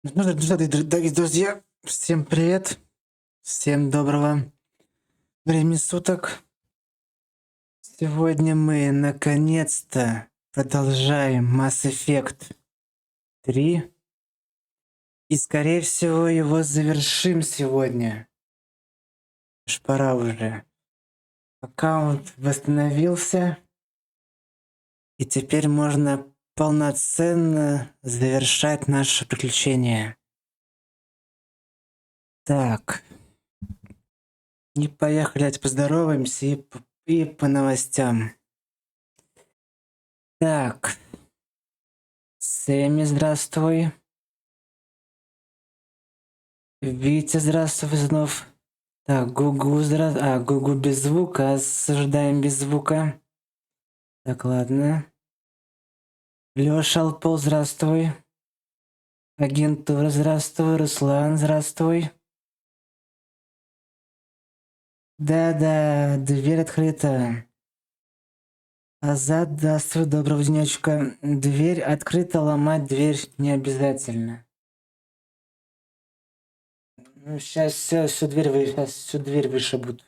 Дорогие друзья, всем привет, всем доброго времени суток. Сегодня мы наконец-то продолжаем Mass Effect 3 и, скорее всего, его завершим сегодня. Уж пора уже. Аккаунт восстановился, и теперь можно полноценно завершать наше приключение. Так, и поехали, давайте поздороваемся и по новостям. Так, Сэмми, здравствуй. Витя, здравствуй вновь. Так, Гугу, здравствуй. Гугу без звука, осуждаем без звука. Так, ладно. Лёша Алпол, здравствуй. Агентура, здравствуй. Руслан, здравствуй. Да-да, дверь открыта. Азат, здравствуй, доброго денечка. Дверь открыта, ломать дверь не обязательно. Ну, сейчас всю дверь вышибут.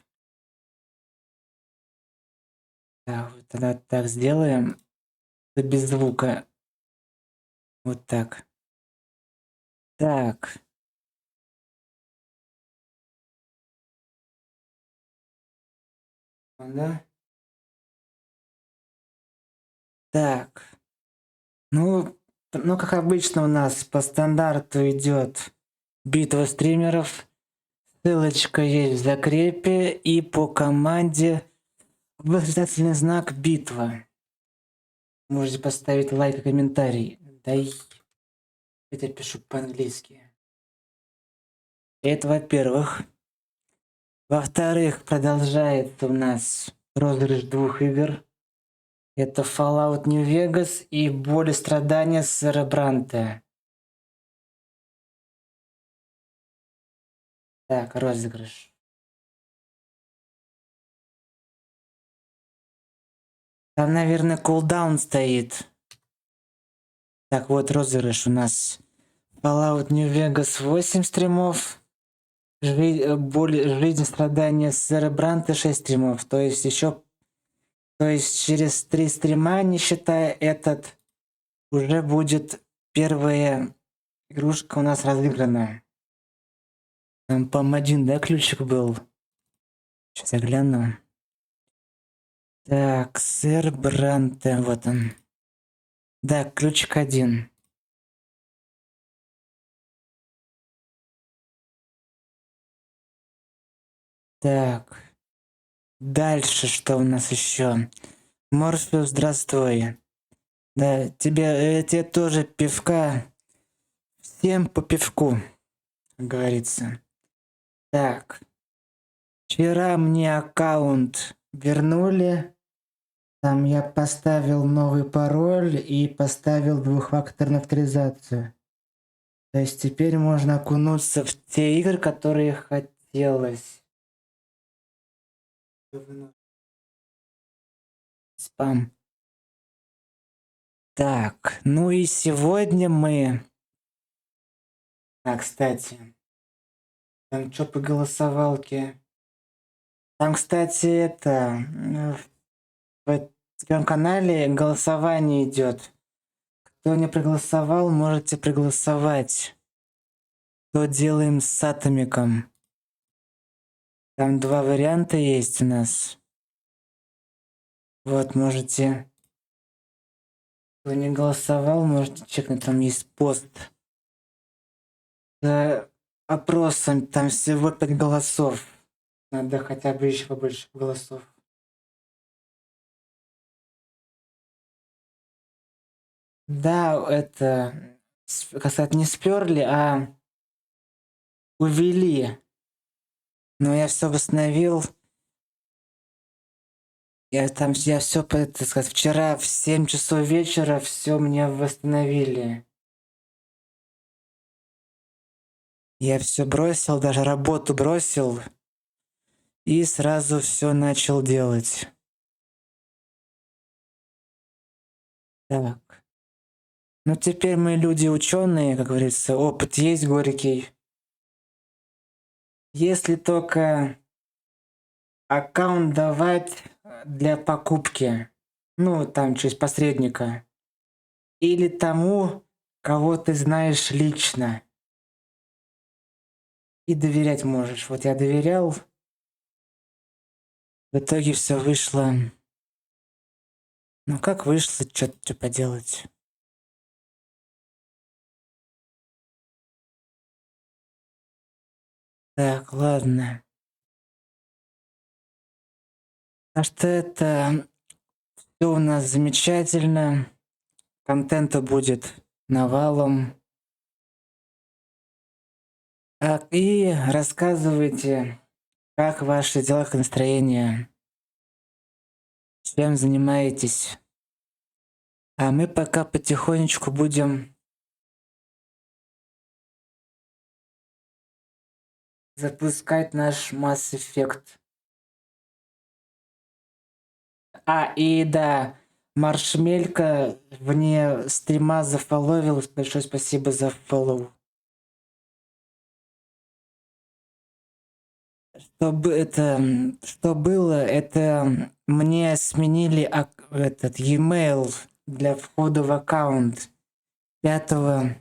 Так, вот тогда так сделаем. Без звука. Вот так. Так. Да? Так. Ну, как обычно у нас по стандарту идет битва стримеров. Ссылочка есть в закрепе и по команде восклицательный знак битва. Можете поставить лайк и комментарий. Да и я пишу по-английски. Это во-первых. Во-вторых, продолжается у нас розыгрыш 2 игр. Это Fallout New Vegas и Боль и страдания сэра Бранта. Так, розыгрыш. Там, наверное, кулдаун стоит. Так, вот розыгрыш у нас. Fallout New Vegas 8 стримов. Жизнь страдания сэра Бранта 6 стримов. То есть через 3 стрима, не считая этот, уже будет первая игрушка у нас разыграна. Там, по-моему, один, да, ключик был? Сейчас я гляну. Так, сэр Бранте, вот он. Да, ключик 1. Так. Дальше что у нас еще? Морфеус, здравствуй. Да, тебе тоже пивка. Всем по пивку, как говорится. Так. Вчера мне аккаунт вернули. Там я поставил новый пароль и поставил двухфакторную авторизацию. То есть теперь можно окунуться в те игры, которые хотелось. Спам. Так, ну и сегодня мы... кстати, там что по голосовалке? Там, кстати, в этом канале голосование идет. Кто не проголосовал, можете проголосовать. Что делаем с Атомиком? Там 2 варианта есть у нас. Вот, можете... Кто не голосовал, можете чекнуть, там есть пост. С опросом, там всего 5 голосов. Надо хотя бы еще побольше голосов. Да, это, кстати, не сперли, а увели. Но я все восстановил. Я все, так сказать, вчера в 7 часов вечера все мне восстановили. Я все бросил, даже работу бросил. И сразу все начал делать. Так. Ну теперь мы люди ученые, как говорится, опыт есть горький. Если только аккаунт давать для покупки, ну там через посредника, или тому, кого ты знаешь лично, и доверять можешь. Вот я доверял, в итоге все вышло. Ну как вышло, что поделать. Так, ладно. А что это все у нас замечательно. Контента будет навалом. И рассказывайте, как ваши дела, как настроение, чем занимаетесь. А мы пока потихонечку будем запускать наш Mass Effect. И да, Маршмелька вне стрима зафоловил. Большое спасибо за фоллоу. Что было, это мне сменили этот e-mail для входа в аккаунт 5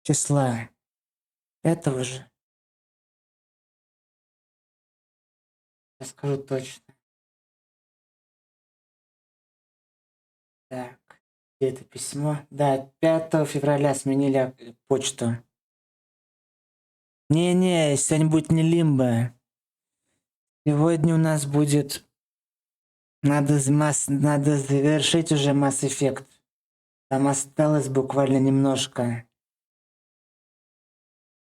числа. 5 же. Я скажу точно. Так, где это письмо? Да, 5 февраля сменили почту. Не-не, сегодня будет не лимбо. Сегодня у нас будет... Надо завершить уже Mass Effect. Там осталось буквально немножко.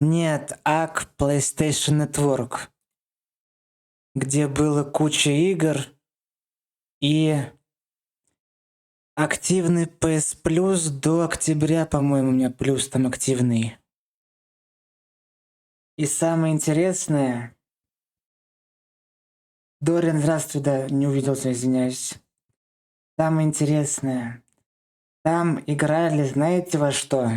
Нет, ак PlayStation Network, где было куча игр и активный PS Plus до октября, по-моему, у меня плюс там активный. И самое интересное... Дориан, здравствуй, да, не увиделся, извиняюсь. Самое интересное. Там играли, знаете во что?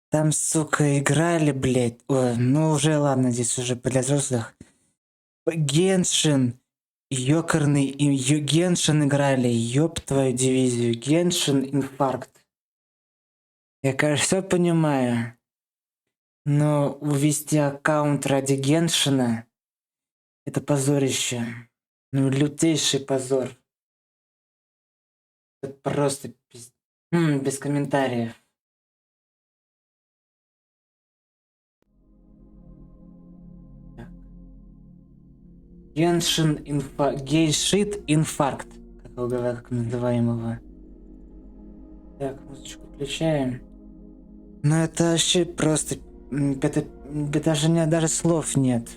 Там, сука, играли, блядь. Ой, ну уже ладно, здесь уже для взрослых. Геншин. Ёкарный и Геншин играли. Ёб твою дивизию. Геншин инфаркт. Я, конечно, все понимаю. Но увести аккаунт ради Геншина — это позорище. Ну, лютейший позор. Это просто без комментариев. Геншин гейшит инфаркт, как называемого. Так, музычку включаем. Ну это вообще просто... Это даже слов нет.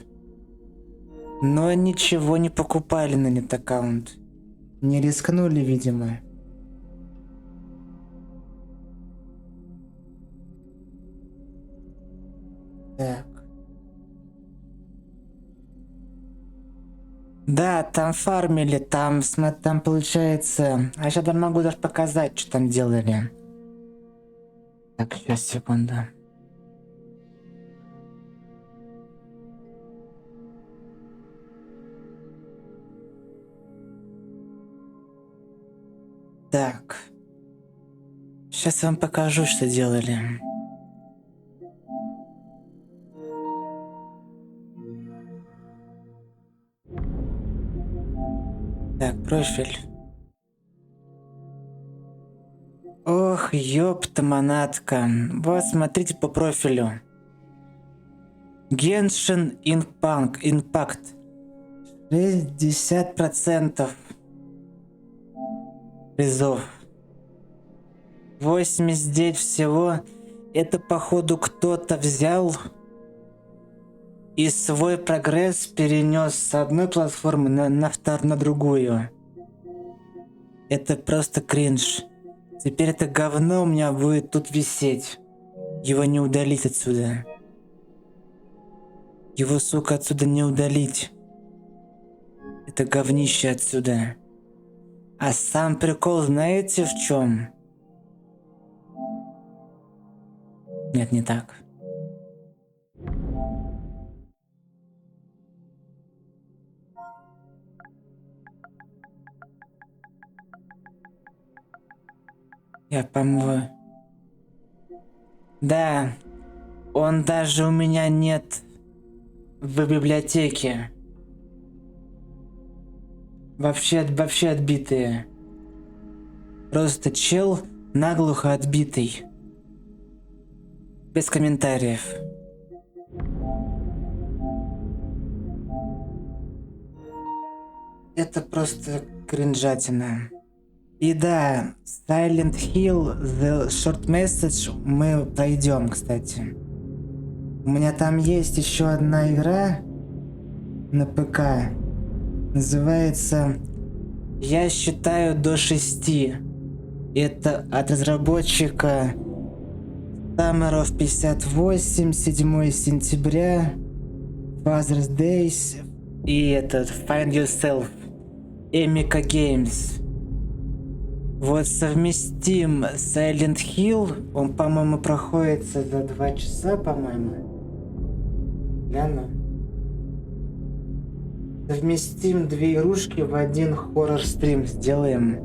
Но ничего не покупали на нет аккаунт. Не рискнули, видимо. Так. Да, там фармили, там получается... А сейчас могу даже показать, что там делали. Так, сейчас, секунду. Так. Сейчас вам покажу, что делали. Так, профиль. Ох, ёпта манатка. Вот, смотрите по профилю. Genshin Impact. 60% призов. 89 всего. Это, походу, кто-то взял и свой прогресс перенес с одной платформы на другую. Это просто кринж. Теперь это говно у меня будет тут висеть. Его не удалить отсюда. Его, сука, отсюда не удалить. Это говнище отсюда. А сам прикол знаете в чем? Нет, не так. Я помню. Да, он даже у меня нет в библиотеке. Вообще отбитые. Просто чел наглухо отбитый. Без комментариев. Это просто кринжатина. И да, Silent Hill The Short Message мы пройдем, кстати. У меня там есть еще одна игра на ПК. Называется «Я считаю до 6». Это от разработчика Summer of 58, 7 сентября, Father's Days и этот Find Yourself, Emika Games. Вот совместим Silent Hill, он, по-моему, проходится за 2 часа, по-моему. Гляну. Совместим 2 игрушки в один хоррор-стрим сделаем.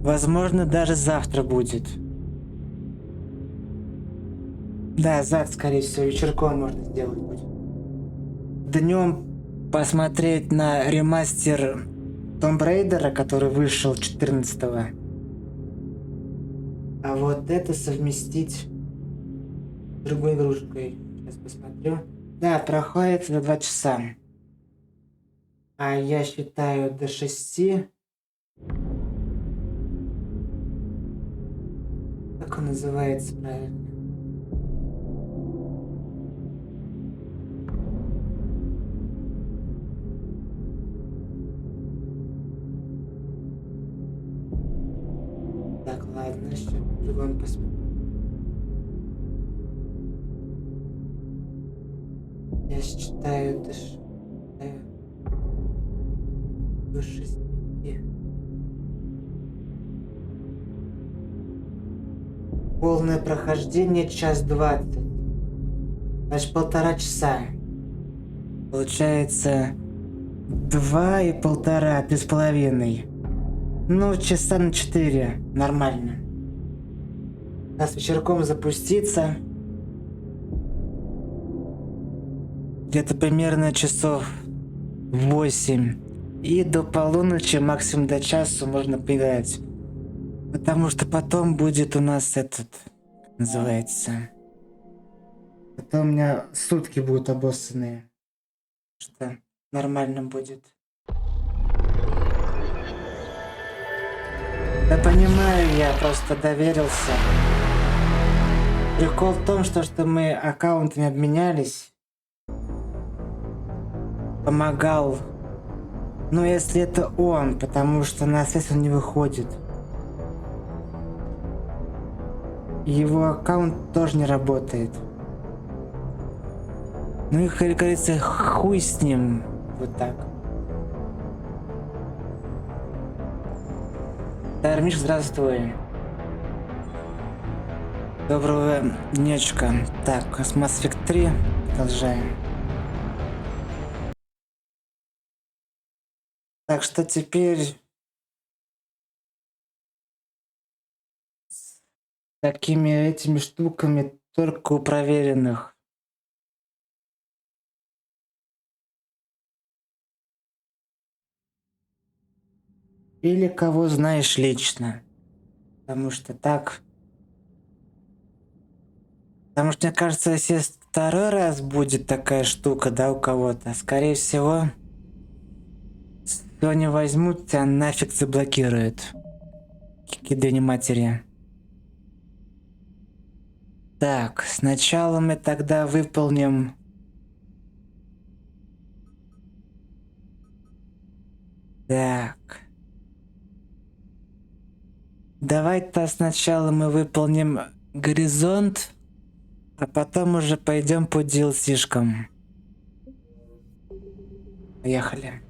Возможно, даже завтра будет. Да, завтра, скорее всего, вечерком можно сделать будет. Днем посмотреть на ремастер Tomb Raider, который вышел 14-го. А вот это совместить с другой игрушкой. Сейчас посмотрю. Да, проходит за 2 часа. А я считаю до 6. Как он называется правильно? Так, ладно, сейчас в другом посмотрим. Я считаю до 6. Полное прохождение 1:20. Значит, 1,5 часа. Получается 2 и 1,5, 3,5. Ну, часа на 4. Нормально. Сейчас вечерком запуститься. Где-то примерно часов 8. И до полуночи, максимум до часу можно поиграть. Потому что потом будет у нас этот, как называется. Потом у меня сутки будут обоссанные. Что нормально будет. Да понимаю, я просто доверился. Прикол в том, что мы аккаунтами обменялись. Помогал. Но если это он, потому что на связь он не выходит. Его аккаунт тоже не работает. Ну и, как говорится, хуй с ним. Вот так. Тармиш, здравствуй. Доброго днечка. Так, с Mass Effect 3 продолжаем. Так что теперь с такими этими штуками только у проверенных. Или кого знаешь лично. Потому что так... Потому что, мне кажется, если второй раз будет такая штука, да, у кого-то, скорее всего, кто не возьмут, тебя нафиг заблокируют. Кидание матери. Так, сначала мы тогда выполним... Так. Давай-то сначала мы выполним горизонт, а потом уже пойдем по DLC-шкам. Поехали.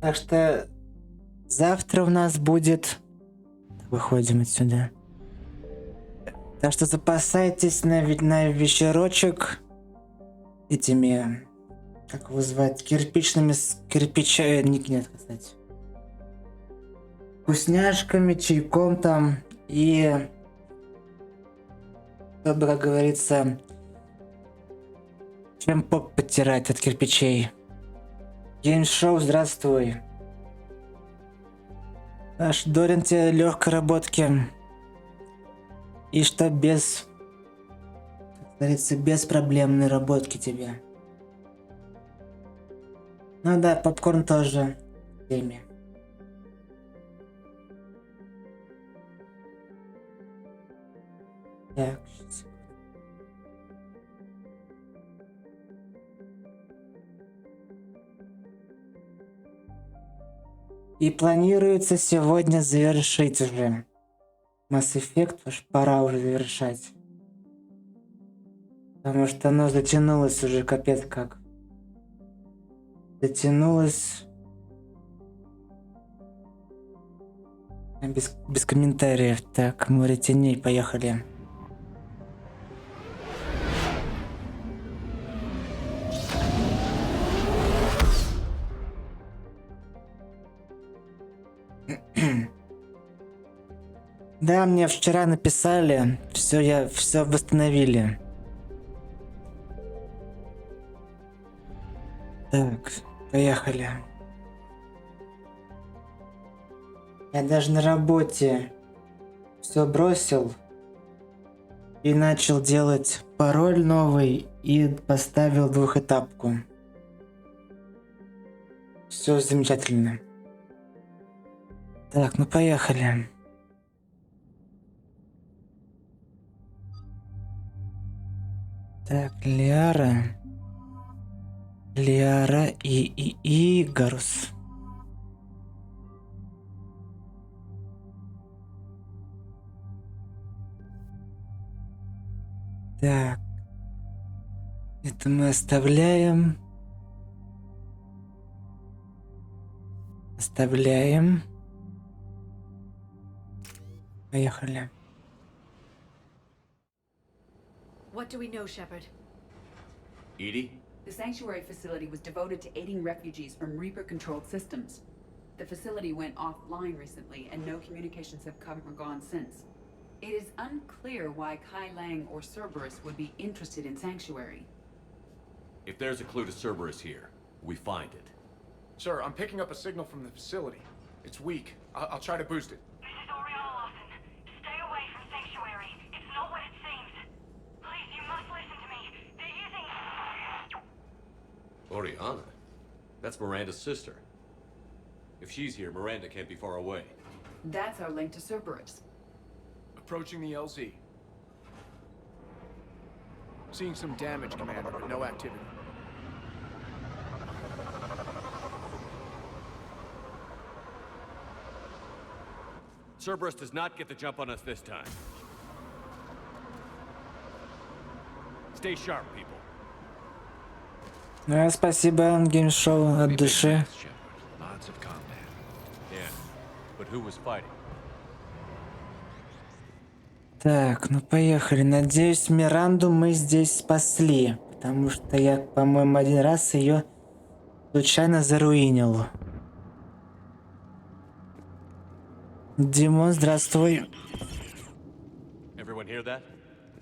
Так что завтра у нас будет... Выходим отсюда. Так что запасайтесь на вечерочек этими, как его звать, кирпичными нет, кстати. Вкусняшками, чайком там и, чтобы, как говорится, чем поп подтирать от кирпичей. Геймшоу, здравствуй. Наш Дорин, тебе легкой работки. И что без, как говорится, беспроблемной работки тебе. Ну да, попкорн тоже в теме. Так, сейчас. И планируется сегодня завершить уже Mass Effect, уж пора уже завершать. Потому что оно затянулось уже капец как. Затянулось. Без комментариев. Так, море теней, поехали. Да, мне вчера написали, все восстановили. Так, поехали. Я даже на работе все бросил и начал делать пароль новый и поставил двухэтапку. Все замечательно. Так, ну поехали. Так, Лиара и Игарус. Так. Это мы оставляем. Поехали. What do we know, Shepard? Edie? The sanctuary facility was devoted to aiding refugees from Reaper-controlled systems. The facility went offline recently, and no communications have come or gone since. It is unclear why Kai Lang or Cerberus would be interested in Sanctuary. If there's a clue to Cerberus here, we find it. Sir, I'm picking up a signal from the facility. It's weak. I'll try to boost it. This is Oriana Lawson. Stay away from Sanctuary. It's not what it seems. Please, you must listen to me. They're using... Oriana? That's Miranda's sister. If she's here, Miranda can't be far away. That's our link to Cerberus. Approaching the LZ. Seeing some damage, Commander, but no activity. Cerberus does not get the jump on us this time. Stay sharp, people. Спасибо, геймшоу от души. Lots of combat. Yeah, but who was fighting? Так, ну поехали. Надеюсь, Миранду мы здесь спасли. Потому что я, по-моему, один раз ее случайно заруинил. Димон, здравствуй. Everyone hear that?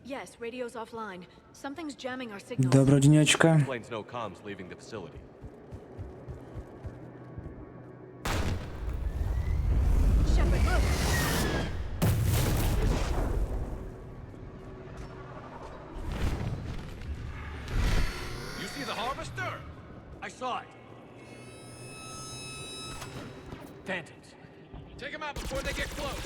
Yes, radio's offline. Something's jamming our signals. Доброго денечка. Explains no comms leaving the facility. Shepard, look! You see the harvester? I saw it. Phantoms. Take them out before they get close.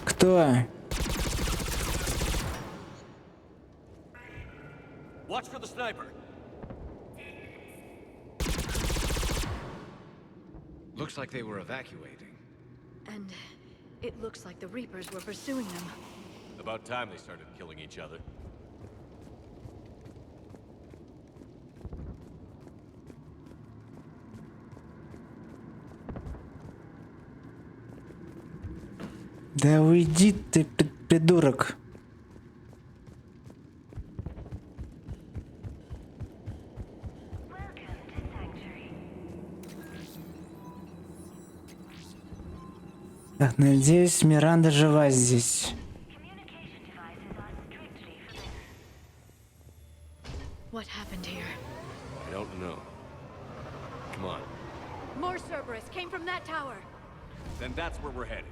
Кто? Watch for the sniper. Looks like they were evacuating. And It looks like the Reapers were pursuing them. About time they started killing each other. Да уйди ты, придурок. Так, надеюсь, Миранда жива здесь. What happened here? I don't know. Come on. More Cerberus came from that tower. Then that's where we're headed.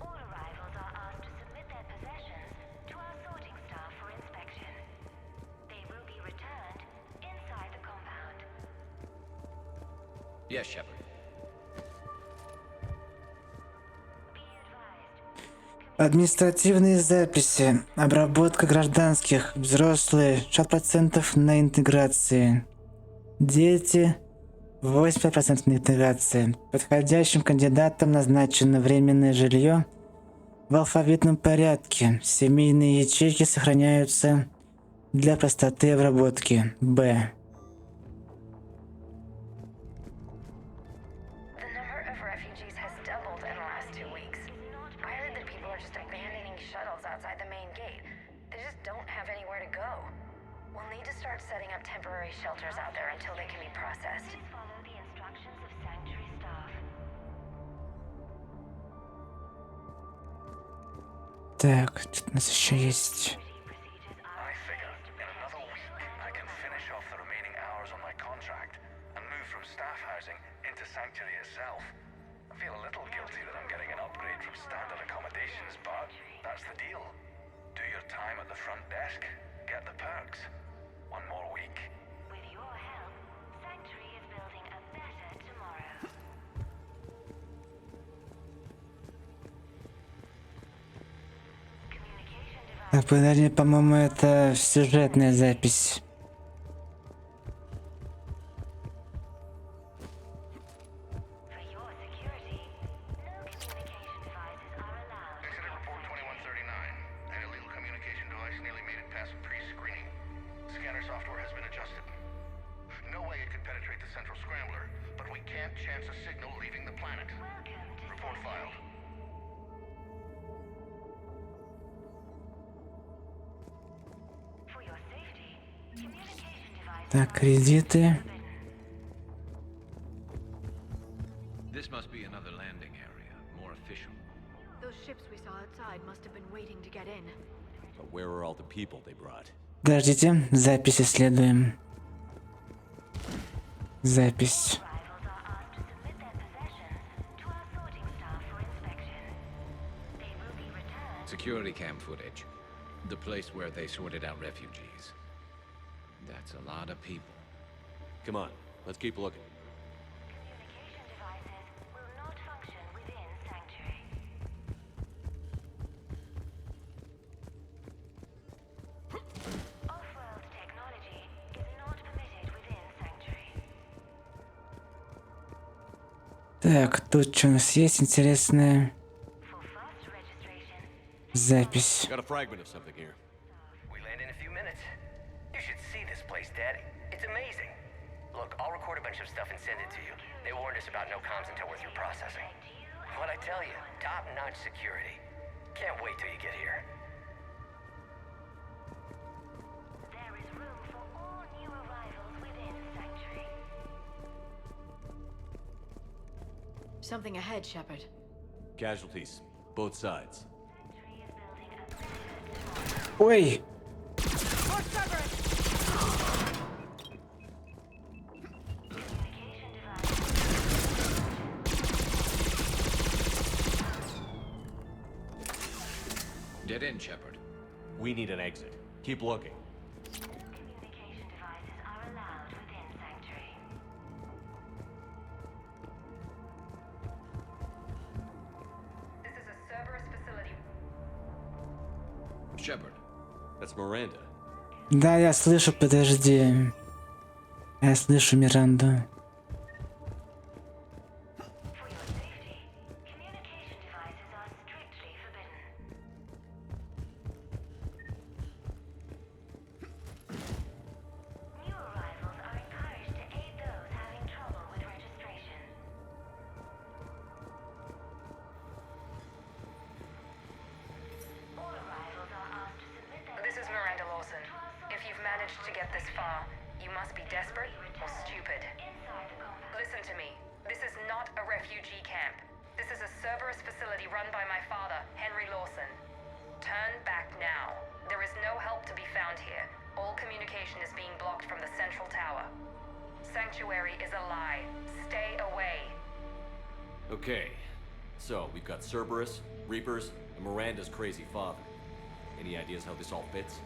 All arrivals are asked to submit their possessions to our sorting staff for inspection. They will be returned inside the compound. Yes, Shepard. Be advised. Административные записи. Обработка гражданских. Взрослые. 60% на интеграции. Дети. 80% на интеграции. Подходящим кандидатам назначено временное жилье в алфавитном порядке. Семейные ячейки сохраняются для простоты обработки. Б. The number of refugees has doubled in the last 2 weeks. I heard that people are just abandoning shuttles outside the main gate. They just don't have anywhere to go. We'll need to start setting up temporary shelters out there until they can be processed. Please follow the instructions of Sanctuary staff. Так, что у нас еще есть? I figure in another week I can finish off the remaining hours on my contract and move from staff housing into Sanctuary itself. I feel a little guilty that I'm getting an upgrade from standard accommodations, but that's the deal. Do your time at the front desk, get the perks. One more week. With your help, Sanctuary is building a better tomorrow. Communication device. Так, подожди, по-моему, это сюжетная запись. For your security, no communication devices are allowed. Incident report 2139. An illegal communication device nearly made it past pre-screening. Scanner software has been adjusted. No way it could penetrate the central scrambler, but we can't chance a signal leaving the planet. Welcome to Report filed. For your safety, communication devices Так, кредиты. This must be another landing area, more official. Those ships we saw outside must have been waiting to get in. But where are all the people they brought? Подождите, запись исследуем. Запись. arrivals are asked to submit their possessions to our sorting staff for inspection. They will be returned. Security cam footage. The place where they sorted out refugees. That's a lot of people. Come on, let's keep looking. Communication devices will not function within Sanctuary. Off-world technology is not permitted within Sanctuary. Так, тут что у нас есть интересное? For fast registration, Запись. Got a fragment of something here. We land in a few minutes. You should see this place, Daddy. It's amazing. Look, I'll record a bunch of stuff and send it to you. They warned us about no comms until we're through processing. What'd I tell you? Top-notch security. Can't wait till you get here. there is room for all new arrivals within Sanctuary. Something ahead, Shepard. Casualties, both sides. Sanctuary is building a better tomorrow. Ой! More Cerberus! Communication device. Dead end, Shepard. We need an exit. Keep looking. No communication devices are allowed within Sanctuary. This is a Cerberus facility. Shepard. That's Miranda. Да, я слышу, подожди. Я слышу Миранду. this far, you must be desperate or stupid. Listen to me. This is not a refugee camp. This is a Cerberus facility run by my father, Henry Lawson. Turn back now. There is no help to be found here. All communication is being blocked from the central tower. Sanctuary is a lie. Stay away. Okay. So, we've got Cerberus, Reapers, and Miranda's crazy father. Any ideas how this all fits?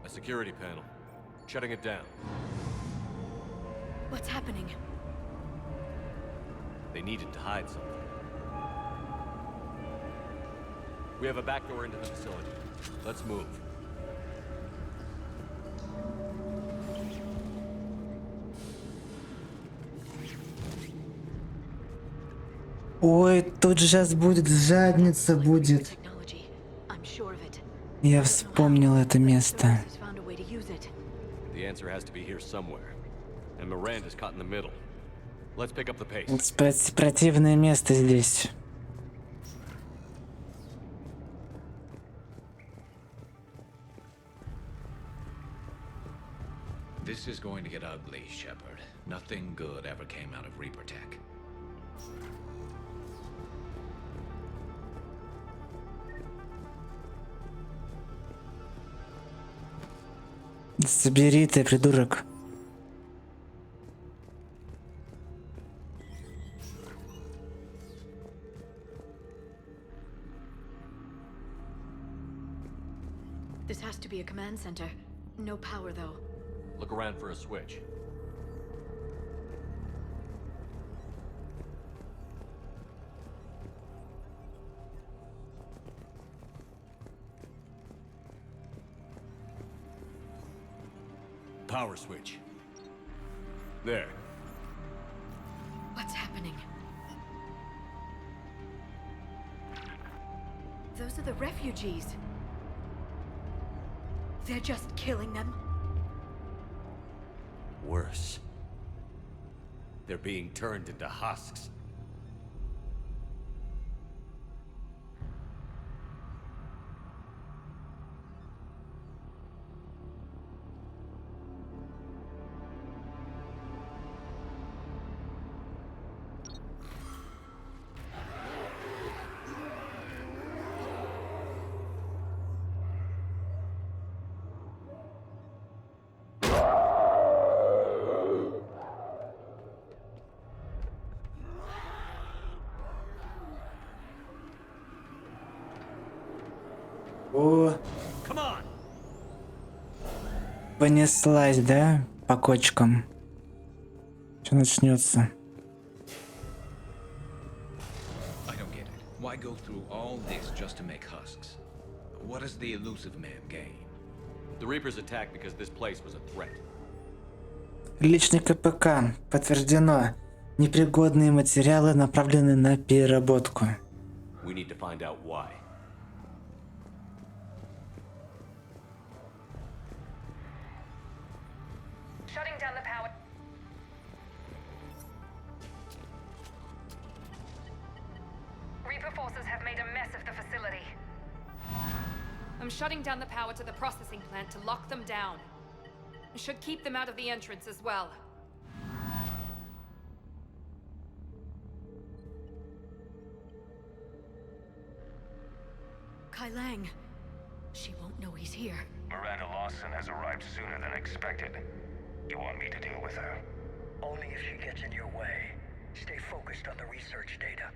A security panel. Shutting it down. What's happening? They needed to hide something. We have a back door into the facility. Let's move. Ой, тут сейчас будет задница будет. Technology. I'm sure of it. Я вспомнил это место. Cerberus has found a way to use it. The answer has to be here somewhere. And Miranda's caught in the middle. Let's pick up the pace. Противное место здесь. This is going to get ugly, Shepard. Nothing good ever came out of Reaper Tech. Собери ты, придурок. This has to be a command center. No power, though. Look around for a switch. Power switch. There. What's happening? Those are the refugees. They're just killing them. Worse. They're being turned into husks. О, понеслась, да? По кочкам. Что начнется? I don't get it. Why go through all this just to make husks? What does the elusive man gain? The Reapers attacked because this place was a threat. Личный КПК. Подтверждено. Непригодные материалы направлены на переработку. We need to find out why. Shutting down the power. Reaper forces have made a mess of the facility. I'm shutting down the power to the processing plant to lock them down. Should keep them out of the entrance as well. Kai Lang. She won't know he's here. Miranda Lawson has arrived sooner than expected. You want me to deal with her? Only if she gets in your way. Stay focused on the research data.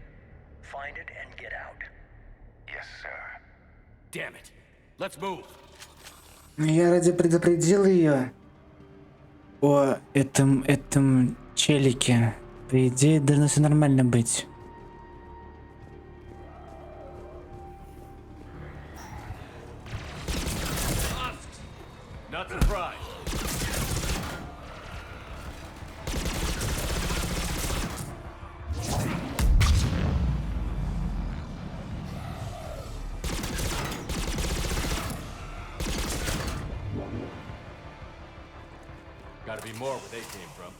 Find it and get out. Yes, sir. Damn it. Let's move. Я ради предупредил ее о этом челике. По идее, должно все нормально быть. Not surprised. Gotta be more where they came from.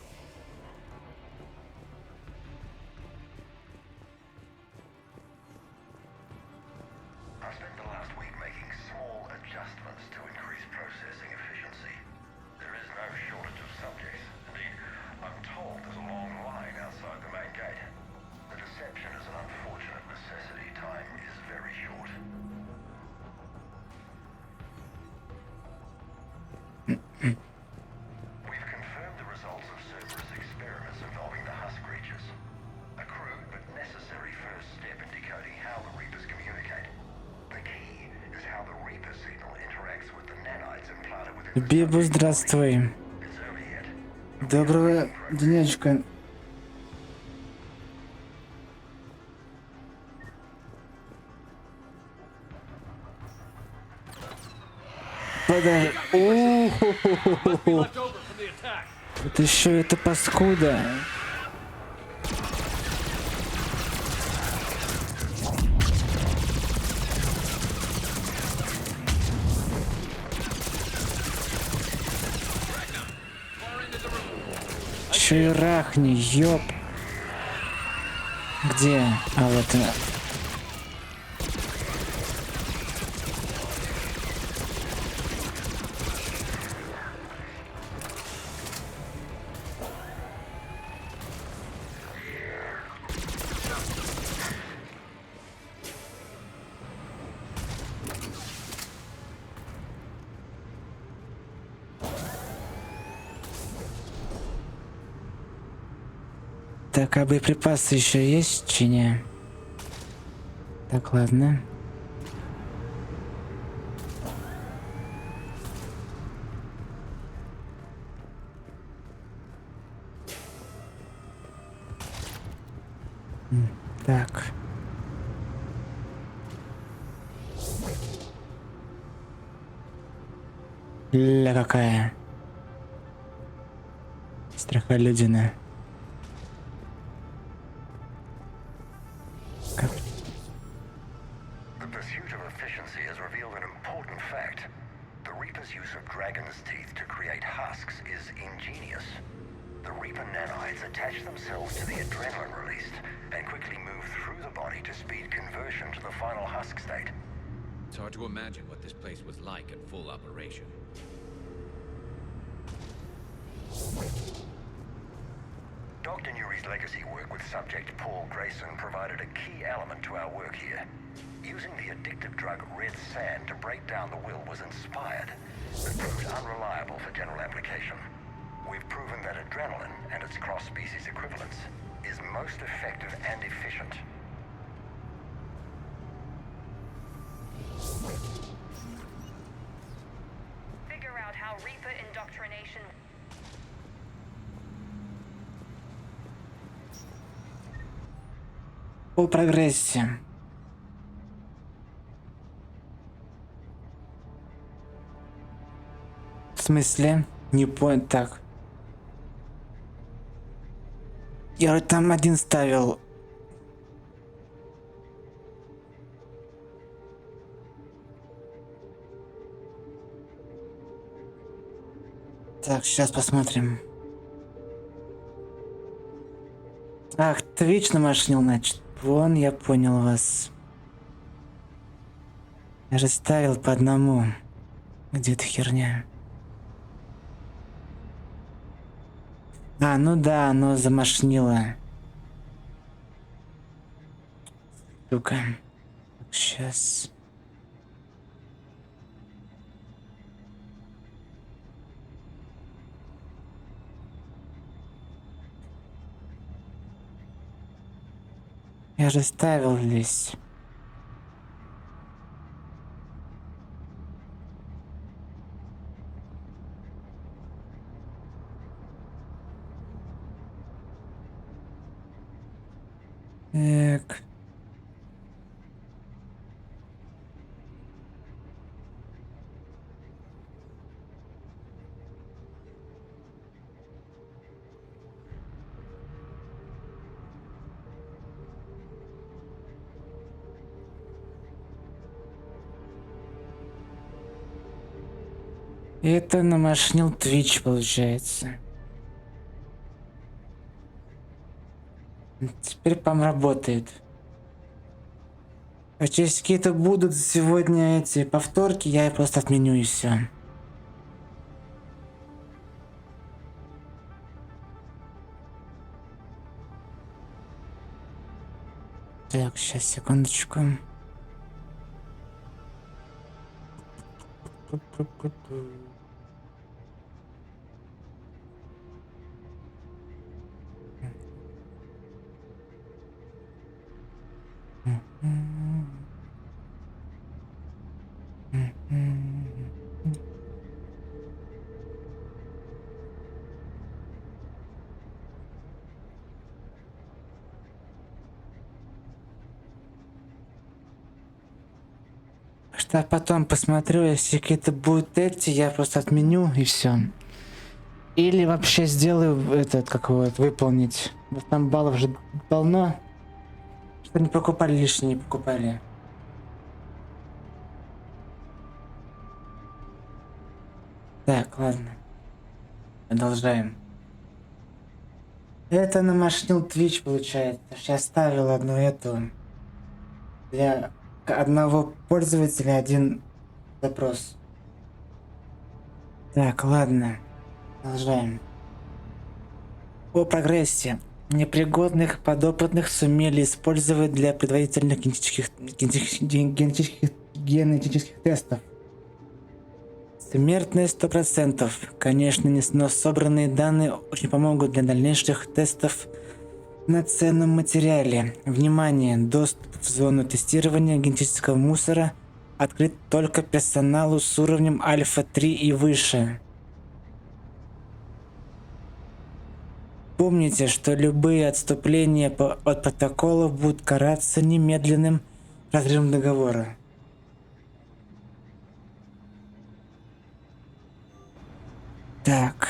I spent the last week making small adjustments to increase processing efficiency. There is no shortage of subjects. Indeed, I'm told there's a long line outside the main gate. The deception is an unfortunate necessity. Time is very short. We've confirmed the results of Cerberus experiments involving the husk creatures. A crude but necessary first step in decoding how the Reapers communicate. The key is how the Reaper signal interacts with the nanites implanted within the Бибу, здравствуй. It's early yet. Доброго денечка. Подожди. Left over from the attack. Вот еще это паскуда. Че и рахни, ёп. Где? А вот она. Так, а боеприпасы еще есть, чи не? Так, ладно. Так. Ля какая. Страхолюдина. The pursuit of efficiency has revealed an important fact. The Reaper's use of dragon's teeth to create husks is ingenious. The Reaper nanites attach themselves to the adrenaline released and quickly move through the body to speed conversion to the final husk state. It's hard to imagine what this place was like at full operation. Dr. Nuri's legacy work with subject Paul Grayson provided a key element to our work here. Using the addictive drug red sand to break down the will was inspired, but proved unreliable for general application. We've proven that adrenaline and its cross-species equivalents is most effective and efficient. Figure out how Reaper indoctrination. По прогрессе. В смысле? Не понял. Так. Я вот там один ставил. Так, сейчас посмотрим. Ах, Twitch намашнил, значит. Вон, я понял вас. Я же ставил по одному. Где эта херня? А, ну да, оно замашнило. Сука. Сейчас. Я же ставил здесь. Так. Это намашнил Twitch, получается. Теперь, по-моему, работает. А если какие-то будут сегодня эти повторки, я просто отменю и все. Так, сейчас, секундочку. Что потом посмотрю, если какие-то будут эти, я просто отменю и все. Или вообще сделаю этот, как его, выполнить. Вот там баллов же полно. Что не покупали, лишние не покупали. Так, ладно. Продолжаем. Это намашнил Twitch, получается. Сейчас ставил одну эту. Для одного пользователя один запрос. Так, ладно. Продолжаем. О прогрессе. Непригодных подопытных сумели использовать для предварительных генетических тестов. Смертность 100%. Конечно, но собранные данные очень помогут для дальнейших тестов на ценном материале. Внимание! Доступ в зону тестирования генетического мусора открыт только персоналу с уровнем Альфа-3 и выше. Помните, что любые отступления от протоколов будут караться немедленным разрывом договора. Так.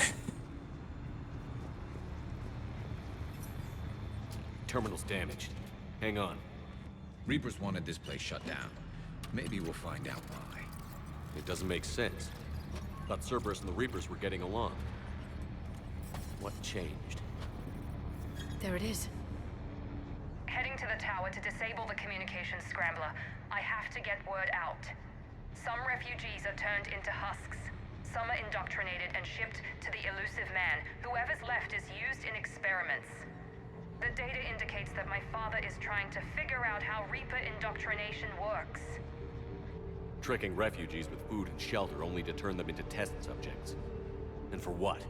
Terminal's damaged. Hang on. Reapers wanted this place shut down. Maybe we'll find out why. It doesn't make sense. Thought Cerberus and the Reapers were getting along. What changed? There it is. Heading to the tower to disable the communications scrambler. I have to get word out. Some refugees are turned into husks. Some are indoctrinated and shipped to the elusive man. Whoever's left is used in experiments. The data indicates that my father is trying to figure out how Reaper indoctrination works. Tricking refugees with food and shelter only to turn them into test subjects. And for what?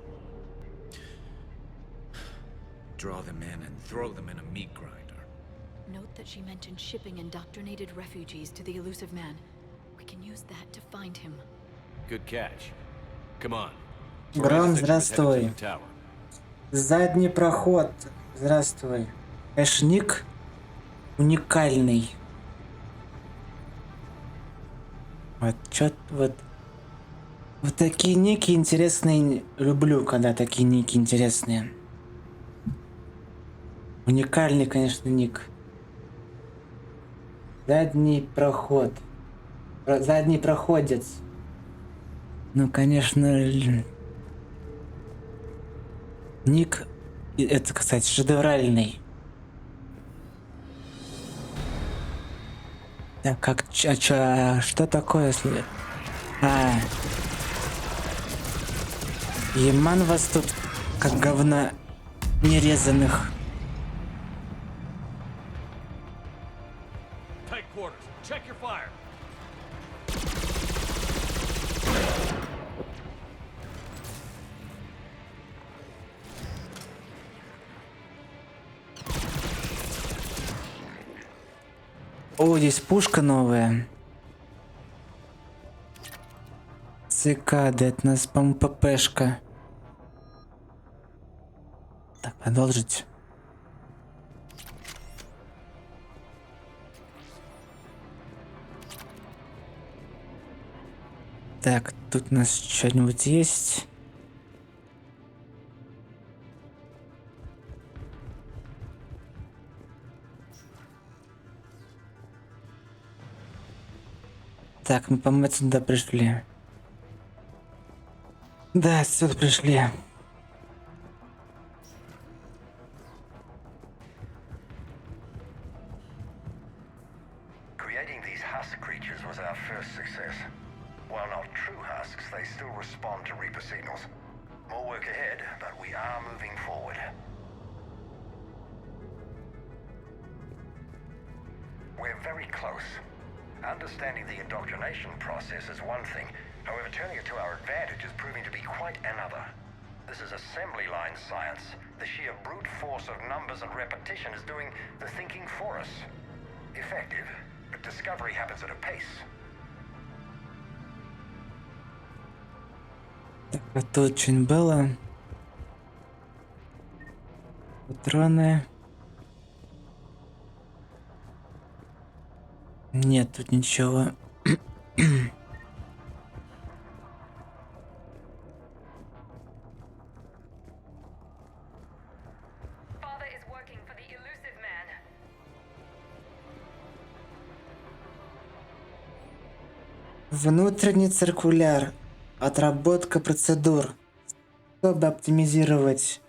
Draw them in and throw them in a meat grinder. Note that she mentioned shipping indoctrinated refugees to the elusive man. We can use that to find him. Good catch. Come on. Гром, здравствуй. Задний проход. Здравствуй. Эшник уникальный. Вот чё вот. Вот такие ники интересные. Люблю, когда такие ники интересные. Уникальный, конечно, ник. Задний проход. Задний проходец. Ну, конечно, ник, это, кстати, шедевральный. Так, как, что такое, если... Еман вас тут, как говна нерезанных. Tight quarters. Check your fire. О, здесь пушка новая. Цикада, это у нас, по-моему, ППшка. Так, продолжить. Так, тут у нас что-нибудь есть. Так, мы, по-моему, отсюда пришли. Да, отсюда пришли. Creating these husk creatures was our first success. While not true husks, they still respond to Reaper signals. More work ahead, but we are moving forward. We're very close. Understanding the indoctrination process is one thing. However, turning it to our advantage is proving to be quite another. This is assembly line science. The sheer brute force of numbers and repetition is doing the thinking for us. Effective, but discovery happens at a pace. Так, а тут что-нибудь было? Патроны. Нет, тут ничего. Father is working for the elusive man. Внутренний циркуляр. Отработка процедур. Чтобы оптимизировать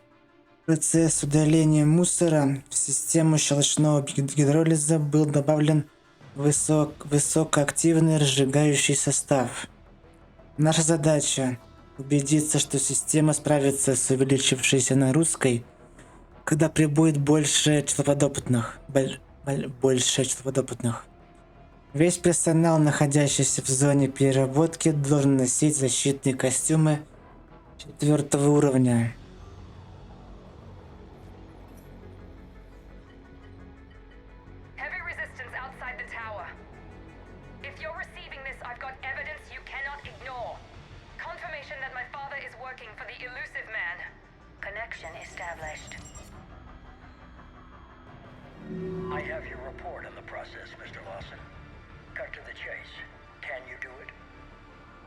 процесс удаления мусора, в систему щелочного гидролиза был добавлен высокоактивный разжигающий состав. Наша задача — убедиться, что система справится с увеличившейся нагрузкой, когда прибудет больше числа подопытных. Большее число подопытных. Весь персонал, находящийся в зоне переработки, должен носить защитные костюмы 4-го уровня. Heavy resistance outside the tower. If you're receiving this, I've got evidence you cannot ignore. Confirmation that my father is working for the elusive man. Connection established. I have your report on the process, Mr. Lawson. Cut to the chase. Can you do it?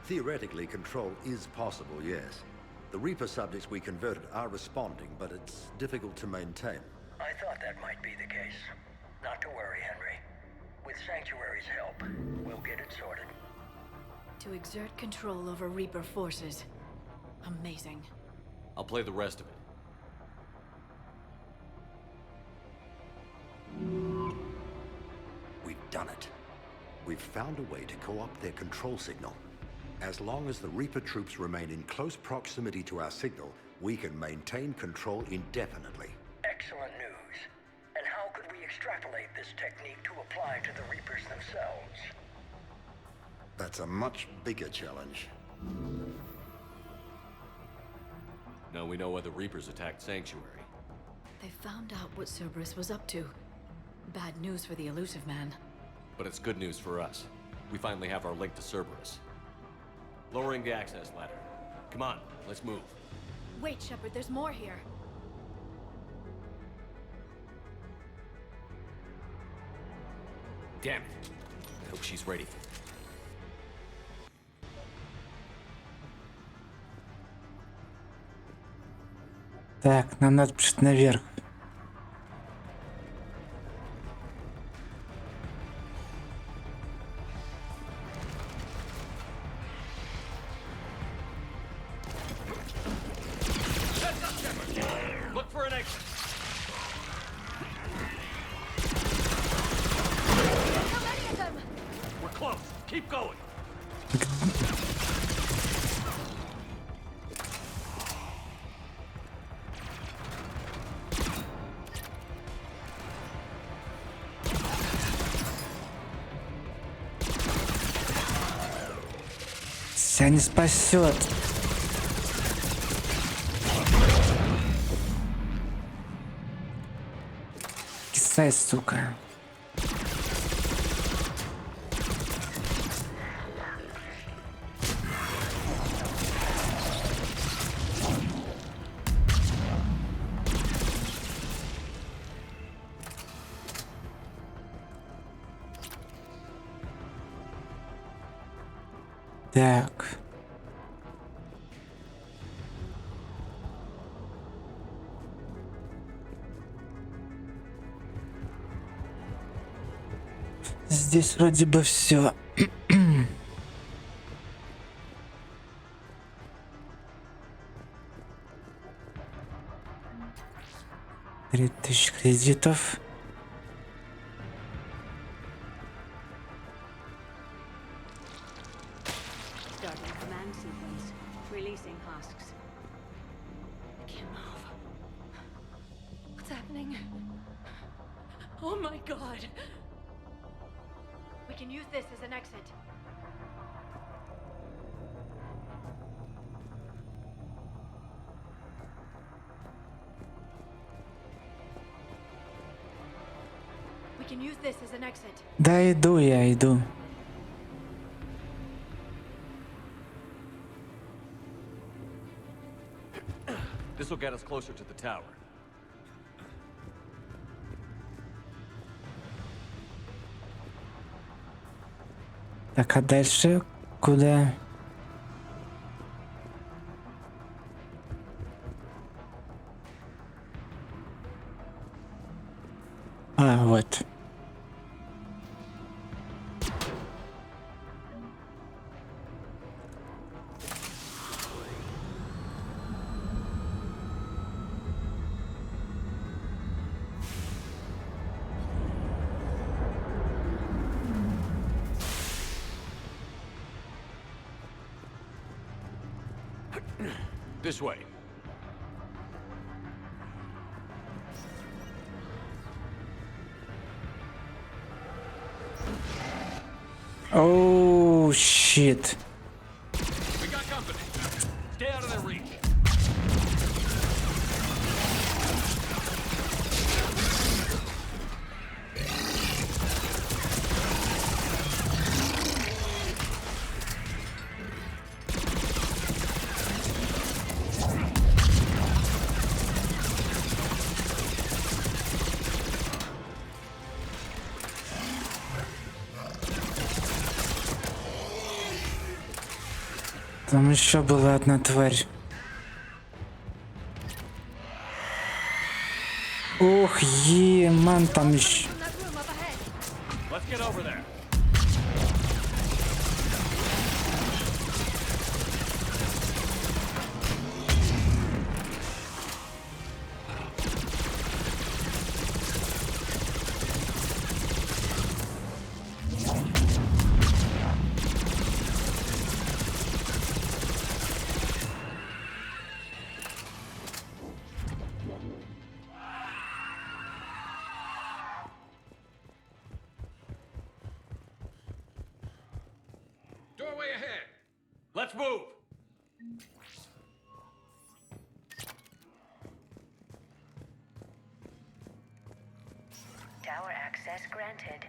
Theoretically, control is possible, yes. The Reaper subjects we converted are responding, but it's difficult to maintain. I thought that might be the case. Not to worry, Henry. With Sanctuary's help, we'll get it sorted. To exert control over Reaper forces. Amazing. I'll play the rest of it. We've done it. We've found a way to co-opt their control signal. As long as the Reaper troops remain in close proximity to our signal, we can maintain control indefinitely. Excellent news. And how could we extrapolate this technique to apply to the Reapers themselves? That's a much bigger challenge. Now we know why the Reapers attacked Sanctuary. They found out what Cerberus was up to. Bad news for the elusive man. But it's good news for us. We finally have our link to Cerberus. Lowering the access ladder. Come on, let's move. Wait, Shepard, there's more here. Damn it. I hope she's ready. Так, нам надо пошить наверх. Look for an exit. We're close. Keep going. Тебя не спасет. Кисай, сука. Так. Здесь вроде бы все. 3000 кредитов. Starting command sequence. Releasing husks. I can't move. What's happening? Oh my god! We can use this as an exit. We can use this as an exit. Да, иду, я иду. This will get us closer to the tower. Так, а дальше куда? А, вот. This way. Oh shit. We got company. Stay out of their reach. Там еще была одна тварь. Ох, ман, там еще. Let's get over there. Doorway ahead. Let's move. Tower access granted.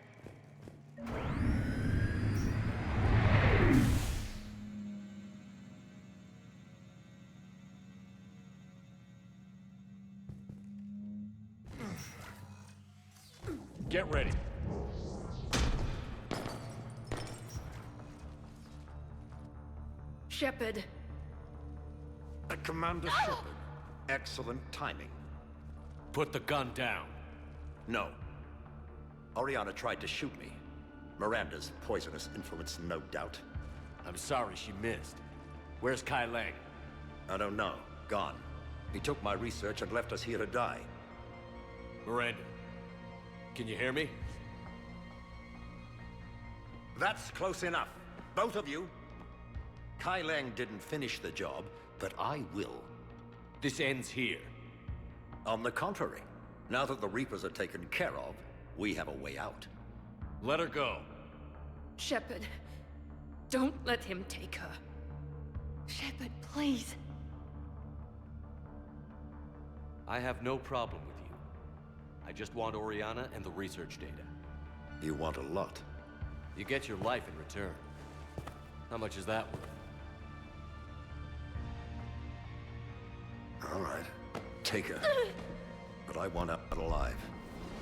Get ready. Shepard. Commander Shepard. Excellent timing. Put the gun down. No. Oriana tried to shoot me. Miranda's poisonous influence, no doubt. I'm sorry she missed. Where's Kai Lang? I don't know. Gone. He took my research and left us here to die. Miranda, can you hear me? That's close enough. Both of you. Kai Lang didn't finish the job, but I will. This ends here. On the contrary, now that the Reapers are taken care of, we have a way out. Let her go. Shepard. Don't let him take her. Shepard, please. I have no problem with you. I just want Oriana and the research data. You want a lot. You get your life in return. How much is that worth? All right. Take her. But I want her alive.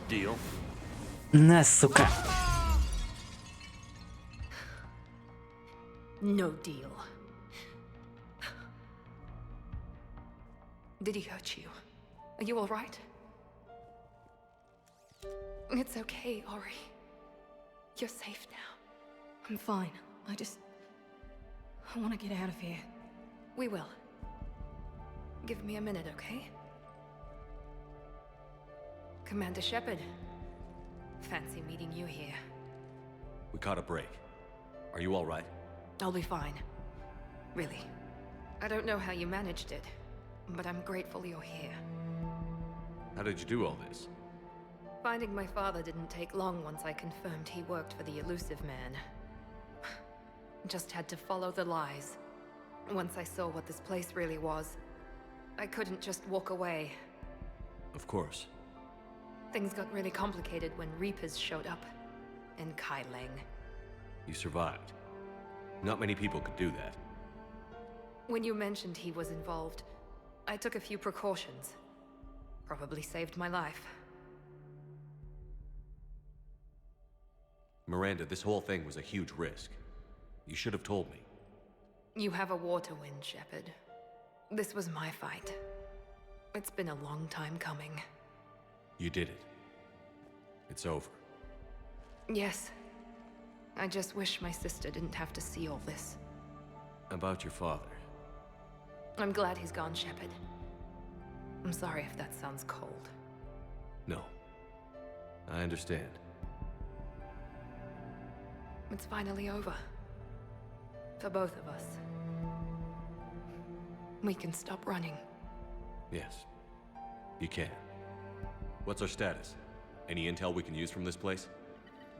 Deal? На, сука. No deal. Did he hurt you? Are you all right? It's okay, Ori. You're safe now. I'm fine. I want to get out of here. We will. Give me a minute, okay? Commander Shepard. Fancy meeting you here. We caught a break. Are you all right? I'll be fine. Really. I don't know how you managed it, but I'm grateful you're here. How did you do all this? Finding my father didn't take long once I confirmed he worked for the Elusive Man. Just had to follow the lies. Once I saw what this place really was, I couldn't just walk away. Of course. Things got really complicated when Reapers showed up. And Kai Leng. You survived. Not many people could do that. When you mentioned he was involved, I took a few precautions. Probably saved my life. Miranda, this whole thing was a huge risk. You should have told me. You have a war to win, Shepard. This was my fight. It's been a long time coming. You did it. It's over. Yes. I just wish my sister didn't have to see all this. About your father. I'm glad he's gone, Shepard. I'm sorry if that sounds cold. No. I understand. It's finally over. For both of us. We can stop running. Yes. You can. What's our status? Any intel we can use from this place?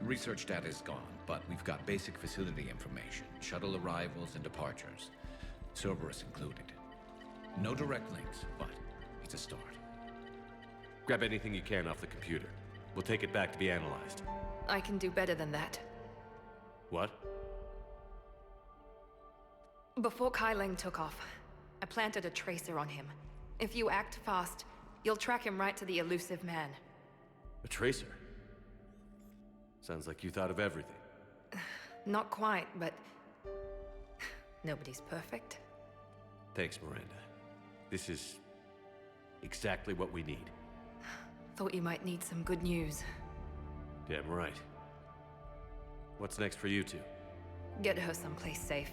Research data is gone, but we've got basic facility information, shuttle arrivals and departures, Cerberus included. No direct links, but it's a start. Grab anything you can off the computer. We'll take it back to be analyzed. I can do better than that. What? Before Kai Leng took off, I planted a tracer on him. If you act fast, you'll track him right to the Elusive Man. A tracer? Sounds like you thought of everything. Not quite, but... nobody's perfect. Thanks, Miranda. This is... exactly what we need. Thought you might need some good news. Damn right. What's next for you two? Get her someplace safe.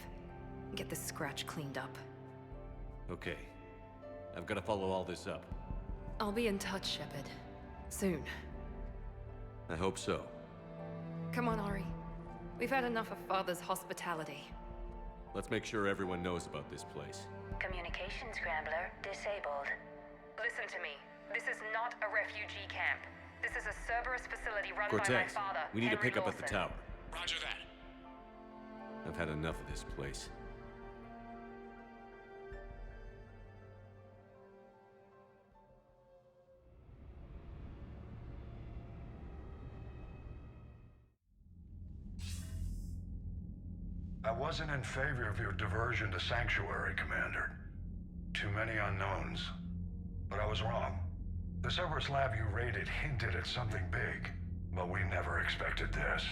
Get this scratch cleaned up. Okay. I've got to follow all this up. I'll be in touch, Shepard. Soon. I hope so. Come on, Ori. We've had enough of Father's hospitality. Let's make sure everyone knows about this place. Communication scrambler disabled. Listen to me. This is not a refugee camp. This is a Cerberus facility run by my Cortez, father, we need to Henry pick up at the Lawson. tower. Roger that. I've had enough of this place. I wasn't in favor of your diversion to Sanctuary, Commander. Too many unknowns. But I was wrong. The Cerberus lab you raided hinted at something big, but we never expected this.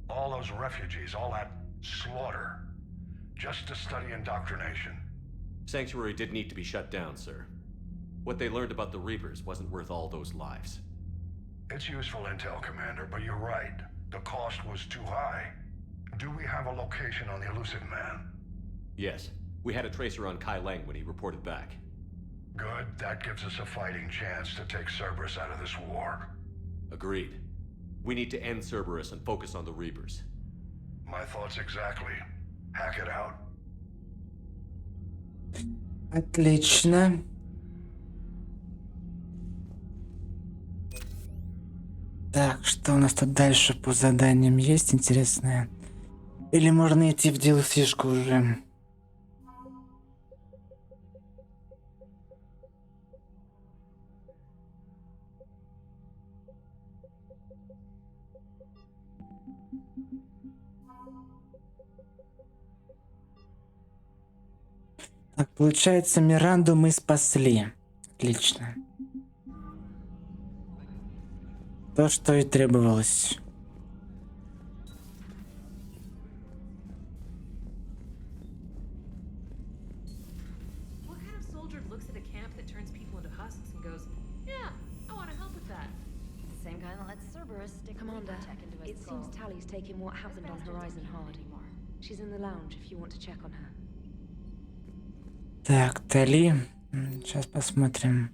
All those refugees, all that slaughter, just to study indoctrination. Sanctuary did need to be shut down, sir. What they learned about the Reapers wasn't worth all those lives. It's useful intel, Commander, but you're right. The cost was too high. Do we have a location on the Elusive Man? Yes. We had a tracer on Kai Leng when he reported back. Good. That gives us a fighting chance to take Cerberus out of this war. Agreed. We need to end Cerberus and focus on the Reapers. My thoughts exactly. Hack it out. Отлично. Так, что у нас тут дальше по заданиям есть интересное? Или можно идти в DLC-шку уже? Так, получается, Миранду мы спасли. Отлично. То, что и требовалось. What kind of soldier looks at a camp that turns people into husks and goes, yeah, I want to help with that? Same guy that lets Cerberus stick Commander, it seems Tally's taking what happened on Horizon hard. She's in the lounge if you want to check on her. Так, Тали. Сейчас посмотрим.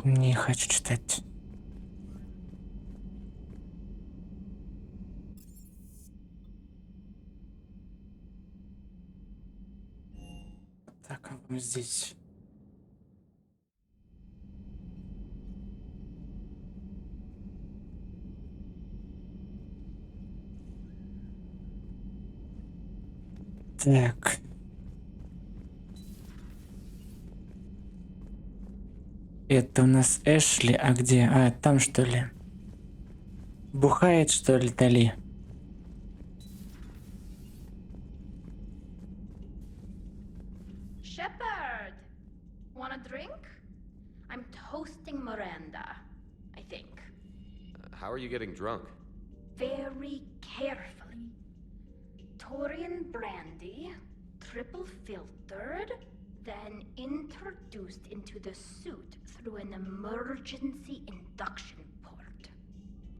Не хочу читать. Так, а вот здесь. Так. Это у нас Эшли, а где? А, там что ли? Бухает что ли, Дали? Shepard! Want a drink? I'm toasting Miranda, I think. How are you getting drunk? Very carefully. Torian brandy, triple filtered, then introduced into the suit through an emergency induction port.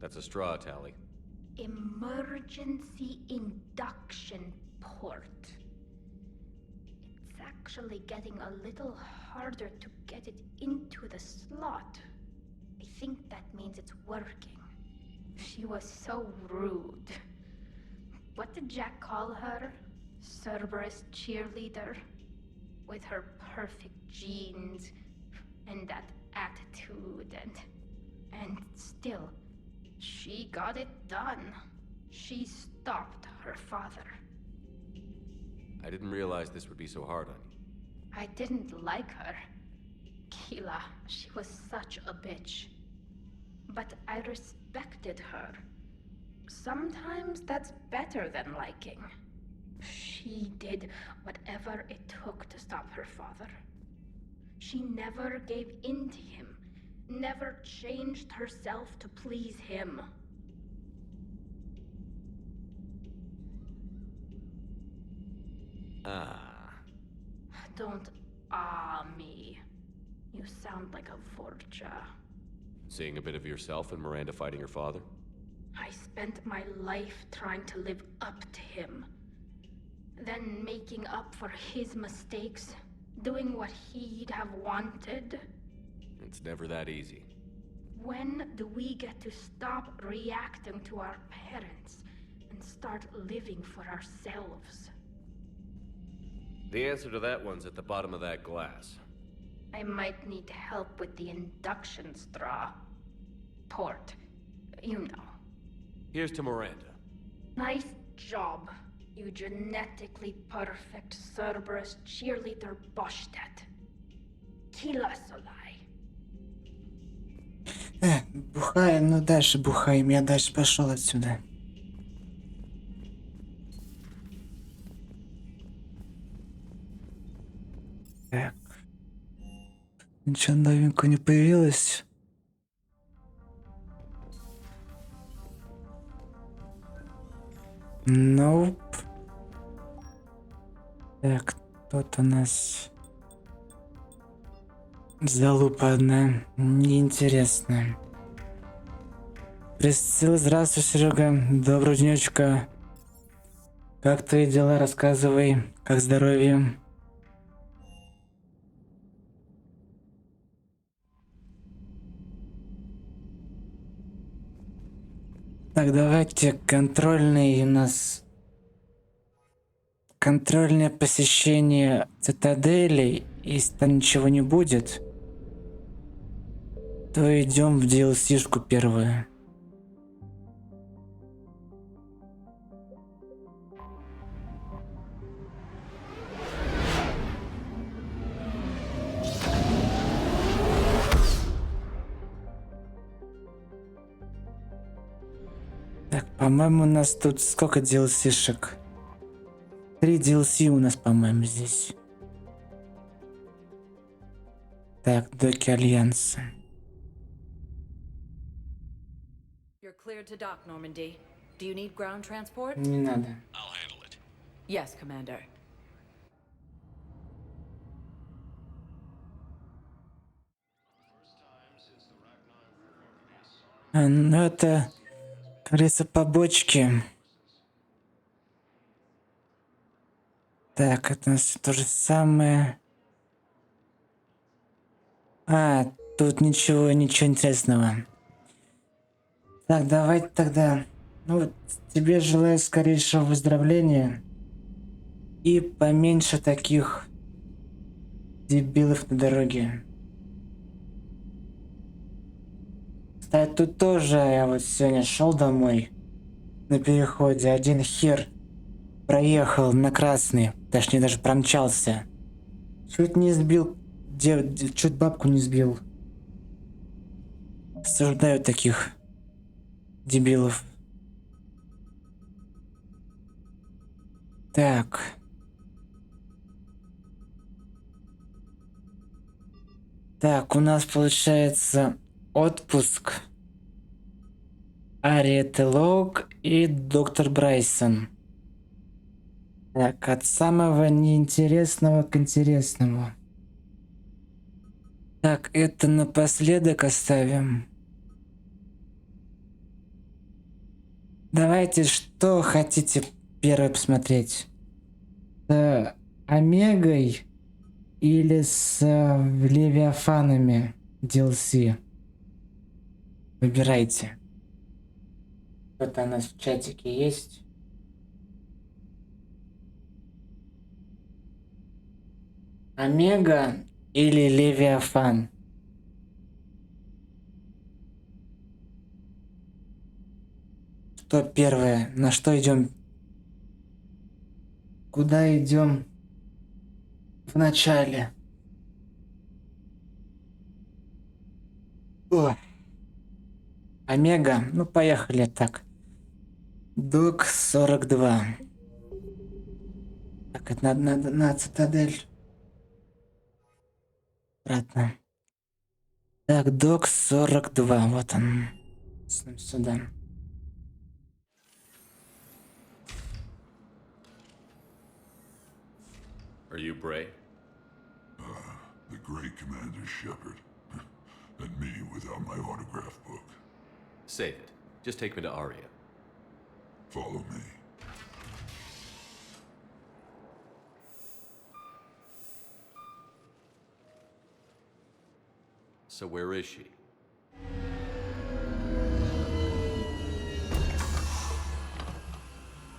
That's a straw, Tally. Emergency induction port. It's actually getting a little harder to get it into the slot. I think that means it's working. She was so rude. What did Jack call her? Cerberus cheerleader? With her perfect genes and that attitude and still, she got it done. She stopped her father. I didn't realize this would be so hard on you. I didn't like her. Keela, she was such a bitch. But I respected her. Sometimes that's better than liking. She did whatever it took to stop her father. She never gave in to him, never changed herself to please him. Don't me. You sound like a Vorcha. Seeing a bit of yourself in Miranda fighting her father? I spent my life trying to live up to him. Then making up for his mistakes, doing what he'd have wanted. It's never that easy. When do we get to stop reacting to our parents and start living for ourselves? The answer to that one's at the bottom of that glass. I might need help with the induction straw. Port. You know. Here's to Miranda. Nice job, you genetically perfect Cerberus cheerleader Boschtet. Kila Solai. Бухаем, ну дальше бухаем. Я дальше пошел отсюда. Так. Ничего новенького не появилось. Nope. Так, тут у нас залупа одна. Неинтересная. Присцилла, здравствуй, Серега. Доброго денечка. Как твои дела? Рассказывай. Как здоровье? Так, давайте контрольный у нас... Контрольное посещение цитадели. Если там ничего не будет, то идем в DLC-шку первую. Так, по-моему, у нас тут сколько DLC-шек? 3 DLC у нас, по-моему, здесь. Так, доки Альянса. You're cleared to dock, Normandy. Do you need ground transport? Не надо. I'll handle it. Yes, Commander. Ну это, как говорится, побочки. Так, это у нас то же самое. А, Тут ничего интересного. Так, давайте тогда. Ну вот, тебе желаю скорейшего выздоровления. И поменьше таких дебилов на дороге. Кстати, тут тоже я вот сегодня шел домой. На переходе один хер проехал на красный. Точнее, даже промчался. Чуть не сбил. Чуть бабку не сбил. Осуждаю таких дебилов. Так. Так, у нас получается отпуск. Ариэта Лоук и доктор Брайсон. Так, от самого неинтересного к интересному. Так, это напоследок оставим. Давайте, что хотите первое посмотреть? С Омегой или с Левиафанами DLC? Выбирайте. Кто-то у нас в чатике есть? Омега или Левиафан? Что первое? На что идем? Куда идем в начале? О. Омега? Ну, поехали так. Док 42. Так, это надо на цитадель. Обратно. Так, док 42. Вот он. Сюда. Are you Bray? The great Commander Shepard. And me without my autograph book. Save it. Just take me to Aria. Follow me. So where is she?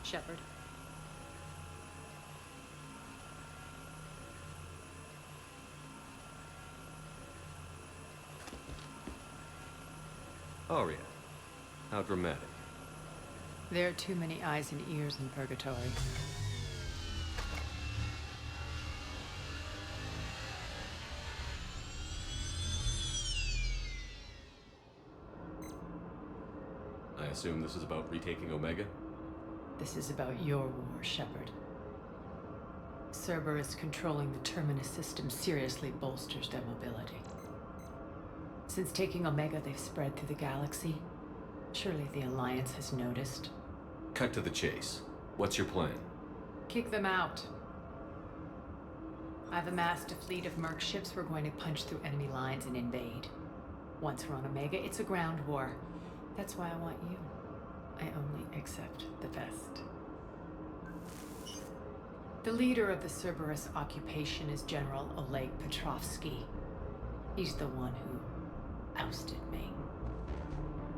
Shepard. Aria. How dramatic. There are too many eyes and ears in Purgatory. I assume this is about retaking Omega? This is about your war, Shepard. Cerberus controlling the Terminus system seriously bolsters their mobility. Since taking Omega, they've spread through the galaxy. Surely the Alliance has noticed. Cut to the chase. What's your plan? Kick them out. I've amassed a fleet of merc ships. We're going to punch through enemy lines and invade. Once we're on Omega, it's a ground war. That's why I want you. I only accept the best. The leader of the Cerberus occupation is General Oleg Petrovsky. He's the one who ousted me.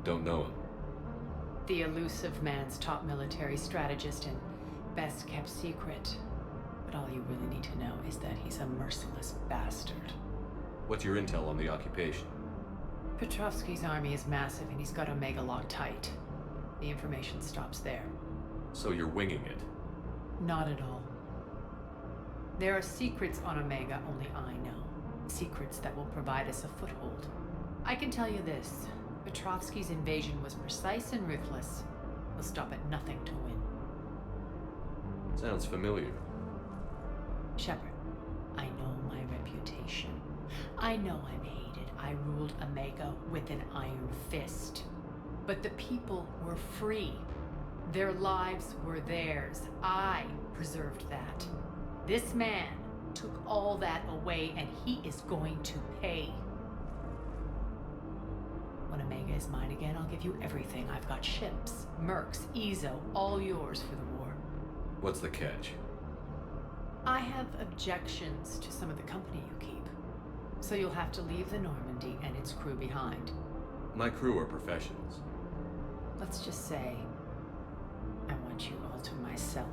Don't know him. The elusive man's top military strategist and best kept secret. But all you really need to know is that he's a merciless bastard. What's your intel on the occupation? Petrovsky's army is massive and he's got Omega locked tight. The information stops there. So you're winging it? Not at all. There are secrets on Omega only I know. Secrets that will provide us a foothold. I can tell you this. Petrovsky's invasion was precise and ruthless. He'll stop at nothing to win. Sounds familiar. Shepard, I know my reputation. I know I'm hated. I ruled Omega with an iron fist. But the people were free. Their lives were theirs. I preserved that. This man took all that away, and he is going to pay. When Omega is mine again, I'll give you everything. I've got ships, mercs, Ezo, all yours for the war. What's the catch? I have objections to some of the company you keep. So you'll have to leave the Normandy and its crew behind. My crew are professionals. Let's just say, I want you all to myself.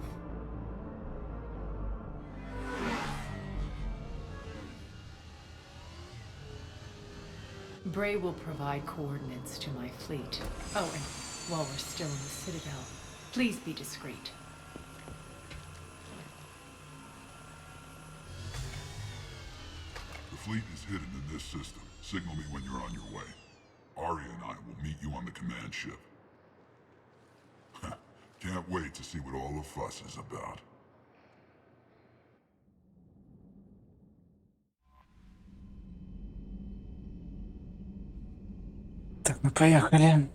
Bray will provide coordinates to my fleet. Oh, and while we're still in the Citadel, please be discreet. The fleet is hidden in this system. Signal me when you're on your way. Arya and I will meet you on the command ship. Can't wait to see what all the fuss is about. Так, ну поехали.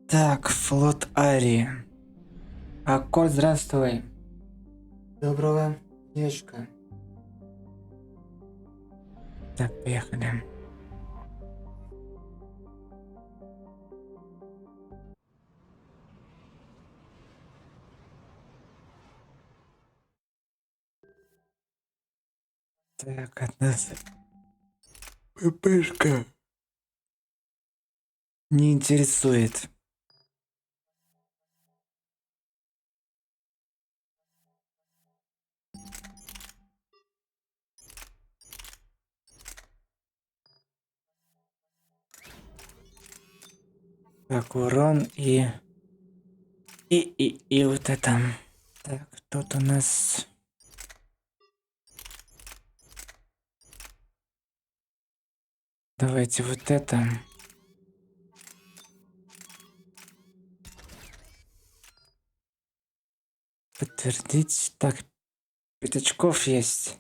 Так, флот Арии. Аккорд, здравствуй. Доброго вечера. Так, поехали. Так, от нас ППшка не интересует. Так, урон и вот это. Так, тут у нас... Давайте вот это. Подтвердить. Так, 5 очков есть.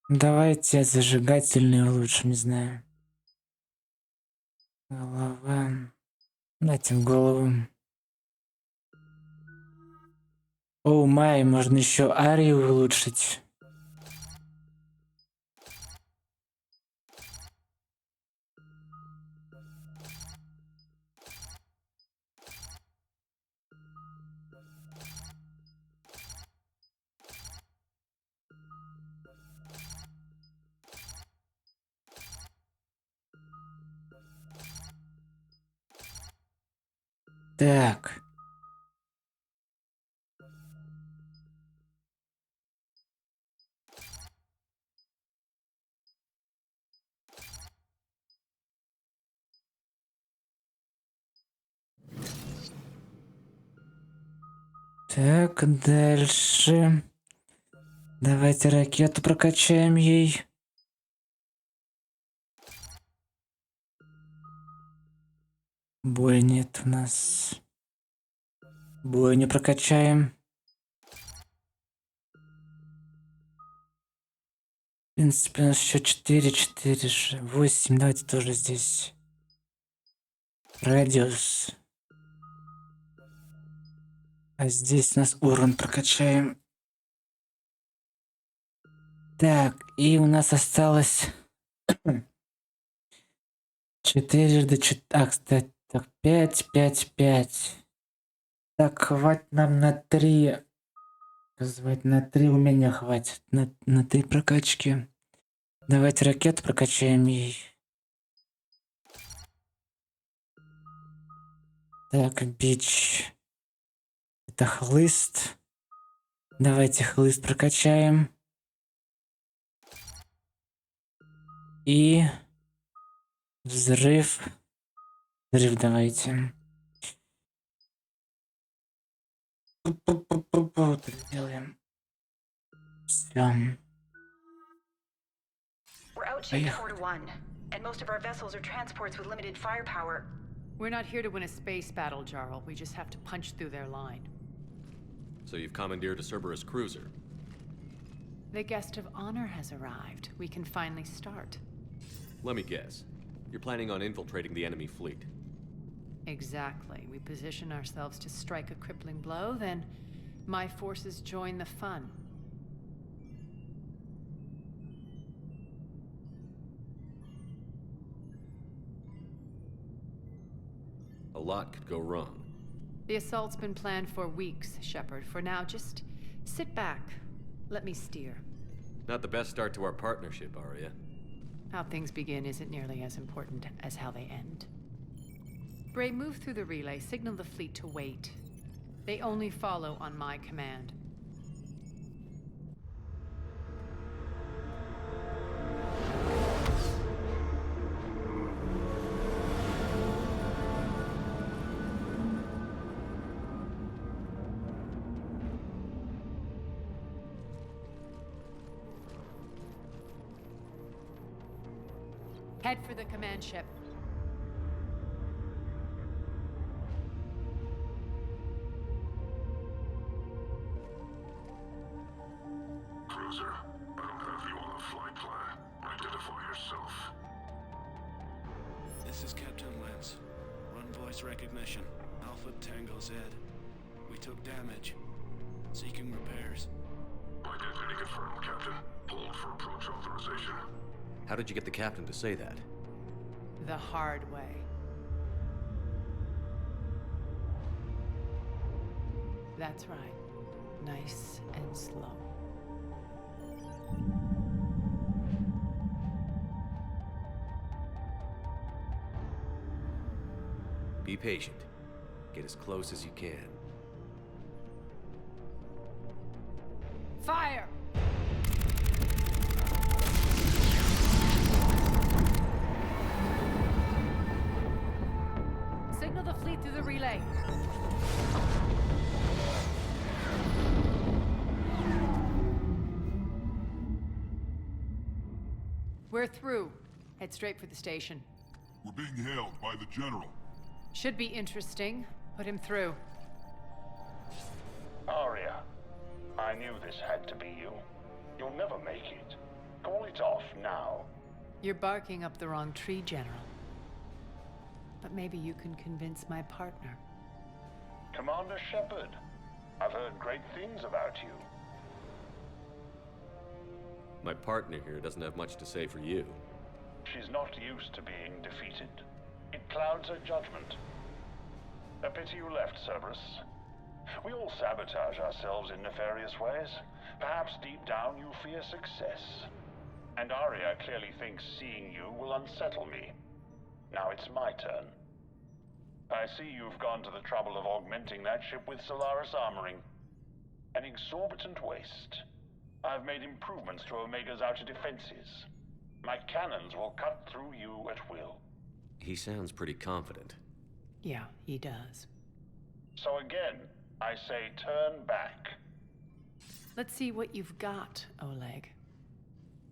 Давайте зажигательный лучше, не знаю. Голова. Дайте в голову. Оу май, можно еще Арию улучшить. Так. Так, дальше. Давайте ракету прокачаем ей. Боя нет у нас. Боя не прокачаем. В принципе, у нас еще 4, 8. Давайте тоже здесь. Радиус. А здесь у нас урон прокачаем. Так, и у нас осталось 4 кстати, так, 5, 5, 5. Так, хватит нам на 3. Звать на 3 у меня хватит. На 3 прокачки. Давайте ракету прокачаем ей. Так, бич. Это хлыст. Давайте хлыст прокачаем. И взрыв. Взрыв давайте. Так делаем. Все. We're outshaped 4-1, and most of our vessels are transports with limited firepower. We're not here to win a space battle, Jarl. We just have to punch through their line. So you've commandeered a Cerberus cruiser. The guest of honor has arrived. We can finally start. Let me guess. You're planning on infiltrating the enemy fleet. Exactly. We position ourselves to strike a crippling blow, then my forces join the fun. A lot could go wrong. The assault's been planned for weeks, Shepard. For now, just sit back. Let me steer. Not the best start to our partnership, Arya. How things begin isn't nearly as important as how they end. Bray, move through the relay. Signal the fleet to wait. They only follow on my command. Head for the command ship. Cruiser, I don't have you on the flight plan. Identify yourself. This is Captain Lance. Run voice recognition. Alpha Tango Z. We took damage. Seeking repairs. Identity confirmed, Captain. Hold for approach authorization. How did you get the captain to say that? The hard way. That's right. Nice and slow. Be patient. Get as close as you can. Fire! Signal the fleet through the relay. We're through. Head straight for the station. We're being hailed by the General. Should be interesting. Put him through. Arya, I knew this had to be you. You'll never make it. Call it off now. You're barking up the wrong tree, General. But maybe you can convince my partner. Commander Shepard, I've heard great things about you. My partner here doesn't have much to say for you. She's not used to being defeated. It clouds her judgment. A pity you left, Cerberus. We all sabotage ourselves in nefarious ways. Perhaps deep down you fear success. And Arya clearly thinks seeing you will unsettle me. Now it's my turn. I see you've gone to the trouble of augmenting that ship with Solaris armoring. An exorbitant waste. I've made improvements to Omega's outer defenses. My cannons will cut through you at will. He sounds pretty confident. Yeah, he does. So again, I say turn back. Let's see what you've got, Oleg.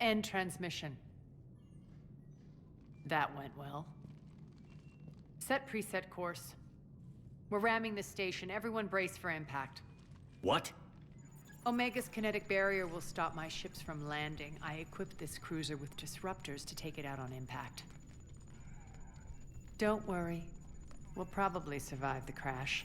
End transmission. That went well. Set preset course. We're ramming the station. Everyone brace for impact. What? Omega's kinetic barrier will stop my ships from landing. I equipped this cruiser with disruptors to take it out on impact. Don't worry. We'll probably survive the crash.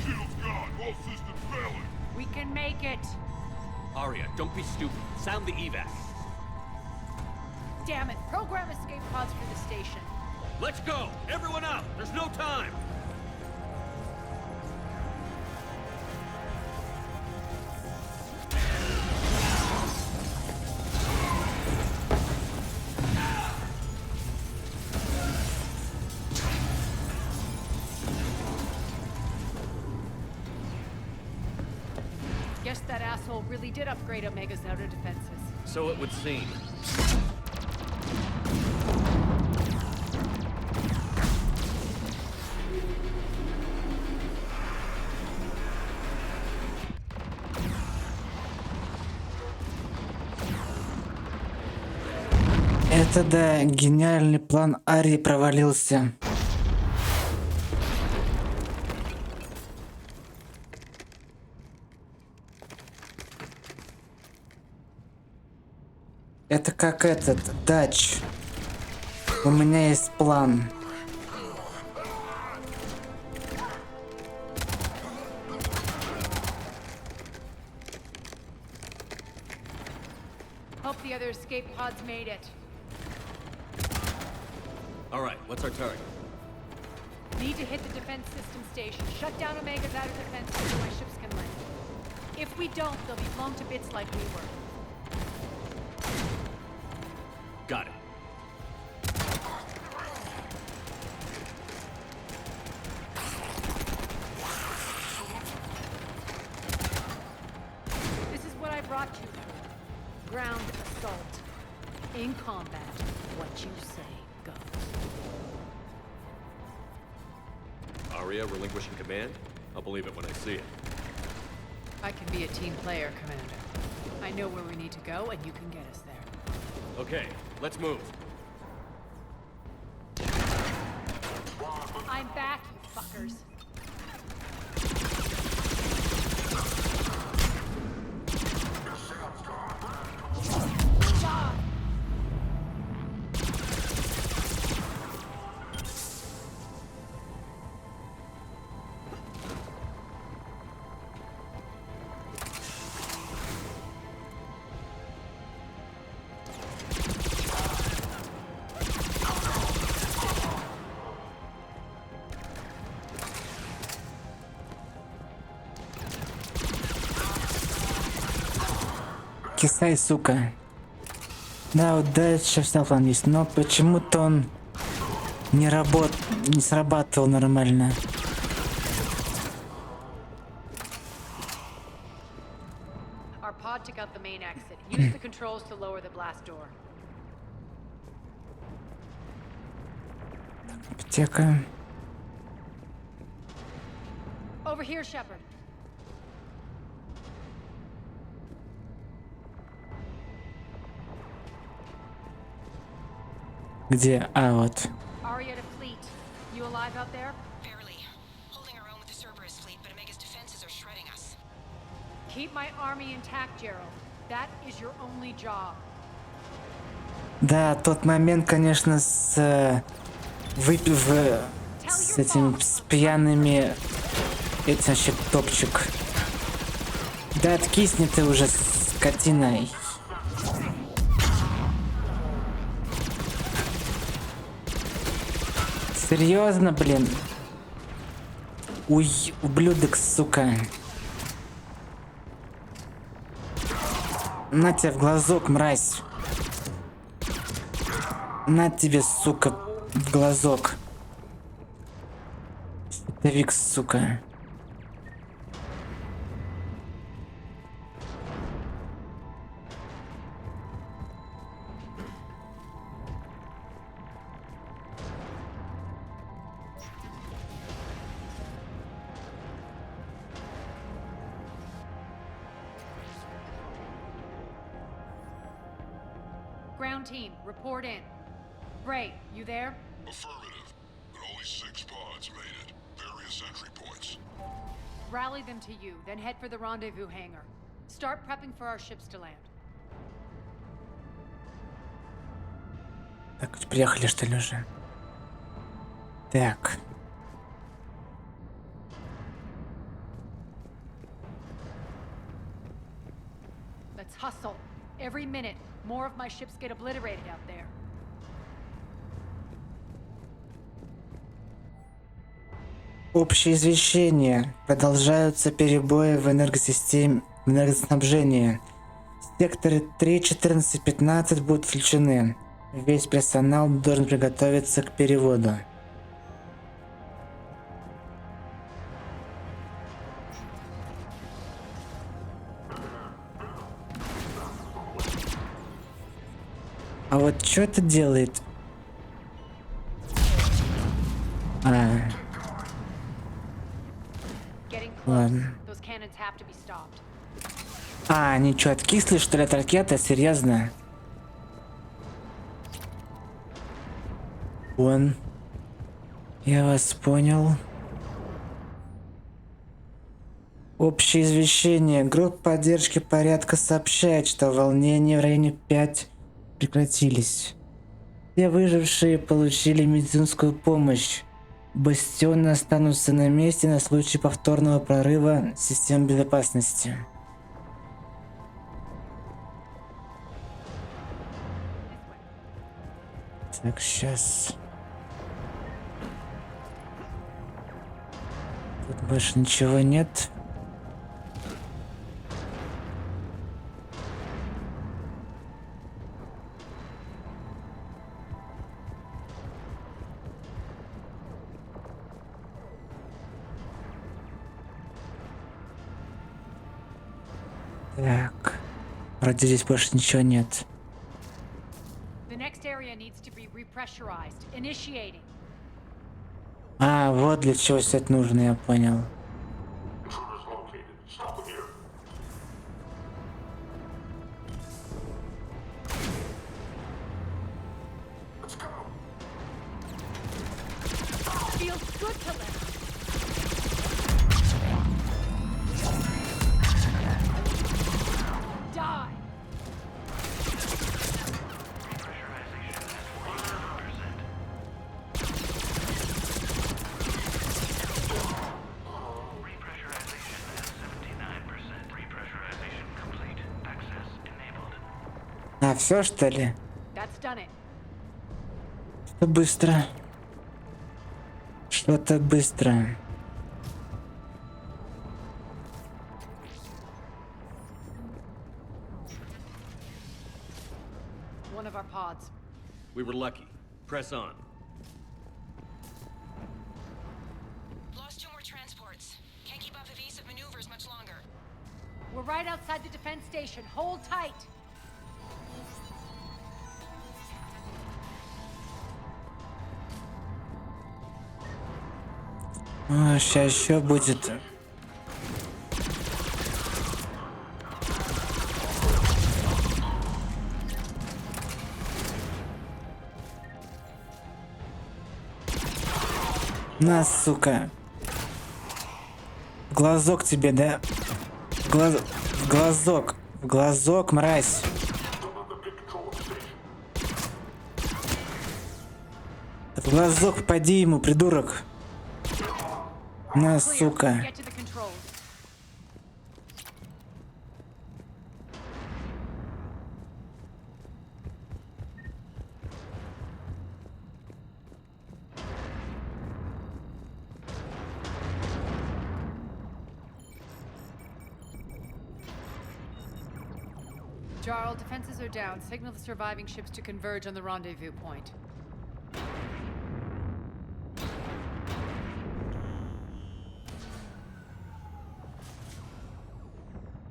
Shield's gone. All systems failing. We can make it! Arya, don't be stupid. Sound the evac. Damn it! Program escape pods for the station. Let's go! Everyone out! There's no time! Guess that asshole really did upgrade Omega's outer defenses. So it would seem. Это да, гениальный план Арии провалился. Это как этот, дач. У меня есть план. escape pods made it. All right, what's our target? Need to hit the defense system station. Shut down Omega's outer defense so my ships can land. If we don't, they'll be blown to bits like we were. Got it. This is what I brought you for. Ground assault. In combat, what you say goes. Aria relinquishing command? I'll believe it when I see it. I can be a team player, Commander. I know where we need to go, and you can get us there. Okay, let's move. I'm back, you fuckers. Кисай, сука. Да, удача, вся план есть, но почему-то он не срабатывал нормально. Our pod took out the main exit. Use the controls to lower the blast door. Аптека. Over here, Shepard. Где? А, вот. Aria to fleet. You alive out there? Barely. Holding our own with the Cerberus fleet, but Omega's defenses are shredding us. Keep my army intact, Gerald. That is your only job. Да, тот момент, конечно, с этим с пьяными, этим вообще топчик. Да откисни ты уже, скотина. Серьезно, блин? Уй, ублюдок, сука. На тебе в глазок, мразь. На тебе, сука, в глазок. Световик, сука. Ground team, report in. Bray, you there? Affirmative, but only 6 pods made it. Various entry points. Rally them to you, then head for the rendezvous hangar. Start prepping for our ships to land. Так, приехали, что ли, уже? Так. Let's hustle. Every minute, more of my ships get obliterated out there. Общее извещение. Продолжаются перебои в энергосистеме, в энергоснабжении. Секторы 3, 14, 15 будут включены. Весь персонал должен приготовиться к переводу. А вот что это делает? Ладно. Они что, откисли, что ли, от ракеты? Серьезно? Я вас понял. Общее извещение. Группа поддержки порядка сообщает, что волнения в районе 5 прекратились. Все выжившие получили медицинскую помощь. Бастионы останутся на месте на случай повторного прорыва систем безопасности. Так, сейчас. Тут больше ничего нет. Так. Вроде здесь больше ничего нет. The next area needs to be repressurized. Initiating. А, вот для чего все это нужно, я понял. Feels good to live. Die. А, все что ли? That's done it. Что быстро. Что-то быстро. One of our pods. We were lucky. Press on. Lost 2 more transports. Can't keep up evasive maneuvers much longer. We're right outside the defense station. Hold tight. А, сейчас еще будет. На, сука. В глазок тебе, да? В глазок. В глазок, мразь. В глазок попади ему, придурок. На, сука. Get to the controls. Jarl, defenses are down. Signal the surviving ships to converge on the rendezvous point.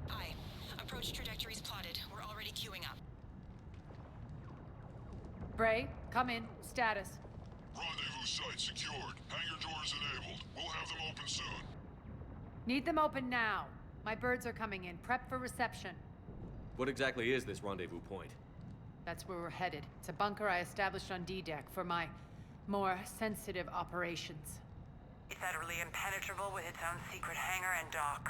Aye. Approach trajectories plotted. We're already queuing up. Bray, come in. Status. Rendezvous site secured. Hangar doors enabled. We'll have them open soon. Need them open now. My birds are coming in. Prep for reception. What exactly is this rendezvous point? That's where we're headed. It's a bunker I established on D-Deck for my more sensitive operations. It's utterly impenetrable with its own secret hangar and dock.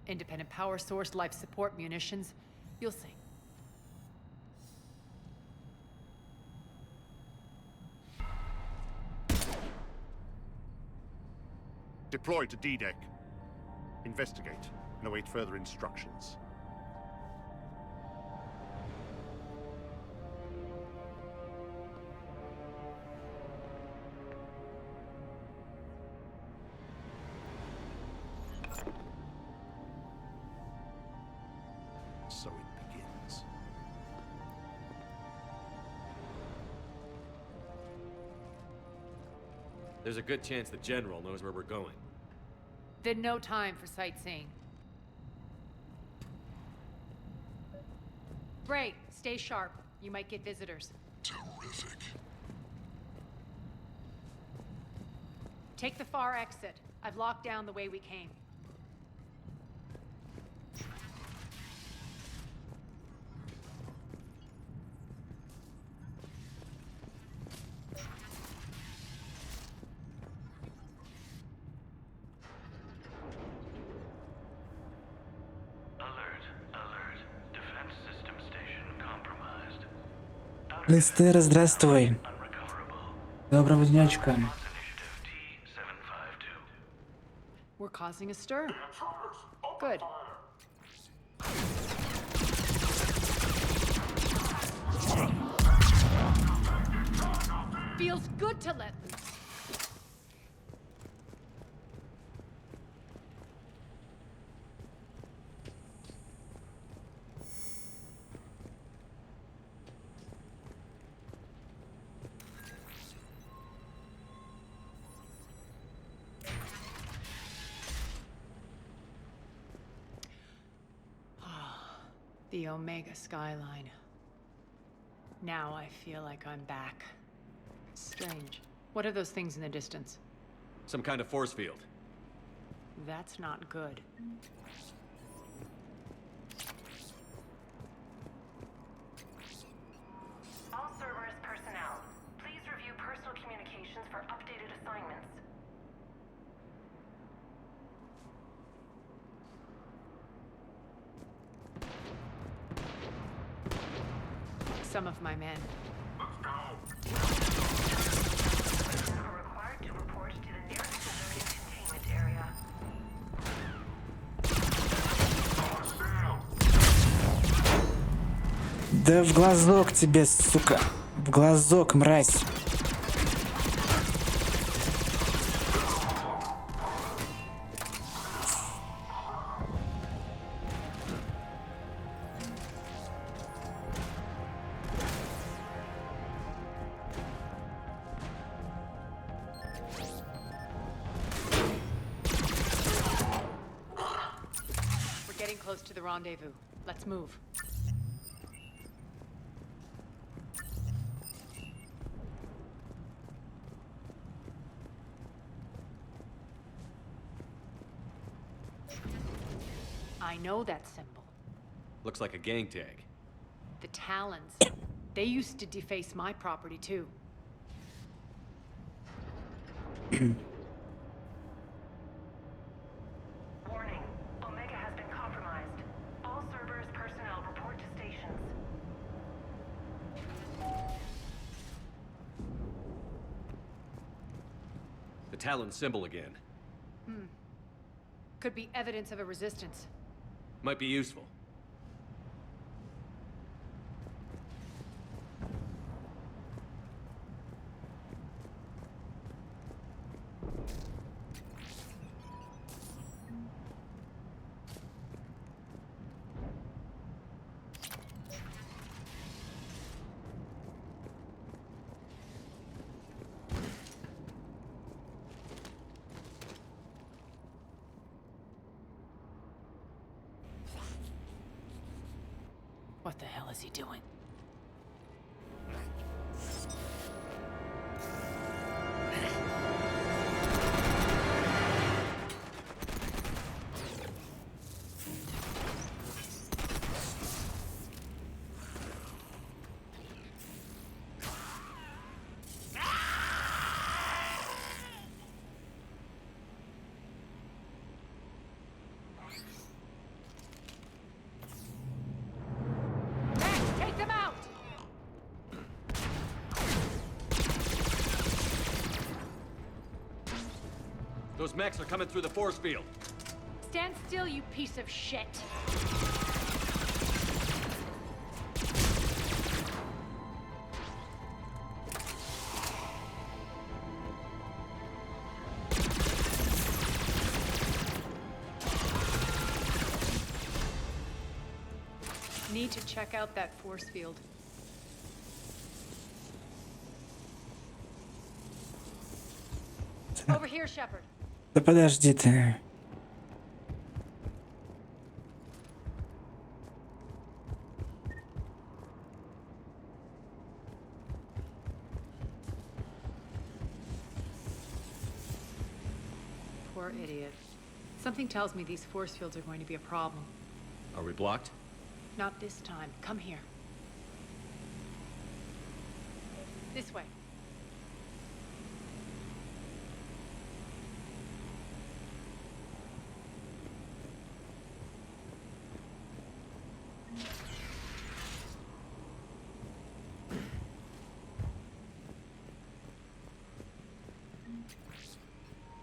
Independent power source, life support, munitions. You'll see. Deploy to D-Deck. Investigate and await further instructions. So it begins. There's a good chance the General knows where we're going. Then no time for sightseeing. Bray, stay sharp. You might get visitors. Terrific. Take the far exit. I've locked down the way we came. Листера, здравствуй. Доброго денечка. We're causing a stir. Good. feels good to let loose. The Omega skyline. Now I feel like I'm back. Strange. What are those things in the distance? Some kind of force field. That's not good. All Cerberus personnel, please review personal communications for updated assignments. Some of my men. Are required to report to the nearest civilian containment area. Да в глазок тебе, сука. В глазок, мразь. We're getting close to the rendezvous. Let's move. I know that symbol. Looks like a gang tag. The Talons. They used to deface my property too. Warning. Omega has been compromised. All Cerberus personnel report to stations. The Talon symbol again. Could be evidence of a resistance. Might be useful. What the hell is he doing? Take them out! Those mechs are coming through the force field. Stand still, you piece of shit. Need to check out that force field. Over here, Shepard. Да подожди ты. Poor idiot. Something tells me these force fields are going to be a problem. Are we blocked? Not this time. Come here. This way.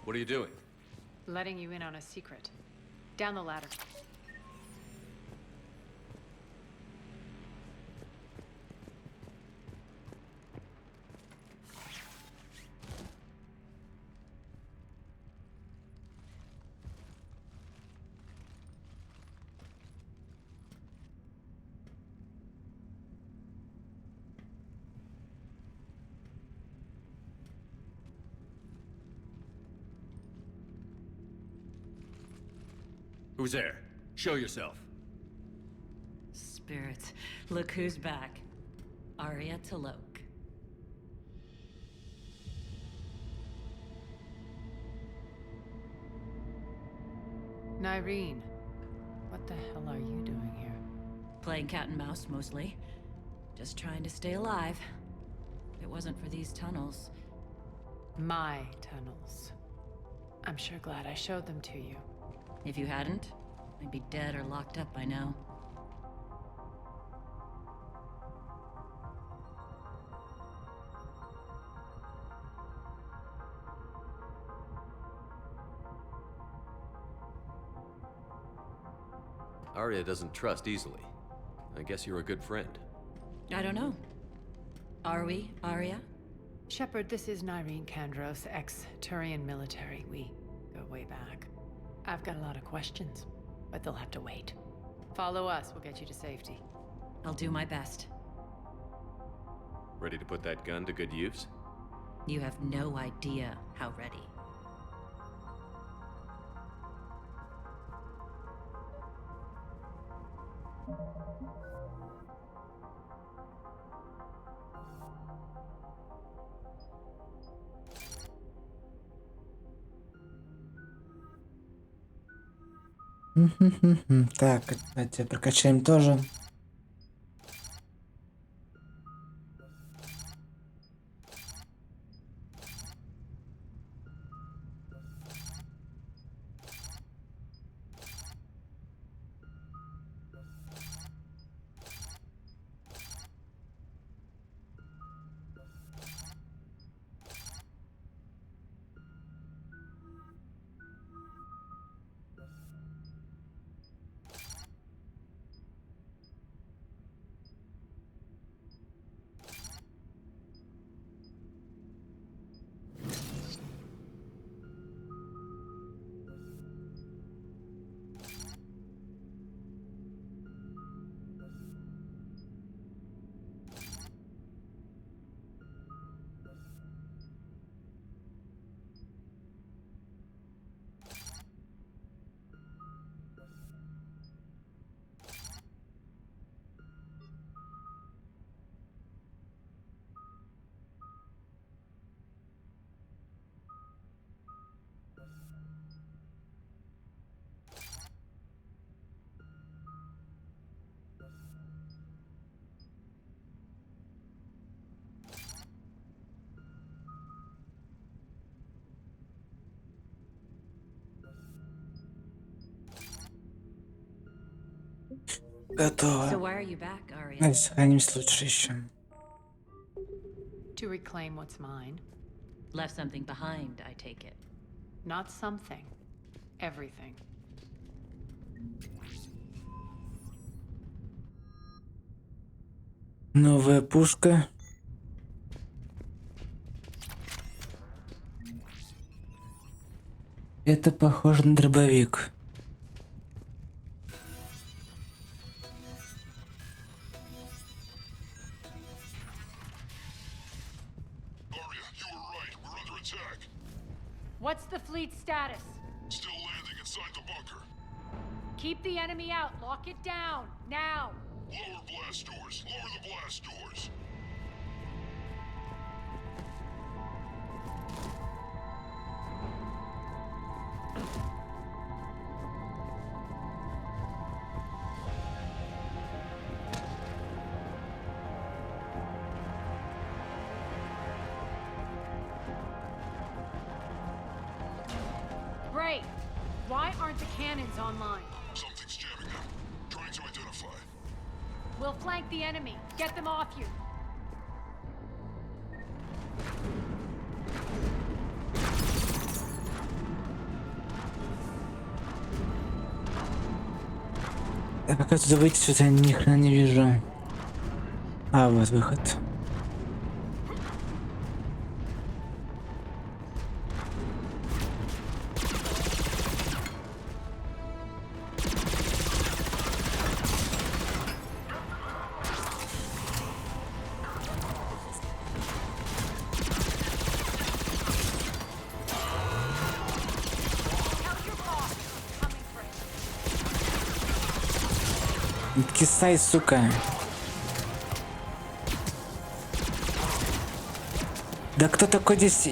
What are you doing? Letting you in on a secret. Down the ladder. Who's there? Show yourself. Spirits, look who's back. Arya Talok. Nyreen, what the hell are you doing here? Playing cat and mouse, mostly. Just trying to stay alive. If it wasn't for these tunnels... My tunnels. I'm sure glad I showed them to you. If you hadn't, I'd be dead or locked up by now. Arya doesn't trust easily. I guess you're a good friend. I don't know. Are we, Arya? Shepard, this is Nyreen Kandros, ex-Turian military. We go way back. I've got a lot of questions, but they'll have to wait. Follow us, we'll get you to safety. I'll do my best. Ready to put that gun to good use? You have no idea how ready. Так, давайте прокачаем тоже. Готово. So why are you back, Arya? Давайте сохраним случай еще. To reclaim what's mine. Left something behind, I take it. Not something. Everything. Новая пушка. Это похоже на дробовик. What's the fleet status? Still landing inside the bunker. Keep the enemy out. Lock it down. Now. Lower blast doors. Lower the blast doors. Great. Why aren't the cannons online? Something's jamming them. Trying to identify. We'll flank the enemy. Get them off you. Я пока туда выйти сюда ни хрена не вижу. А, вот выход. Откисай, сука. Да кто такой здесь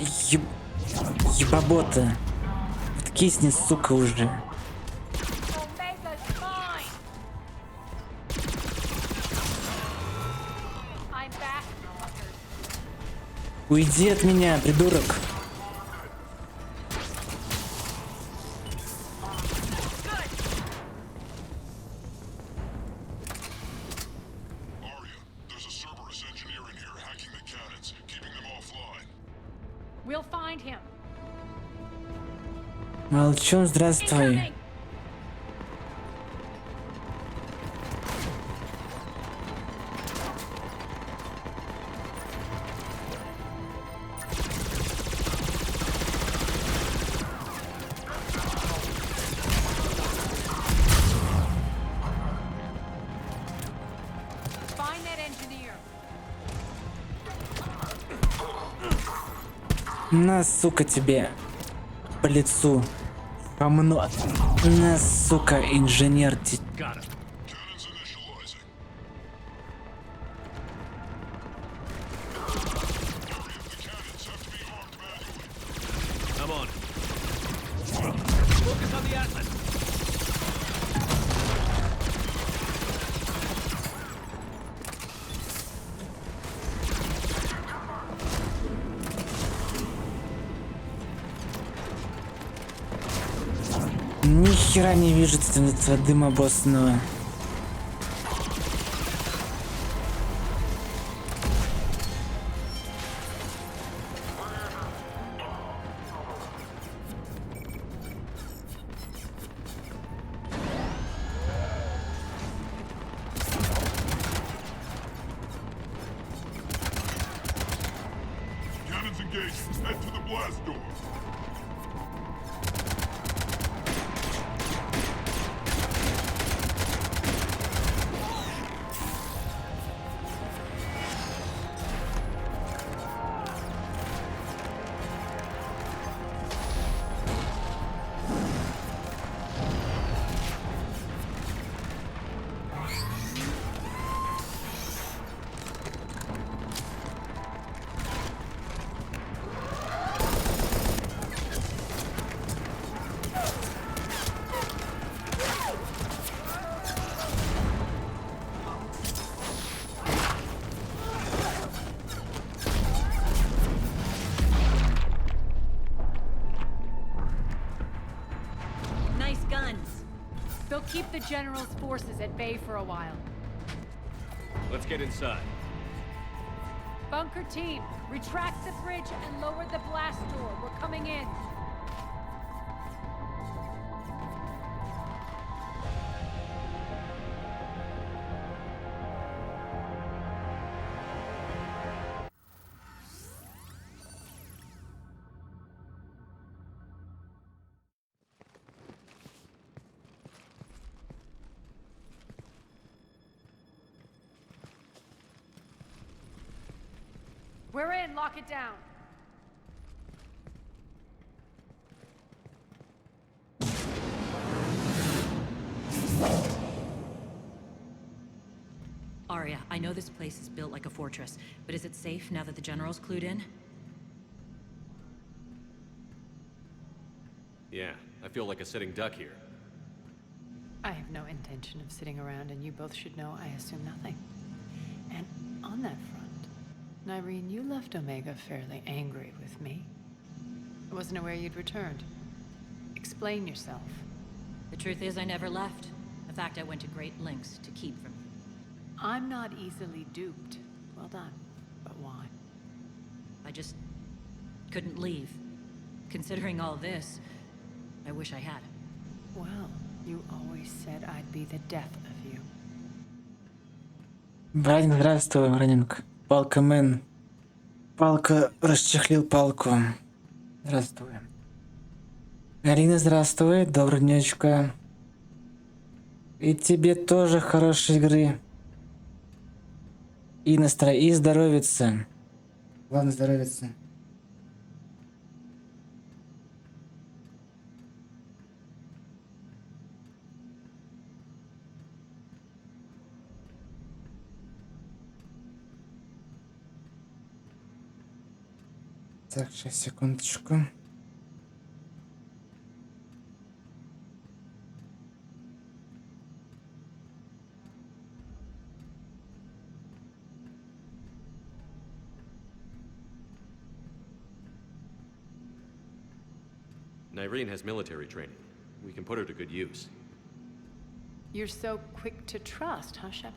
ебабота? Откисни, сука, уже. Уйди от меня, придурок. We'll find him. Молчун, здравствуй. Find that engineer. На, сука, тебе по лицу. Помно. На, сука, инженер. I'm on it. Focus on the Atlas. Ни хера не вижу этого дыма боссного. Cannons engaged. Head to the blast door. Nice guns. They'll keep the General's forces at bay for a while. Let's get inside. Bunker team, retract the bridge and lower the blast door. We're coming in. We're in. Lock it down. Arya, I know this place is built like a fortress, but is it safe now that the General's clued in? Yeah, I feel like a sitting duck here. I have no intention of sitting around, and you both should know I assume nothing. And on that front, Nyreen, you left Omega fairly angry with me. I wasn't aware you'd returned. Explain yourself. The truth is, I never left. In fact, I went to great lengths to keep from you. I'm not easily duped. Well done. But why? I just couldn't leave. Considering all this, I wish I had. Well, you always said I'd be the death of you. Бранинг, здравствуй, Бранинг. Палка Мэн. Палка расчехлил палку. Здравствуй. Алина, здравствуй. Добрый денечка. И тебе тоже хорошей игры. И и здоровится. Главное здоровится. Так, сейчас, секундочку. Nyreen has military training. We can put her to good use. You're so quick to trust, huh, Shepard?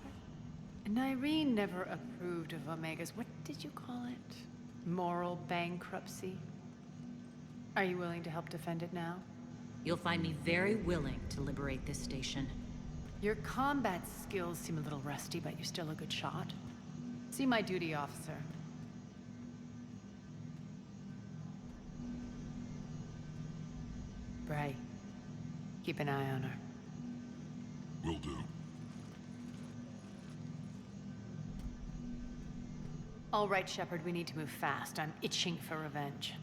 Nyreen never approved of Omega's, what did you call it? Moral bankruptcy? Are you willing to help defend it now? You'll find me very willing to liberate this station. Your combat skills seem a little rusty, but you're still a good shot. See my duty officer. Bray, keep an eye on her. Will do. All right, Shepard, we need to move fast. I'm itching for revenge.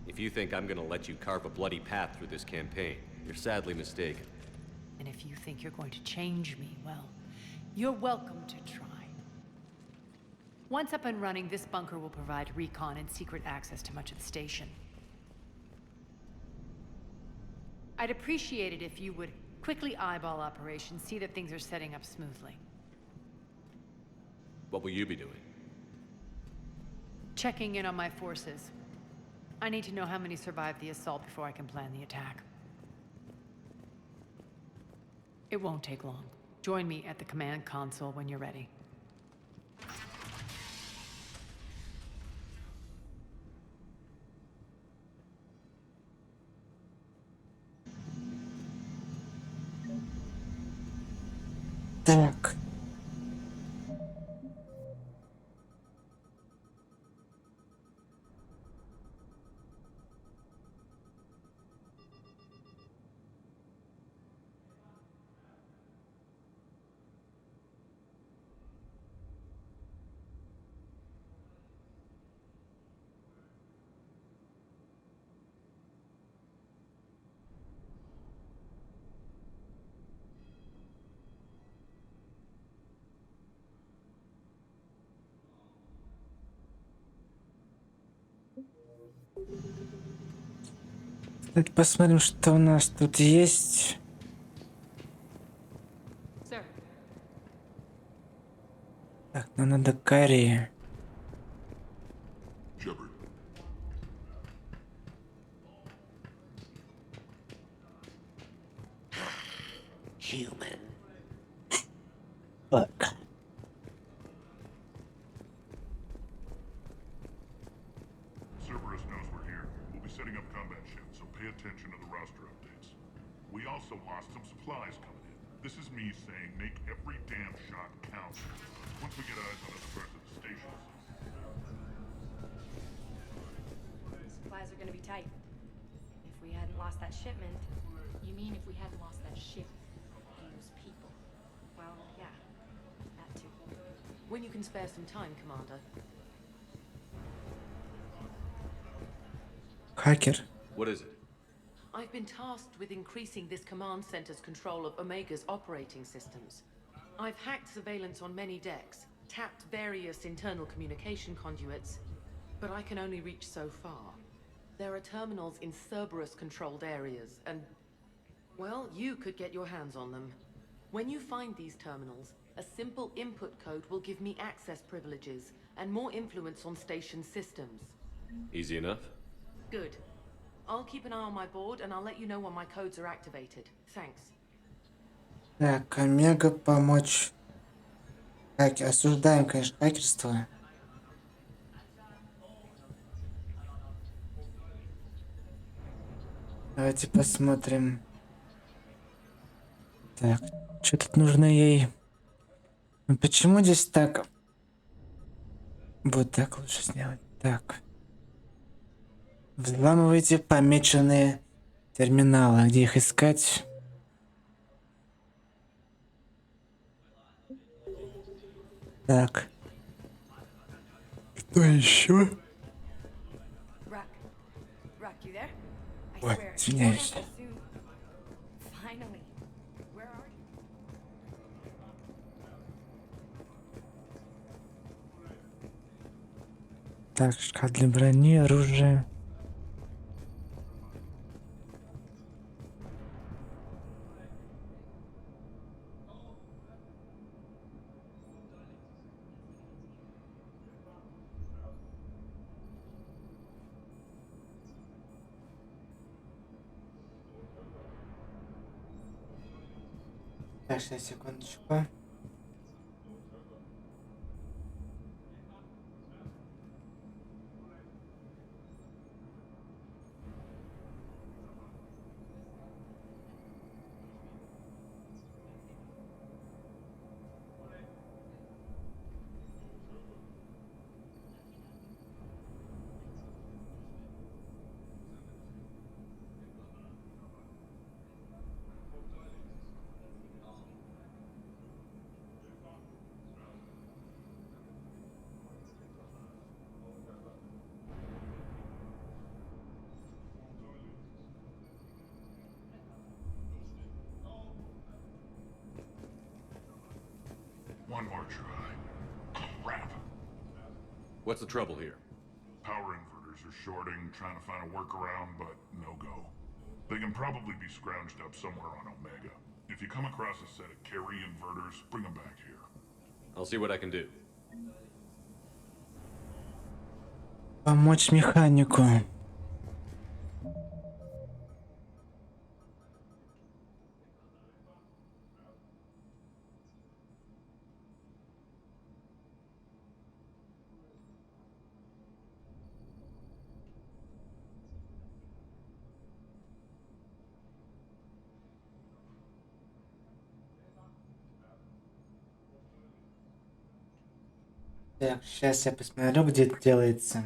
If you think I'm gonna let you carve a bloody path through this campaign, you're sadly mistaken. And if you think you're going to change me, well, you're welcome to try. Once up and running, this bunker will provide recon and secret access to much of the station. I'd appreciate it if you would quickly eyeball operations, see that things are setting up smoothly. What will you be doing? Checking in on my forces. I need to know how many survived the assault before I can plan the attack. It won't take long. Join me at the command console when you're ready. Так. Давайте посмотрим, что у нас тут есть. Sir. Так, нам надо Корея. Shepard. Human. Fuck. Cerberus knows we're here. We'll be setting up combat shifts, so pay attention to the roster updates. We also lost some supplies coming in. This is me saying make every damn shot count. Once we get eyes on other parts of the station. Supplies are gonna be tight. If we hadn't lost that shipment... You mean if we hadn't lost that ship? Those people. Well, yeah. That too. When you can spare some time, Commander. Хакер. What is it? I've been tasked with increasing this command center's control of Omega's operating systems. I've hacked surveillance on many decks, tapped various internal communication conduits, but I can only reach so far. There are terminals in Cerberus-controlled areas, and... well, you could get your hands on them. When you find these terminals, a simple input code will give me access privileges and more influence on station systems. Easy enough? Good. I'll keep an eye on my board, and I'll let you know when my codes are activated. Thanks. Так, Омега помочь. Осуждаем, конечно, хакерство. Давайте посмотрим. Так, что тут нужно ей? Ну, почему здесь так? Вот так лучше сделать. Так. Взламывайте помеченные терминалы. Где их искать? Так. Что еще? Ой, извиняюсь. Так, шкаф для брони, оружие. Так, сейчас, секундочку. One more try. Crap. What's the trouble here? Power inverters are shorting, trying to find a workaround, but no go. They can probably be scrounged up somewhere on Omega. If you come across a set of carry inverters, bring them back here. I'll see what I can do. Помочь механику. Так, сейчас я посмотрю, где это делается.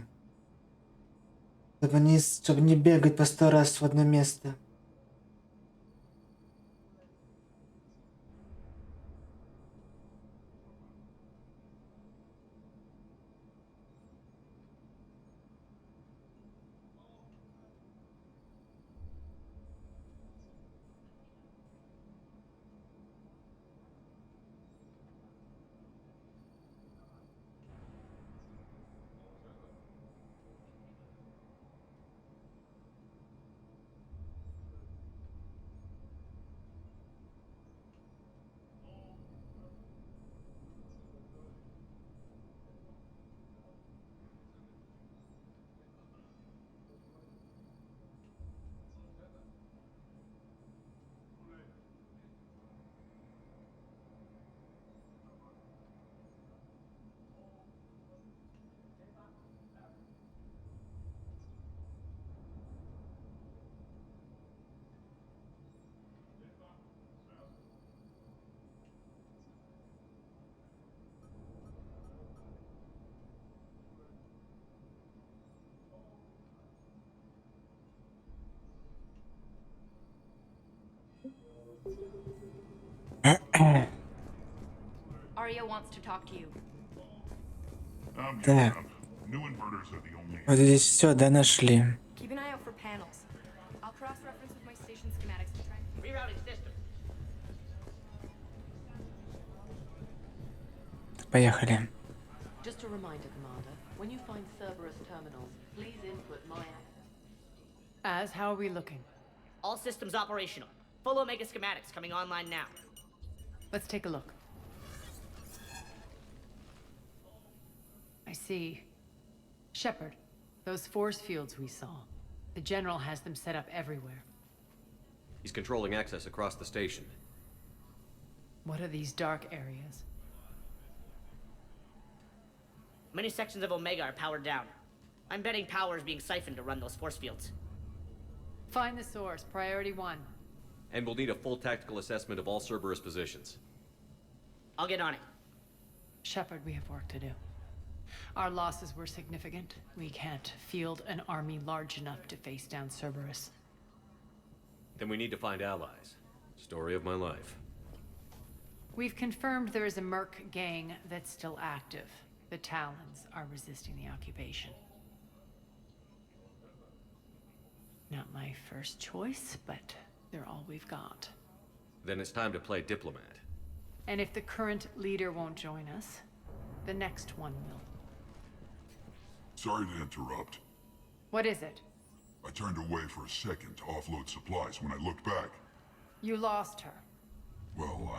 Чтобы не бегать по 100 раз в одно место. Arya wants to talk to you. Так. Вот здесь все, да, нашли. Keep an eye out for panels. I'll cross-reference with my station schematics to try and rerouting system. Поехали. Just a reminder, Commander, when you find Cerberus terminals, please input my... As, how are we looking? All systems operational. Full Omega schematics coming online now. Let's take a look. I see. Shepard, those force fields we saw. The General has them set up everywhere. He's controlling access across the station. What are these dark areas? Many sections of Omega are powered down. I'm betting power is being siphoned to run those force fields. Find the source, priority 1. And we'll need a full tactical assessment of all Cerberus positions. I'll get on it. Shepard, we have work to do. Our losses were significant. We can't field an army large enough to face down Cerberus. Then we need to find allies. Story of my life. We've confirmed there is a Merc gang that's still active. The Talons are resisting the occupation. Not my first choice, but they're all we've got. Then it's time to play diplomat. And if the current leader won't join us, the next one will. Sorry to interrupt. What is it? I turned away for a second to offload supplies. When I looked back, You lost her. well,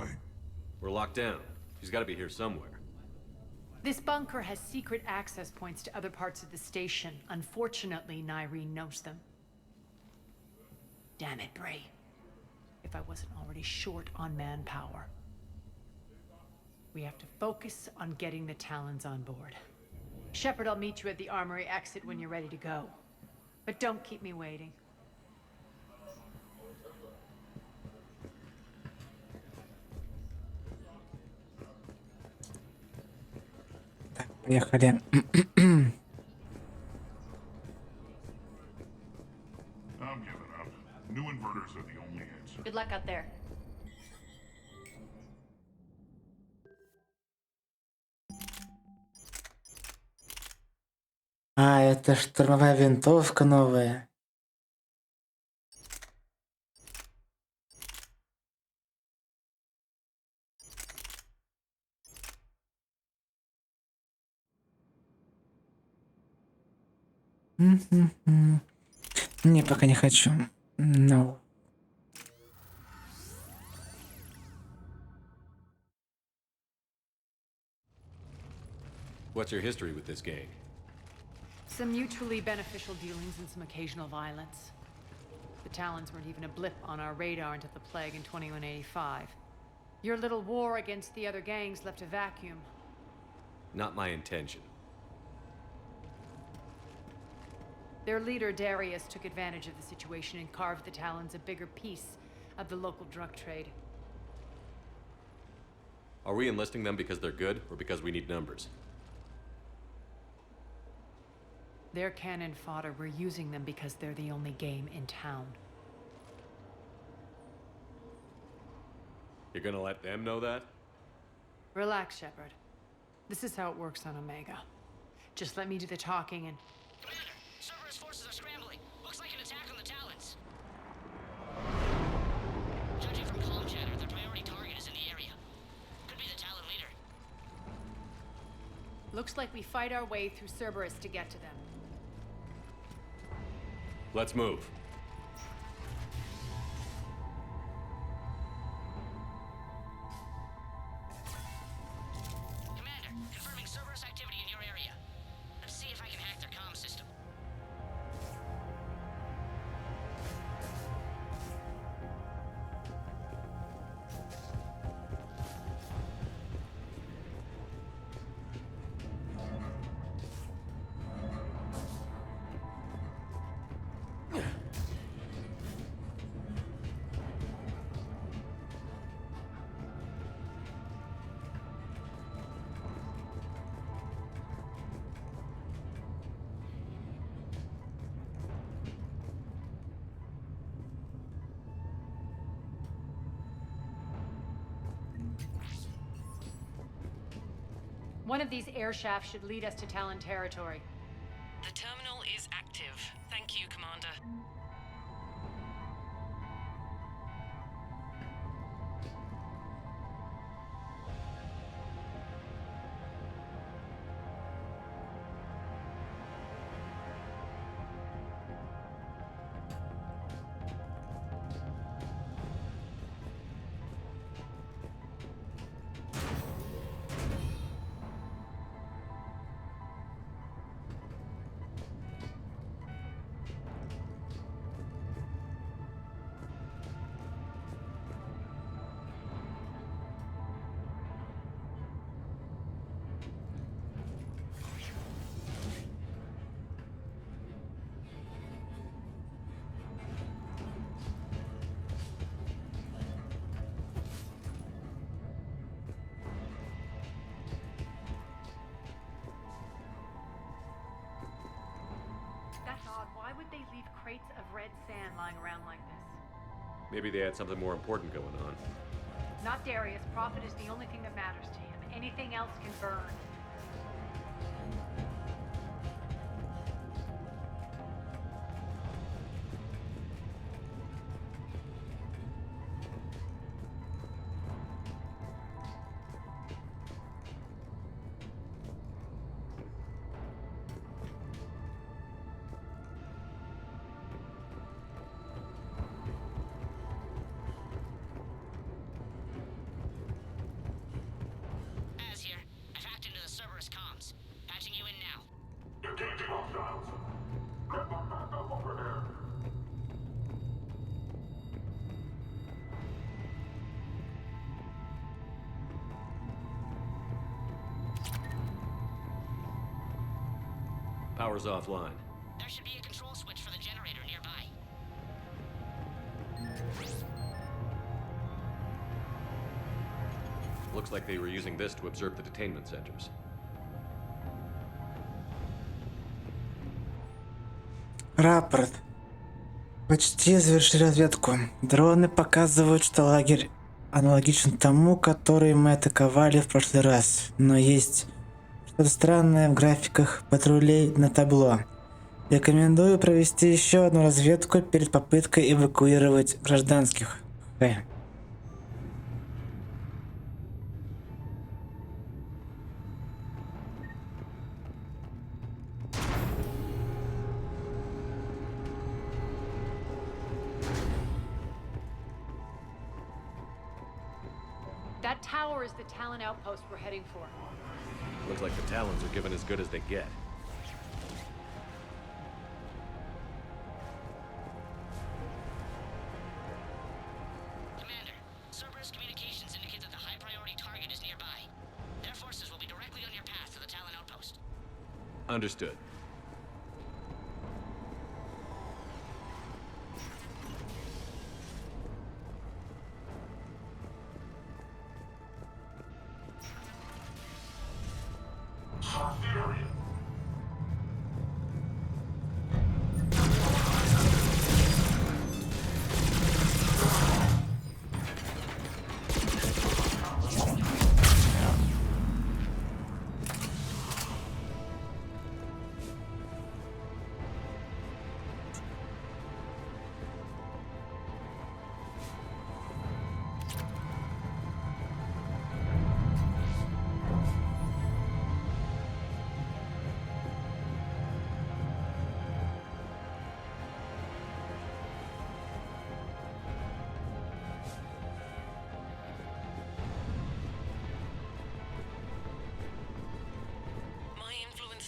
We're locked down. She's gotta be here somewhere. This bunker has secret access points to other parts of the station. Unfortunately, Nyreen knows them. Damn it, Bray. If I wasn't already short on manpower. We have to focus on getting the Talons on board. Shepard, I'll meet you at the armory exit when you're ready to go. But don't keep me waiting. Поехали. I'm giving up. New inverters are the only answer. Good luck out there. А, это штурмовая винтовка новая. Не, пока не хочу. No. What's your history with this gang? Some mutually beneficial dealings and some occasional violence. The Talons weren't even a blip on our radar until the plague in 2185. Your little war against the other gangs left a vacuum. Not my intention. Their leader, Darius, took advantage of the situation and carved the Talons a bigger piece of the local drug trade. Are we enlisting them because they're good, or because we need numbers? They're cannon fodder. We're using them because they're the only game in town. You're gonna let them know that? Relax, Shepard. This is how it works on Omega. Just let me do the talking and... Commander, Cerberus forces are scrambling. Looks like an attack on the Talons. Judging from comm chatter, their priority target is in the area. Could be the Talon leader. Looks like we fight our way through Cerberus to get to them. Let's move. Commander, confirming Cerberus activity in your area. Let's see if I can hack their comm system. One of these air shafts should lead us to Talon territory. The terminal is active. Thank you, Commander. That's odd. Why would they leave crates of red sand lying around like this? Maybe they had something more important going on. Not Darius. Profit is the only thing that matters to him. Anything else can burn. Power's offline. There should be a control switch for the generator nearby. Looks like they were using this to observe the detainment centers. Рапорт. Почти завершили разведку. Дроны показывают, что лагерь аналогичен тому, который мы атаковали в прошлый раз. Но есть что-то странное в графиках патрулей на табло. Рекомендую провести еще одну разведку перед попыткой эвакуировать гражданских. That tower is the Talon outpost we're heading for. Looks like the Talons are given as good as they get. Commander, Cerberus communications indicate that the high-priority target is nearby. Their forces will be directly on your path to the Talon outpost. Understood.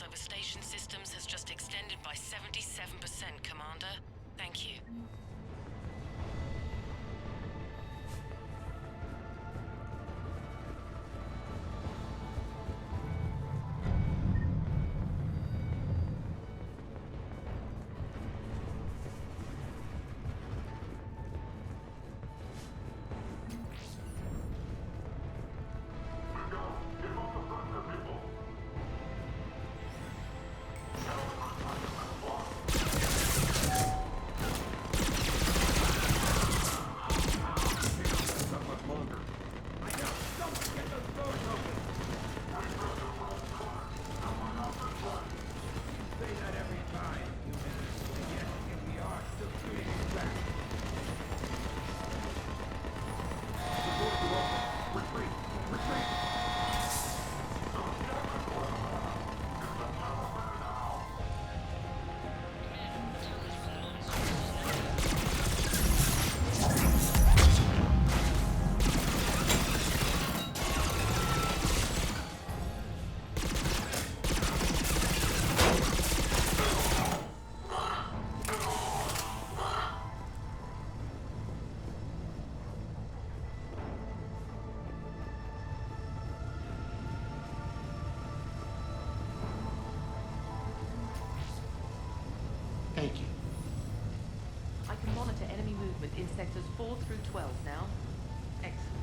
Over station systems has just extended by 77%, Commander. Thank you. Thank you. I can monitor enemy movement in sectors 4 through 12 now. Excellent.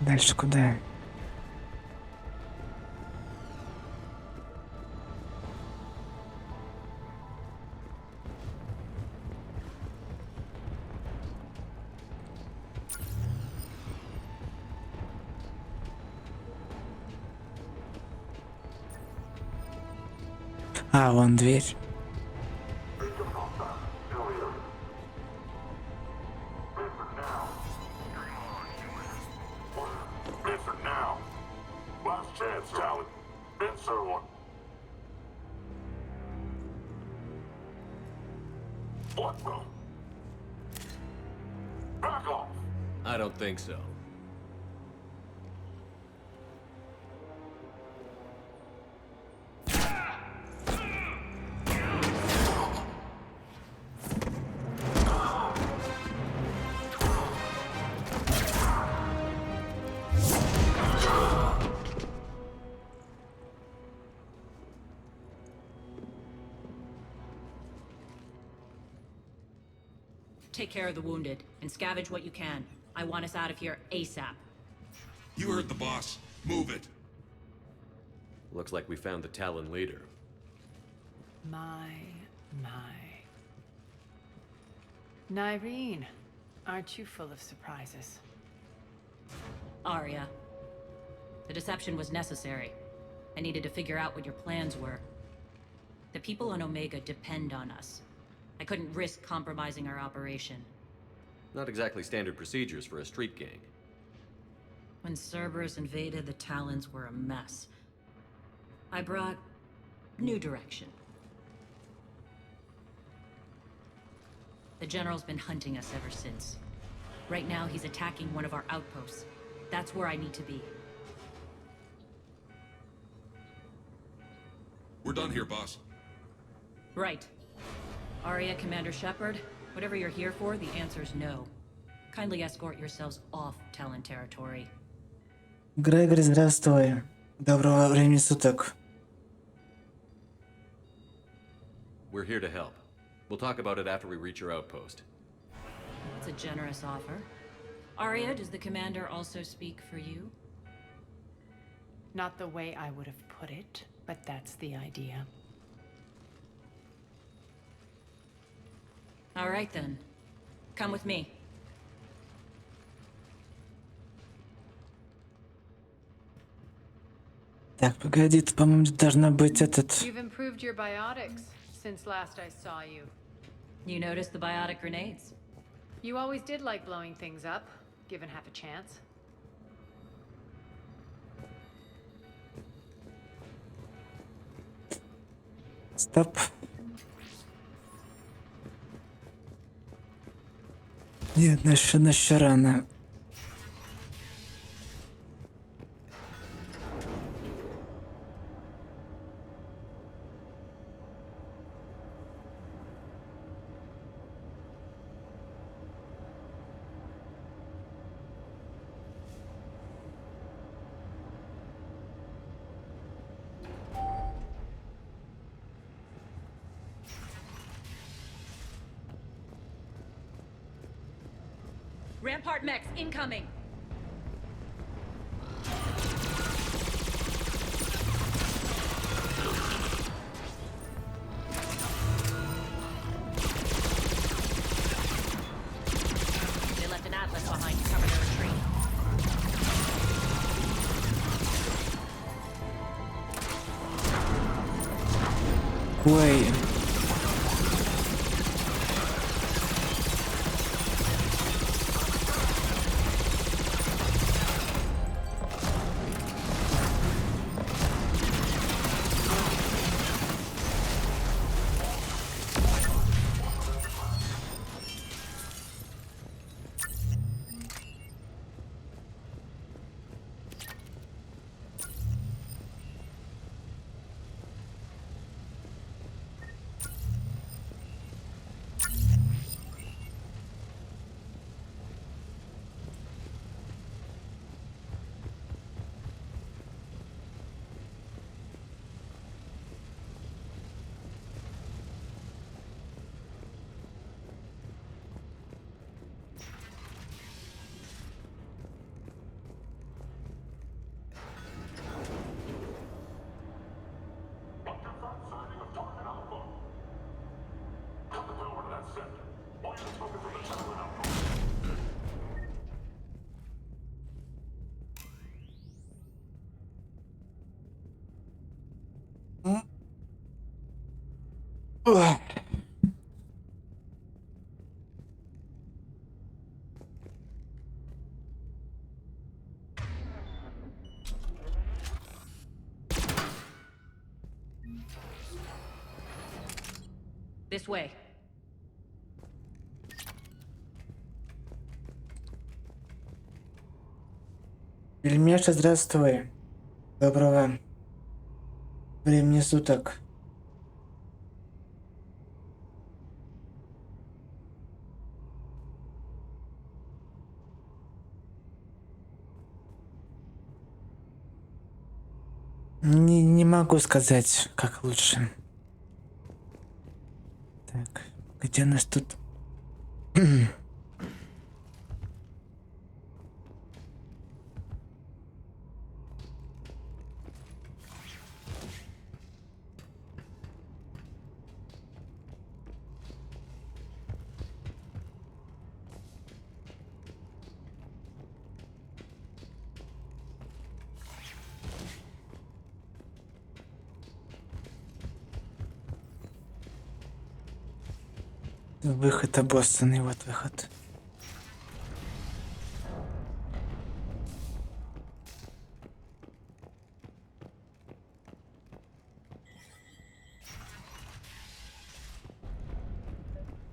Дальше куда? А, вон дверь. I don't think so. Take care of the wounded, and scavenge what you can. I want us out of here ASAP. You heard the boss. Move it. Looks like we found the Talon leader. My. Nyreen, aren't you full of surprises? Arya. The deception was necessary. I needed to figure out what your plans were. The people on Omega depend on us. I couldn't risk compromising our operation. Not exactly standard procedures for a street gang. When Cerberus invaded, the Talons were a mess. I brought new direction. The General's been hunting us ever since. Right now, he's attacking one of our outposts. That's where I need to be. We're done here, boss. Right. Arya, Commander Shepard, whatever you're here for, the answer's no. Kindly escort yourselves off Talon territory. Грегори, здравствуй. Доброго времени суток. We're here to help. We'll talk about it after we reach your outpost. It's a generous offer. Arya, does the Commander also speak for you? Not the way I would have put it, but that's the idea. All right then. Come with me. Так, погоди, тут, по-моему, должна быть этот... You've improved your biotics since last I saw you. You noticed the biotic grenades? You always did like blowing things up, given half a chance. Стоп. Нет, еще рано. Rampart mechs incoming! They left an atlas behind to cover their retreat. Ой. Ugh. This way. Пельмеша, здравствуй. Доброго времени суток. Не могу сказать, как лучше. Так, где у нас тут? Выход обоссанный, вот выход.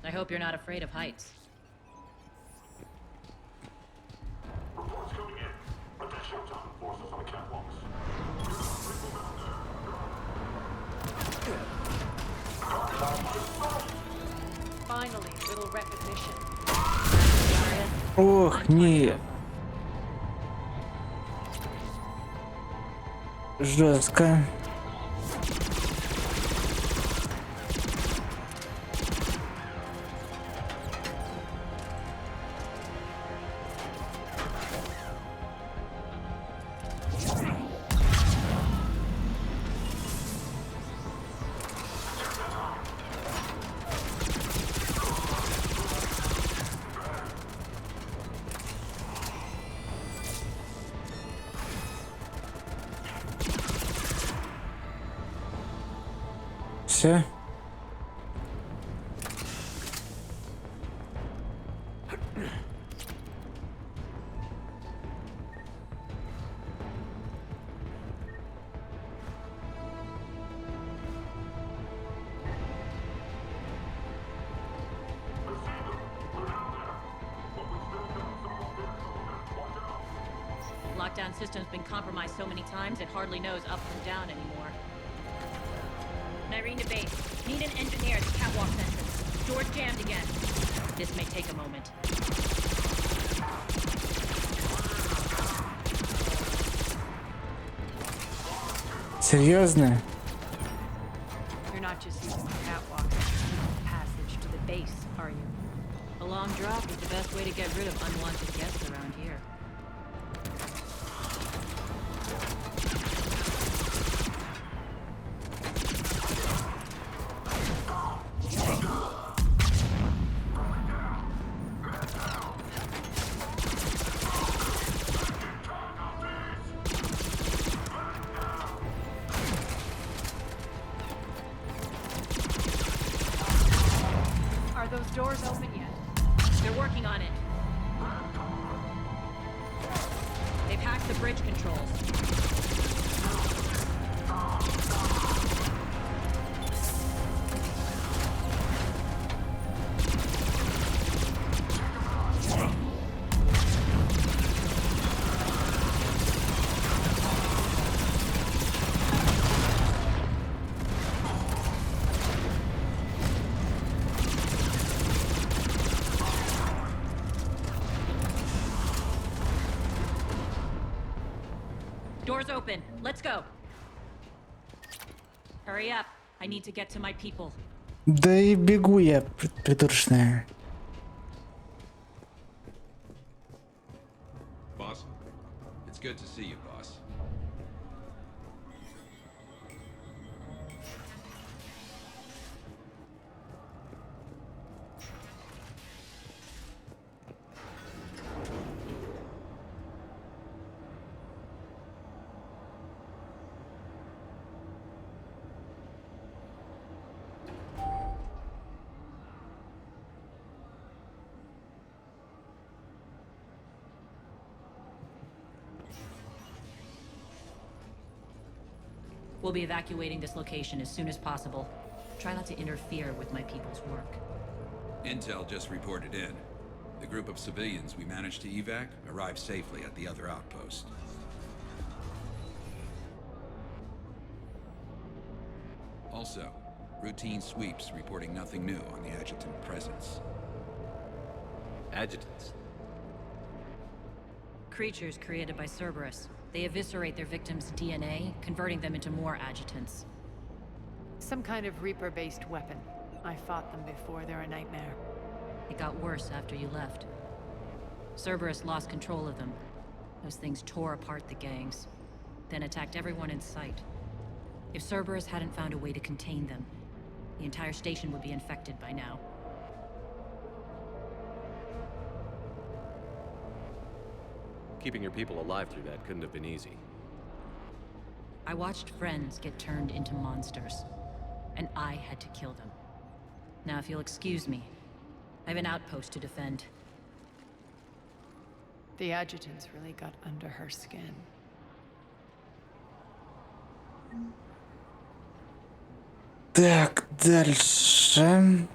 I hope you're not afraid of heights. Reports coming in. Attention, Titan forces on the catwalks. Finally, little recognition. Ох, не. Жестко. Все. Lockdown system's been compromised so many times it hardly knows up from down anymore. Nyrene to base. Need an engineer at the catwalk entrance. Door's jammed again. This may take a moment. Серьезно? You're not just using the catwalk passage to the base, are you? A long drop is the best way to get rid of unwanted guests around here. Are those doors open yet? They're working on it. They've hacked the bridge controls. Doors open. Let's go. Hurry up. I need to get to my people. Да и бегу я, придурочная. Boss, it's good to see you, boss. We'll be evacuating this location as soon as possible. Try not to interfere with my people's work. Intel just reported in. The group of civilians we managed to evac arrived safely at the other outpost. Also, routine sweeps reporting nothing new on the adjutant presence. Adjutants? Creatures created by Cerberus. They eviscerate their victims' DNA, converting them into more adjutants. Some kind of Reaper-based weapon. I fought them before, they're a nightmare. It got worse after you left. Cerberus lost control of them. Those things tore apart the gangs, then attacked everyone in sight. If Cerberus hadn't found a way to contain them, the entire station would be infected by now. Keeping your people alive through that couldn't have been easy. I watched friends get turned into monsters, and I had to kill them. Now, if you'll excuse me, I have an outpost to defend. The adjutants really got under her skin. Так, дальше.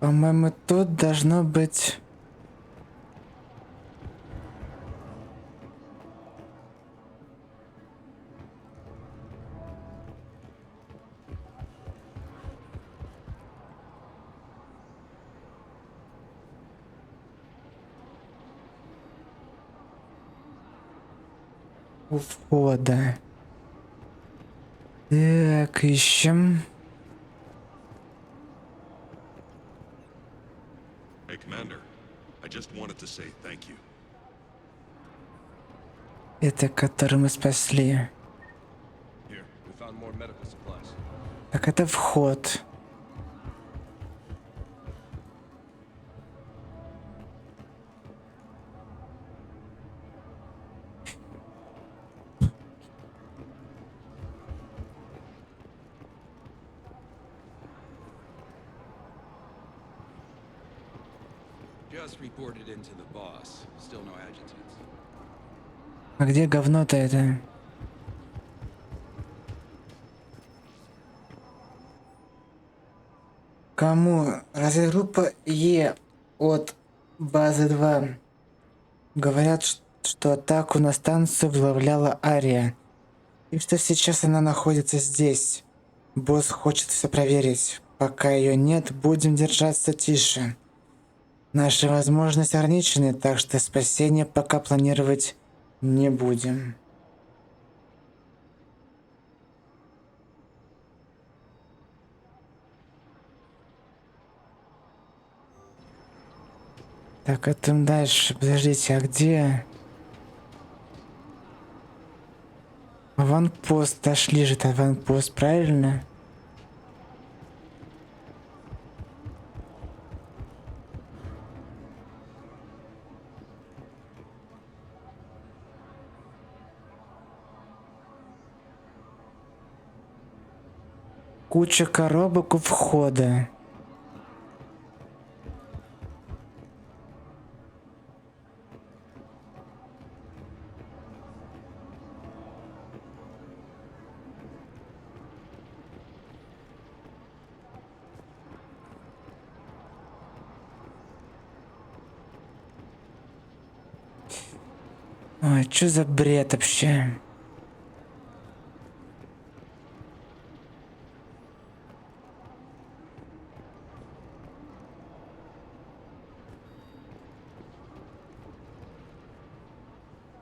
По-моему, тут должно быть... у входа. Так, ищем. Hey, Commander. I just wanted to say thank you. Это, который мы спасли. Here, we found more medical supplies. Так, это вход. Just reported into the boss. Still no adjutants. А где говно-то это? Кому? Разведгруппа Е от базы 2. Говорят, что атаку на станцию возглавляла Ария. И что сейчас она находится здесь. Босс хочет все проверить. Пока ее нет, будем держаться тише. Наши возможности ограничены, так что спасение пока планировать не будем. Так, а там дальше. Подождите, а где? Аванпост. Дошли же, это аванпост, правильно? Куча коробок у входа. Ой, что за бред вообще?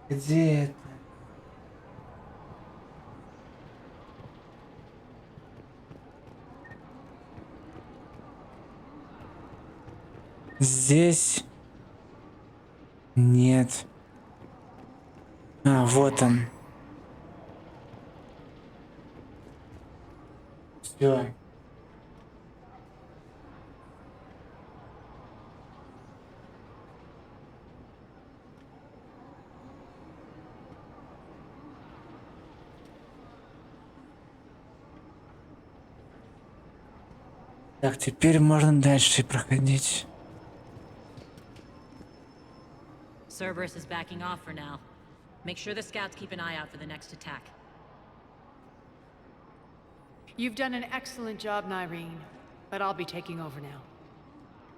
Где это? Здесь? Нет. А, вот он. Все. Так, теперь можно дальше проходить. Cerberus is backing off for now. Make sure the scouts keep an eye out for the next attack. You've done an excellent job, Nyreen, but I'll be taking over now.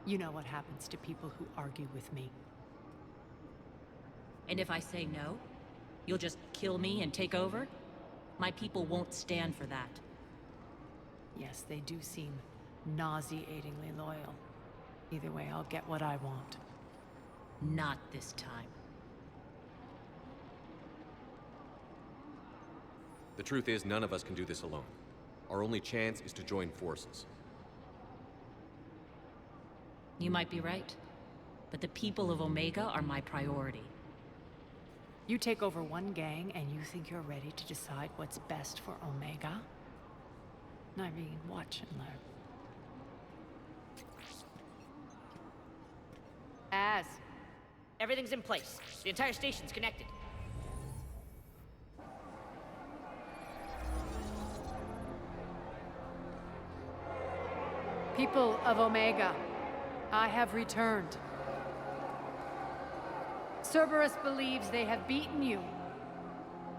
You know what happens to people who argue with me. And if I say no, you'll just kill me and take over? My people won't stand for that. Yes, they do seem nauseatingly loyal. Either way, I'll get what I want. Not this time. The truth is, none of us can do this alone. Our only chance is to join forces. You might be right, but the people of Omega are my priority. You take over one gang and you think you're ready to decide what's best for Omega? Nyreen, watch and learn. Everything's in place. The entire station's connected. People of Omega, I have returned. Cerberus believes they have beaten you.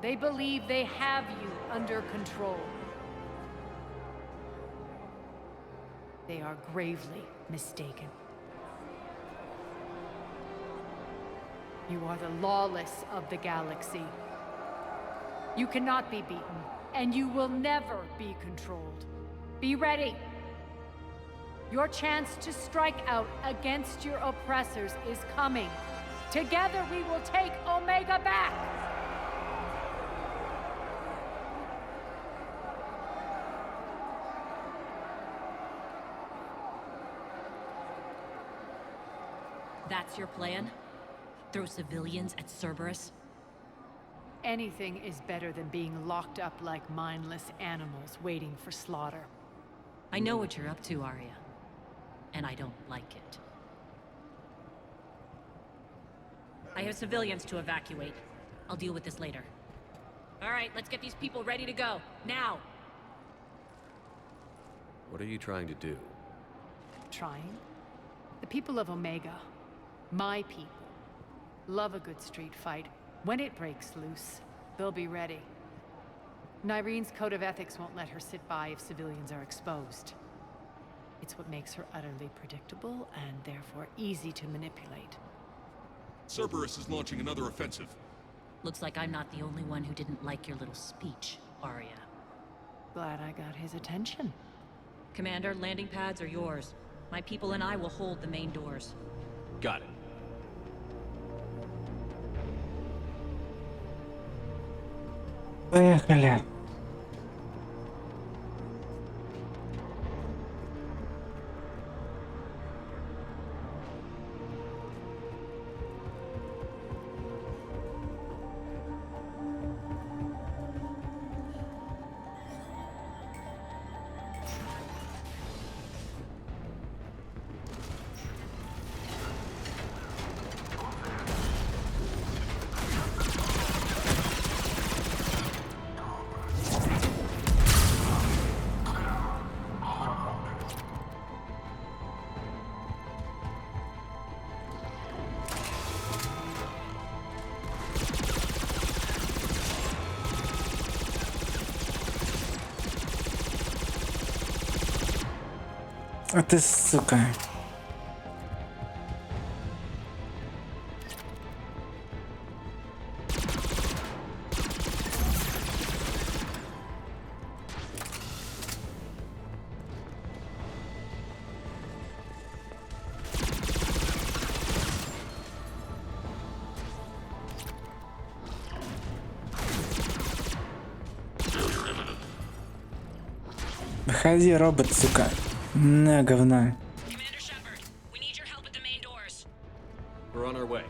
They believe they have you under control. They are gravely mistaken. You are the lawless of the galaxy. You cannot be beaten, and you will never be controlled. Be ready. Your chance to strike out against your oppressors is coming. Together we will take Omega back! That's your plan? Throw civilians at Cerberus? Anything is better than being locked up like mindless animals waiting for slaughter. I know what you're up to, Arya. And I don't like it. I have civilians to evacuate. I'll deal with this later. All right, let's get these people ready to go. Now! What are you trying to do? Trying? The people of Omega, my people, love a good street fight. When it breaks loose, they'll be ready. Nyreen's code of ethics won't let her sit by if civilians are exposed. It's what makes her utterly predictable and therefore easy to manipulate. Cerberus is launching another offensive. Looks like I'm not the only one who didn't like your little speech, Arya. Glad I got his attention. Commander, landing pads are yours. My people and I will hold the main doors. Got it. Поехали. А ты, сука. Выходи, робот, сука. На, говна. Commander Shepard, we need your help at the main doors. We're on our way.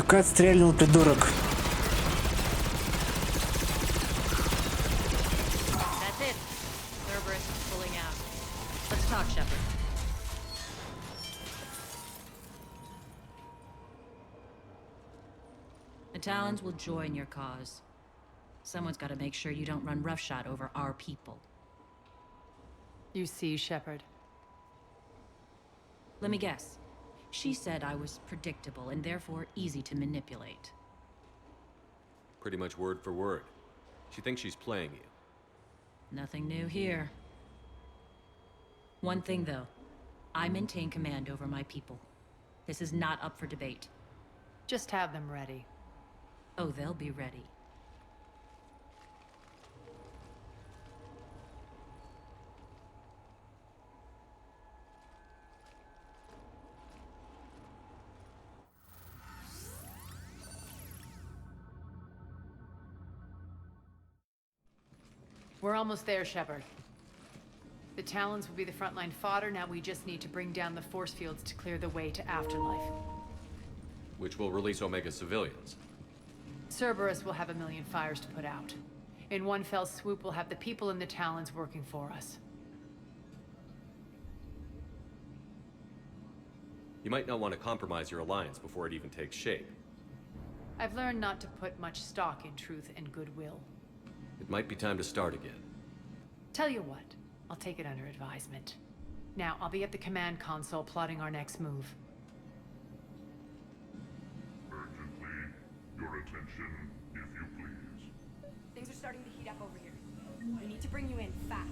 Как стрельнул, придурок. That's it. Cerberus is pulling out. Let's talk, Shepard. The Talons will join your cause. Someone's got to make sure you don't run roughshod over our people. You see, Shepard. Let me guess. She said I was predictable and therefore easy to manipulate. Pretty much word for word. She thinks she's playing you. Nothing new here. One thing, though. I maintain command over my people. This is not up for debate. Just have them ready. Oh, they'll be ready. We're almost there, Shepard. The Talons will be the frontline fodder. Now we just need to bring down the force fields to clear the way to Afterlife. Which will release Omega civilians. Cerberus will have a million fires to put out. In one fell swoop, we'll have the people in the Talons working for us. You might not want to compromise your alliance before it even takes shape. I've learned not to put much stock in truth and goodwill. It might be time to start again. Tell you what, I'll take it under advisement. Now, I'll be at the command console plotting our next move. Urgently, your attention, if you please. Things are starting to heat up over here. We need to bring you in fast.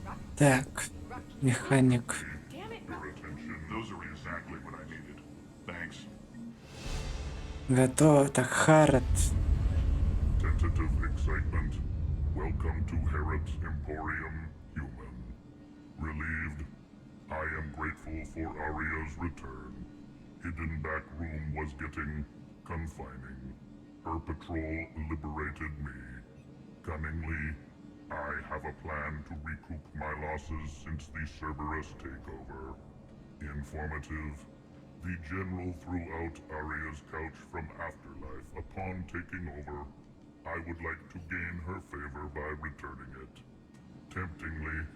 Rock? Так, механик. Damn it, Your attention, those are exactly what I needed. Thanks. Готово. Так, Харрот. Tentative excitement. Welcome to Herod's Emporium, human. Relieved, I am grateful for Aria's return. Hidden back room was getting confining. Her patrol liberated me. Cunningly, I have a plan to recoup my losses since the Cerberus takeover. Informative, the General threw out Aria's couch from Afterlife upon taking over. I would like to gain her favor by returning it. Temptingly,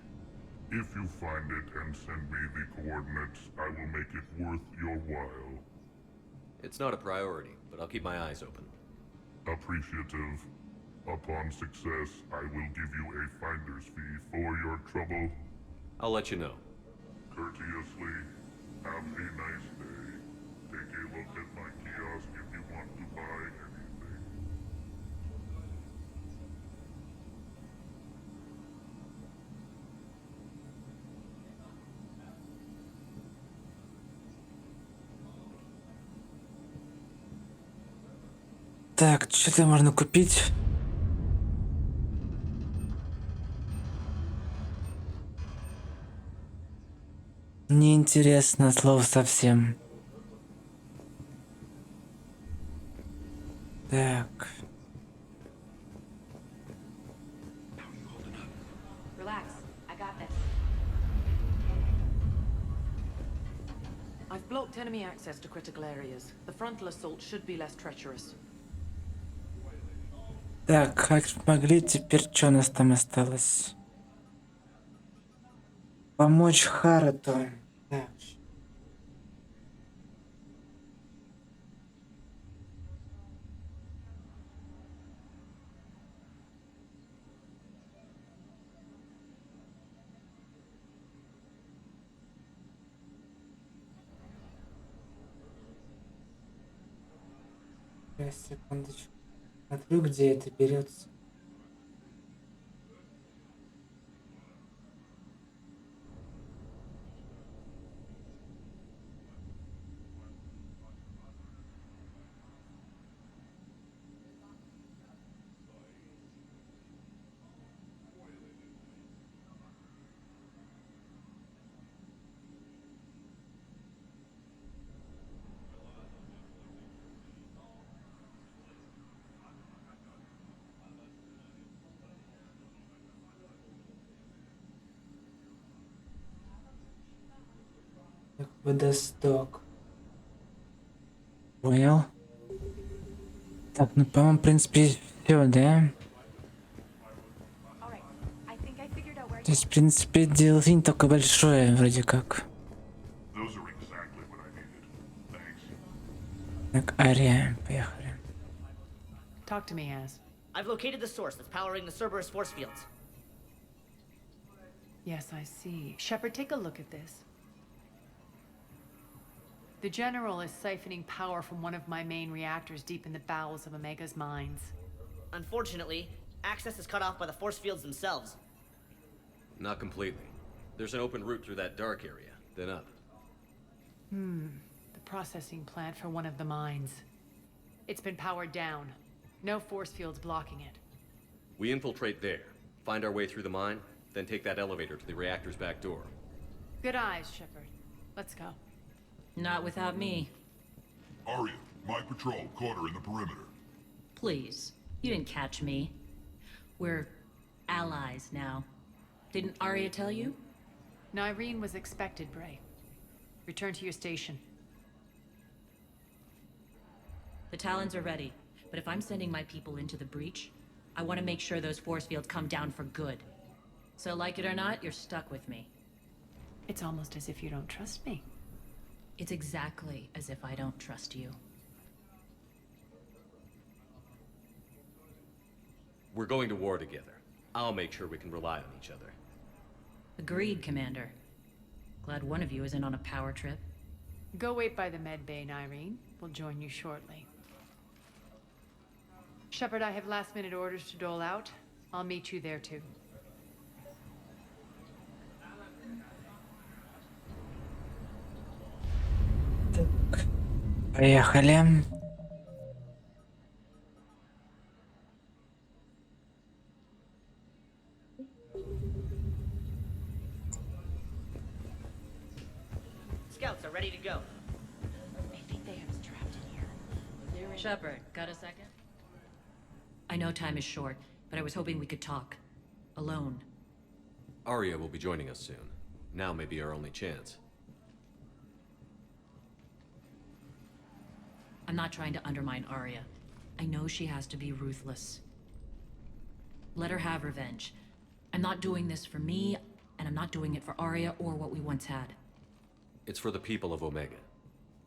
if you find it and send me the coordinates, I will make it worth your while. It's not a priority, but I'll keep my eyes open. Appreciative. Upon success, I will give you a finder's fee for your trouble. I'll let you know. Courteously, have a nice day. Take a look at my kiosk if you want to buy anything. Так, что-то можно купить. Неинтересно, слово совсем. Так. Relax. I got this. I've blocked enemy access to critical areas. The frontal assault should be less treacherous. Так, как могли, теперь что у нас там осталось? Помочь Харроту. Так. Сейчас, секундочку. Смотрю, где это берется. Водосток. Понял. Так, ну, по-моему, в принципе, все, да? То есть, в принципе, DLC не такое большое, вроде как. Так, Ария, поехали. Talk to me, Az. I've located the source that's powering the Cerberus force fields. Yes, I see. Shepard, take a look at this. The General is siphoning power from one of my main reactors deep in the bowels of Omega's mines. Unfortunately, access is cut off by the force fields themselves. Not completely. There's an open route through that dark area, then up. The processing plant for one of the mines. It's been powered down. No force fields blocking it. We infiltrate there, find our way through the mine, then take that elevator to the reactor's back door. Good eyes, Shepard. Let's go. Not without me. Arya, my patrol caught her in the perimeter. Please. You didn't catch me. We're allies now. Didn't Arya tell you? Nyreen was expected, Bray. Return to your station. The Talons are ready, but if I'm sending my people into the breach, I want to make sure those force fields come down for good. So like it or not, you're stuck with me. It's almost as if you don't trust me. It's exactly as if I don't trust you. We're going to war together. I'll make sure we can rely on each other. Agreed, Commander. Glad one of you isn't on a power trip. Go wait by the med bay, Nyreen. We'll join you shortly. Shepard, I have last-minute orders to dole out. I'll meet you there, too. Поехали. Scouts are ready to go. I think they have us trapped in here. Shepard, got a second? I know time is short, but I was hoping we could talk. Alone. Arya will be joining us soon. Now may be our only chance. I'm not trying to undermine Arya. I know she has to be ruthless. Let her have revenge. I'm not doing this for me, and I'm not doing it for Arya or what we once had. It's for the people of Omega.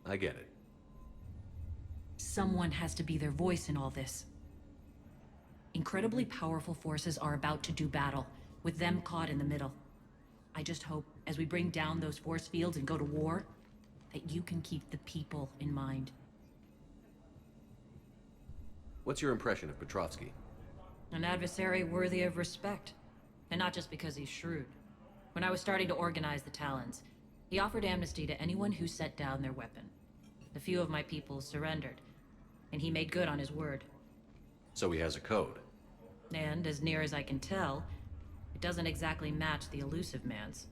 I get it. Someone has to be their voice in all this. Incredibly powerful forces are about to do battle, with them caught in the middle. I just hope, as we bring down those force fields and go to war, that you can keep the people in mind. What's your impression of Petrovsky? An adversary worthy of respect. And not just because he's shrewd. When I was starting to organize the Talons, he offered amnesty to anyone who set down their weapon. A few of my people surrendered, and he made good on his word. So he has a code. And, as near as I can tell, it doesn't exactly match the elusive man's.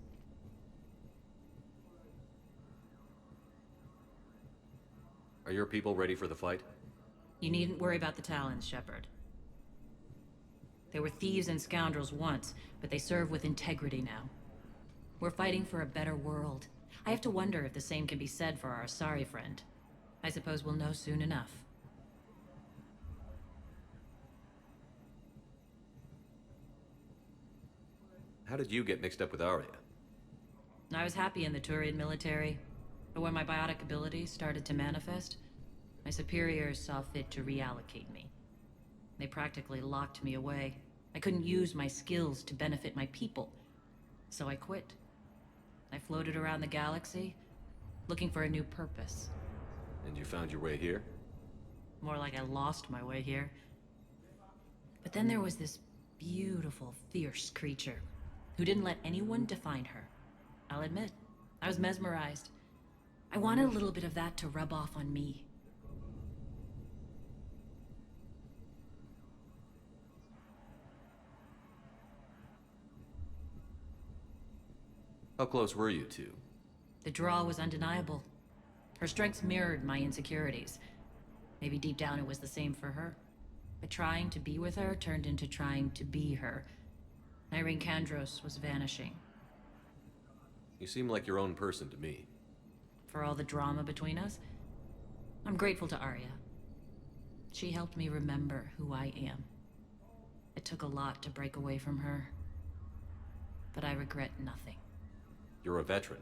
Are your people ready for the fight? You needn't worry about the Talons, Shepard. They were thieves and scoundrels once, but they serve with integrity now. We're fighting for a better world. I have to wonder if the same can be said for our Asari friend. I suppose we'll know soon enough. How did you get mixed up with Arya? I was happy in the Turian military, but when my biotic abilities started to manifest, my superiors saw fit to reallocate me. They practically locked me away. I couldn't use my skills to benefit my people, so I quit. I floated around the galaxy, looking for a new purpose. And you found your way here? More like I lost my way here. But then there was this beautiful, fierce creature who didn't let anyone define her. I'll admit, I was mesmerized. I wanted a little bit of that to rub off on me. How close were you two? The draw was undeniable. Her strengths mirrored my insecurities. Maybe deep down it was the same for her. But trying to be with her turned into trying to be her. Irene Kandros was vanishing. You seem like your own person to me. For all the drama between us, I'm grateful to Arya. She helped me remember who I am. It took a lot to break away from her, but I regret nothing. You're a veteran.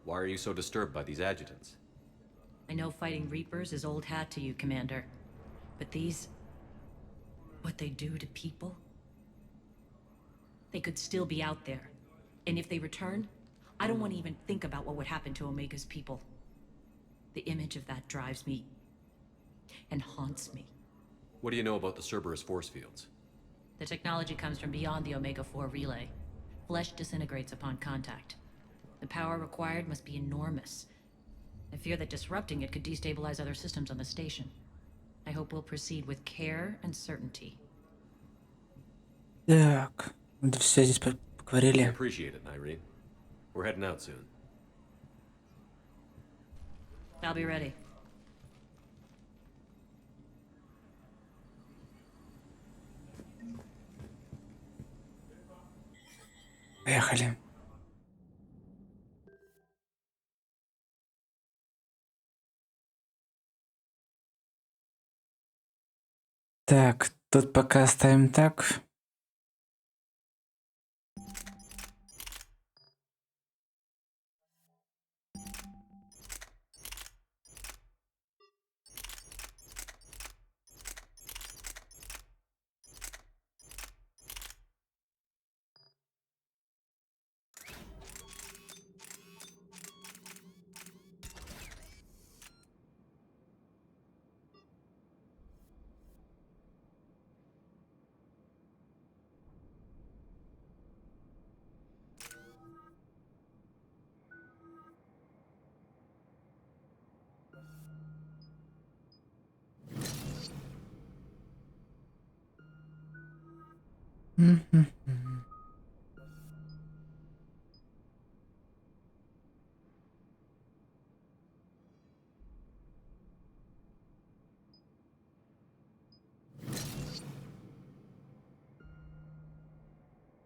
Why are you so disturbed by these adjutants? I know fighting Reapers is old hat to you, Commander. But these... what they do to people? They could still be out there. And if they return, I don't want to even think about what would happen to Omega's people. The image of that drives me... and haunts me. What do you know about the Cerberus force fields? The technology comes from beyond the Omega-4 relay. Flesh disintegrates upon contact. The power required must be enormous. I fear that disrupting it could destabilize other systems on the station. I hope we'll proceed with care and certainty. Так, все здесь I поговорили. appreciate it, Irene. We're heading out soon. I'll be ready. Поехали. Так, тут пока оставим так.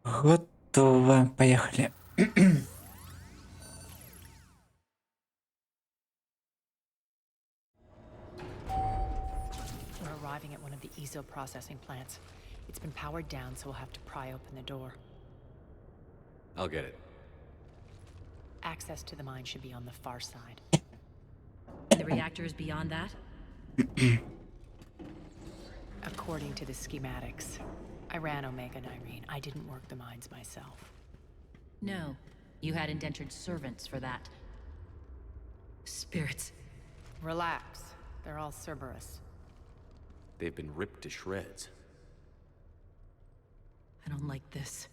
Готово. Поехали. We're arriving at one of the ESO processing plants. It's been powered down, so we'll have to pry open the door. I'll get it. Access to the mine should be on the far side. And the reactor is beyond that? According to the schematics. I ran Omega and Irene. I didn't work the mines myself. No. You had indentured servants for that. Spirits. Relax. They're all Cerberus. They've been ripped to shreds. I don't like this.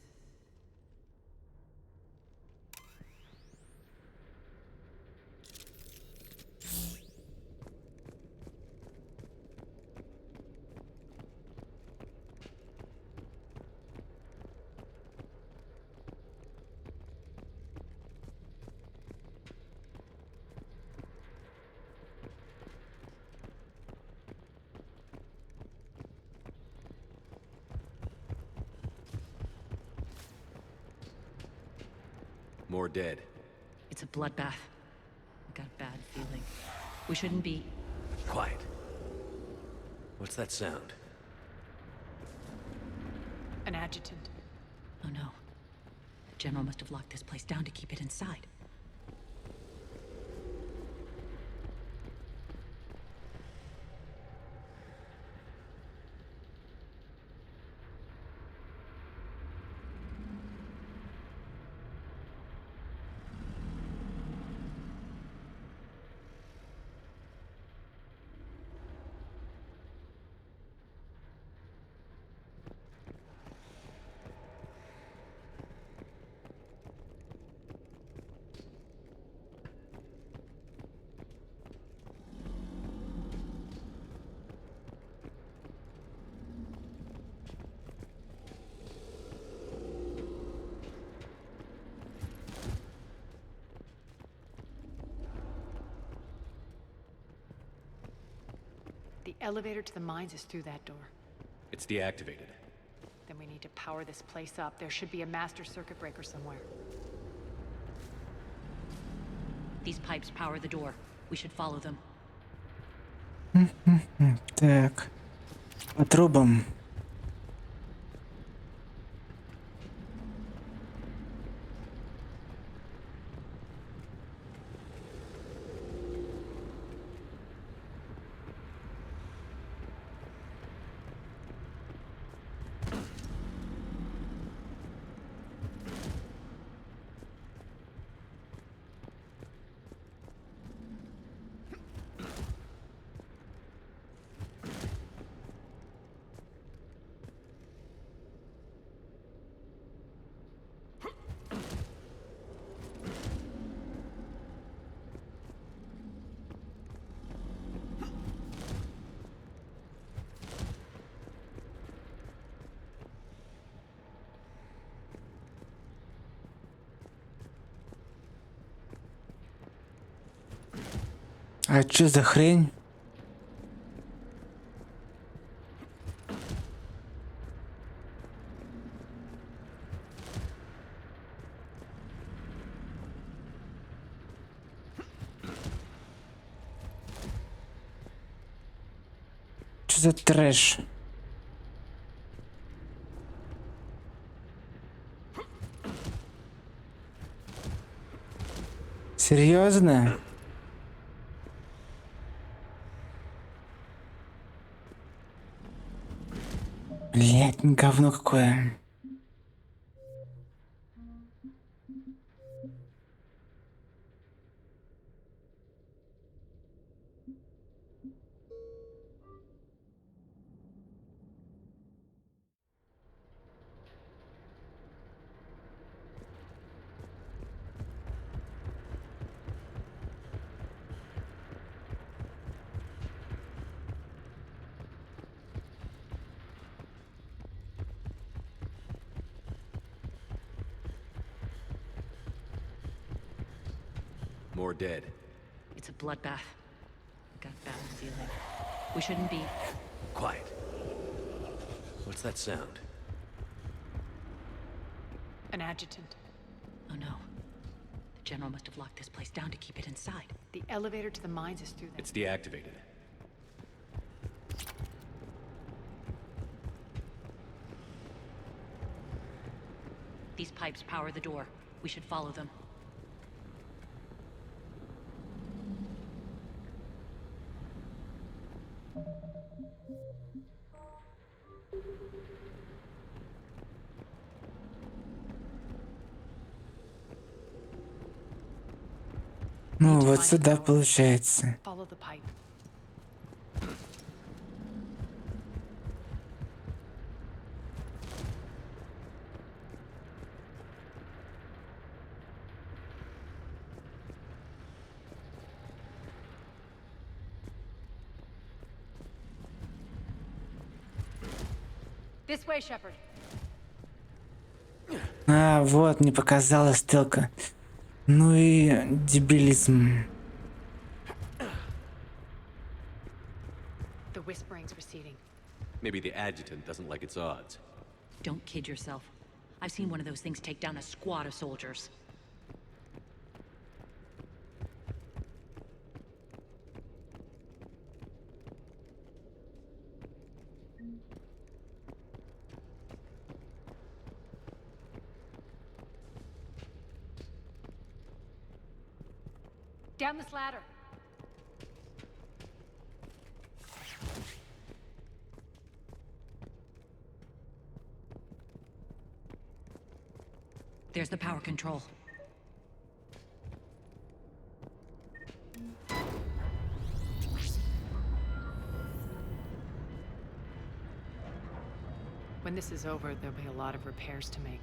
More dead. It's a bloodbath. I got a bad feeling. We shouldn't be... Quiet. What's that sound? An adjutant. Oh no. The General must have locked this place down to keep it inside. The elevator to the mines is through that door. It's deactivated. Then we need to power this place up. There should be a master circuit breaker somewhere. These pipes power the door. We should follow them. Так. По трубам. А чё за хрень? Чё за трэш? Серьезно? Блять, говно какое. More dead. It's a bloodbath. Got bad feeling. We shouldn't be... Quiet. What's that sound? An adjutant. Oh no. The General must have locked this place down to keep it inside. The elevator to the mines is through there. It's deactivated. These pipes power the door. We should follow them. Ну вот сюда получается. Follow the pipe. This way, Shepard. А, вот, не показалась стрелка. Ну и дебилизм. The whispering's receding. Maybe the adjutant doesn't like its odds. Don't kid yourself. I've seen one of those things take down a squad of soldiers. Down this ladder. There's the power control. When this is over, there'll be a lot of repairs to make.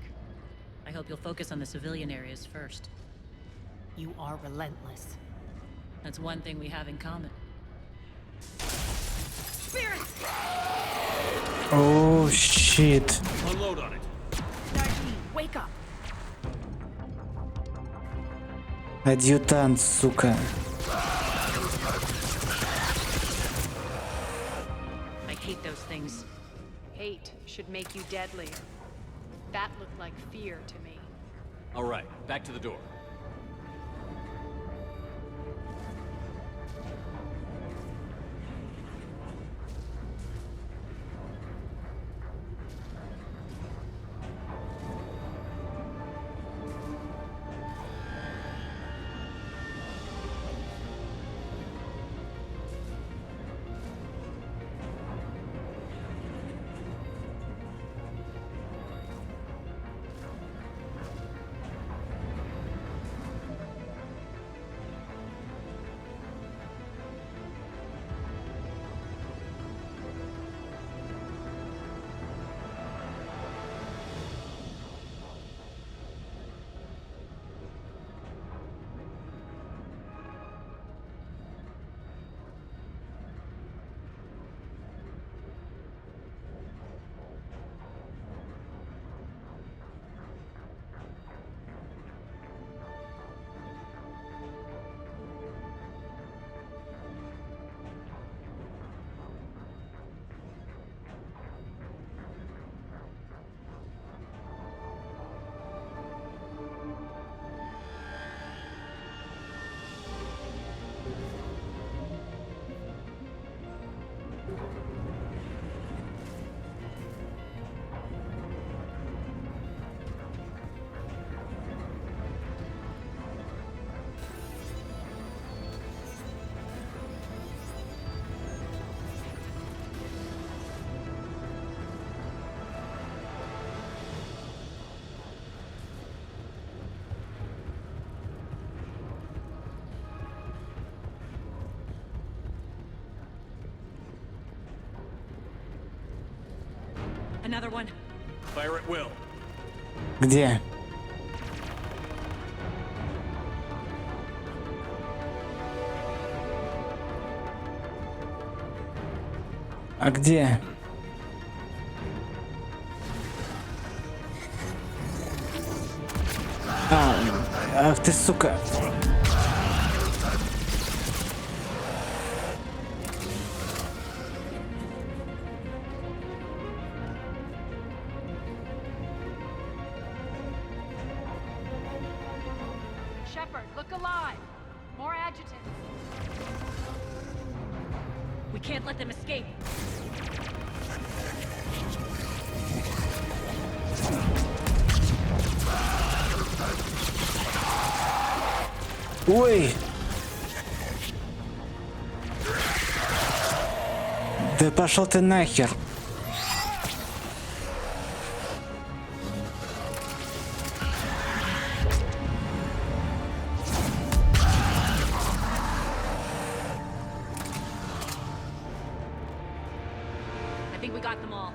I hope you'll focus on the civilian areas first. You are relentless. That's one thing we have in common. Spirit! Oh shit. Unload on it. Wake up! Адъютант, сука. I hate those things. Hate should make you deadlier. That looked like fear to me. All right, back to the door. Another one. Fire at will. Где? А где? Ах ты, сука. Shepard, look alive! More adjutants. We can't let them escape. Ой! Да пошел ты нахер! I think we got them all.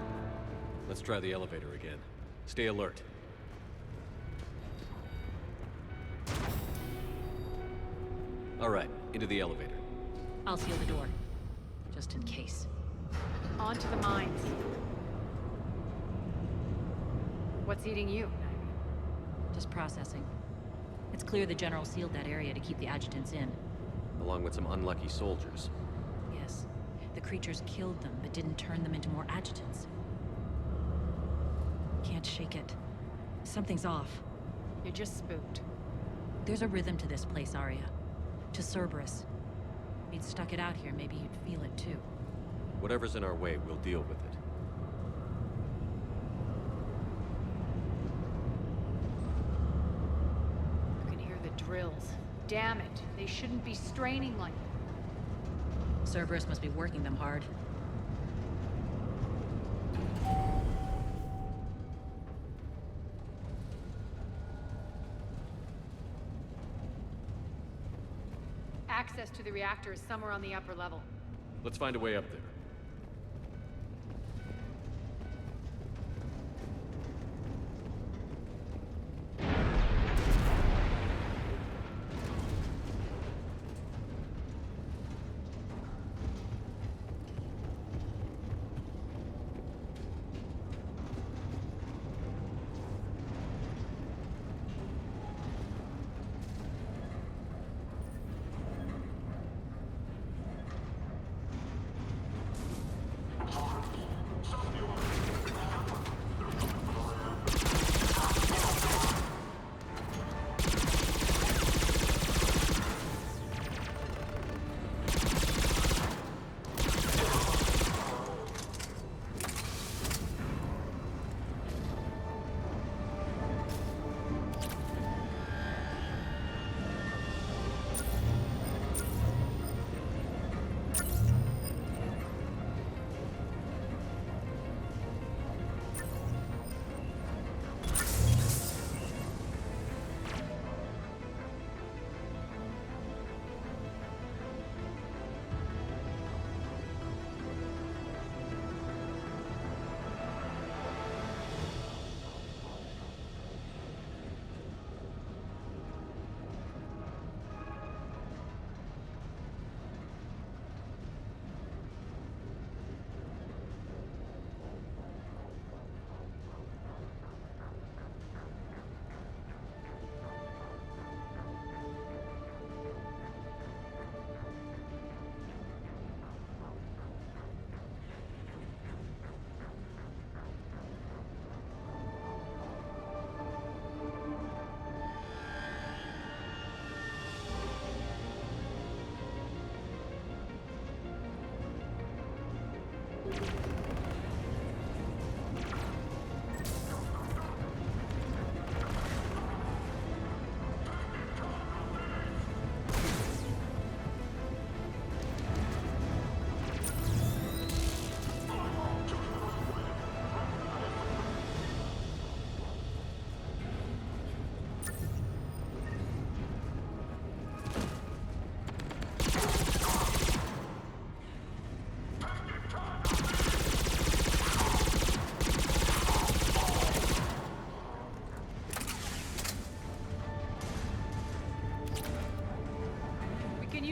Let's try the elevator again. Stay alert. All right, into the elevator. I'll seal the door. Just in case. On to the mines. What's eating you? Just processing. It's clear the General sealed that area to keep the adjutants in. Along with some unlucky soldiers. Yes. The creatures killed them, but didn't turn them into more adjutants. Can't shake it. Something's off. You're just spooked. There's a rhythm to this place, Arya. To Cerberus. If you'd stuck it out here, maybe you'd feel it too. Whatever's in our way, we'll deal with it. You can hear the drills. Damn it. They shouldn't be straining like that. Cerberus must be working them hard. Access to the reactor is somewhere on the upper level. Let's find a way up there.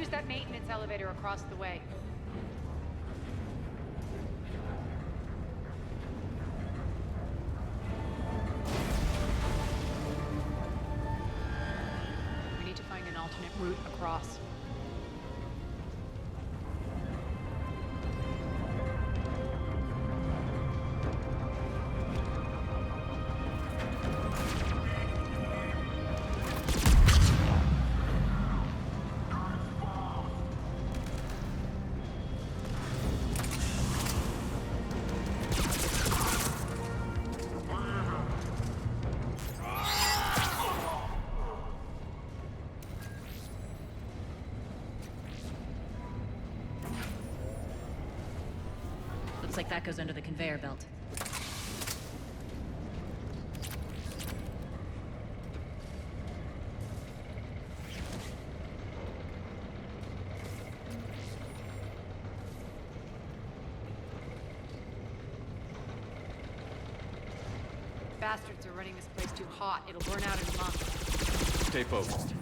use that maintenance elevator across the way. We need to find an alternate route across. Looks like that goes under the conveyor belt. Bastards are running this place too hot. It'll burn out in a month. Stay focused.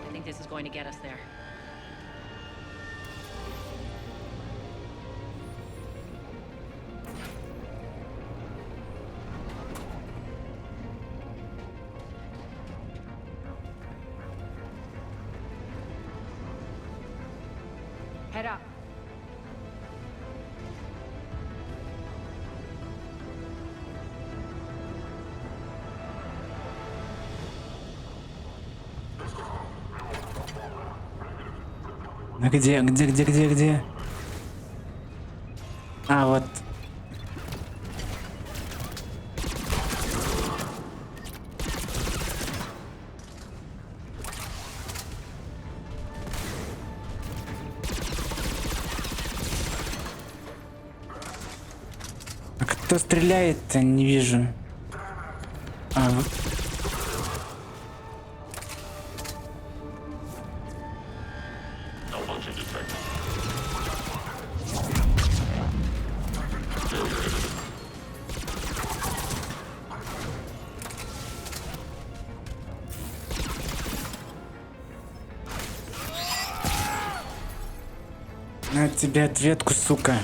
I think this is going to get us there. Head up. А где? А, вот. А кто стреляет-то? Не вижу. А, вот. На тебе ответку, сука.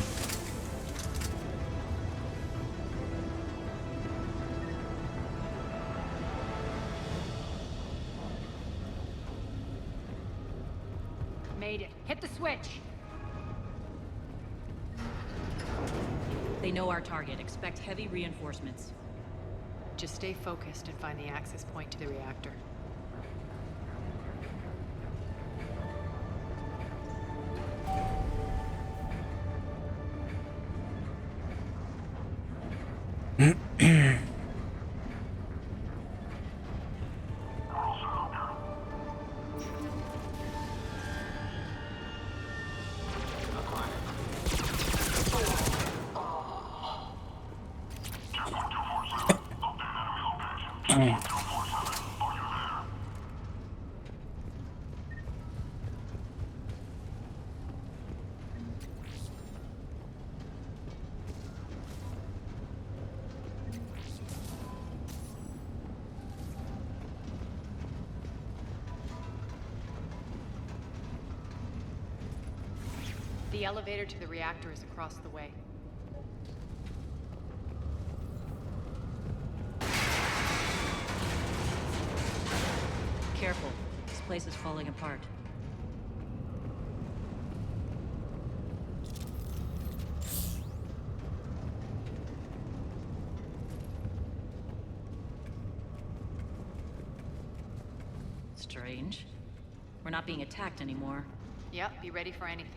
Made it. Hit the switch. They know our target. Expect heavy reinforcements. Just stay focused and find the access point to the reactor. The elevator to the reactor is across the way. Careful. This place is falling apart. Strange. We're not being attacked anymore. Yep, be ready for anything.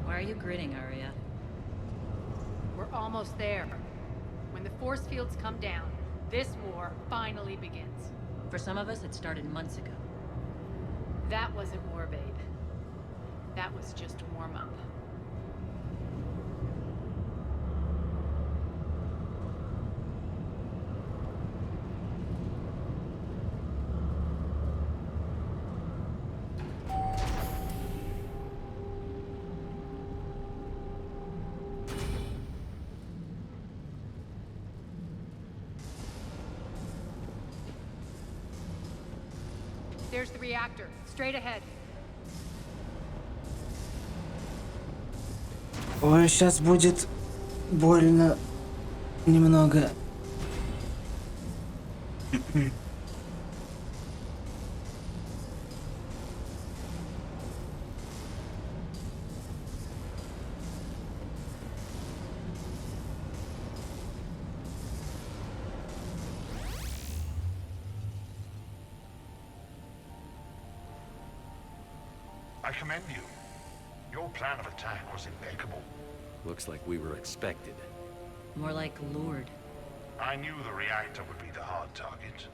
Why are you grinning, Arya? We're almost there. When the force fields come down, this war finally begins. For some of us, it started months ago. That wasn't war, babe. That was just warm-up. There's the reactor. Straight ahead. Ой, сейчас будет больно немного. I commend you. Your plan of attack was impeccable. Looks like we were expected. More like lured. I knew the reactor would be the hard target.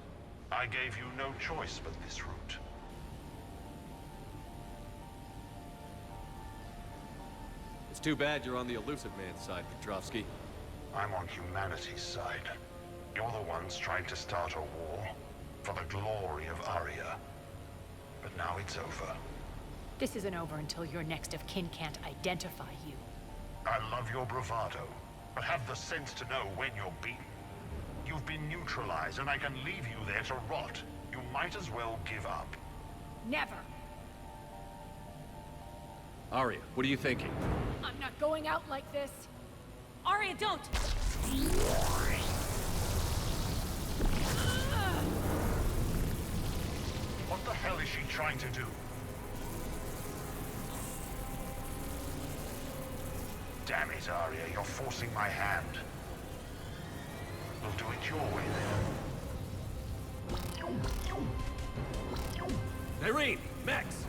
I gave you no choice but this route. It's too bad you're on the elusive man's side, Petrovsky. I'm on humanity's side. You're the ones trying to start a war for the glory of Aria. But now it's over. This isn't over until your next of kin can't identify you. I love your bravado, but have the sense to know when you're beaten. You've been neutralized, and I can leave you there to rot. You might as well give up. Never! Aria, what are you thinking? I'm not going out like this! Aria, don't! What the hell is she trying to do? Damn it, Aria, you're forcing my hand. We'll do it your way then. Irene! Max!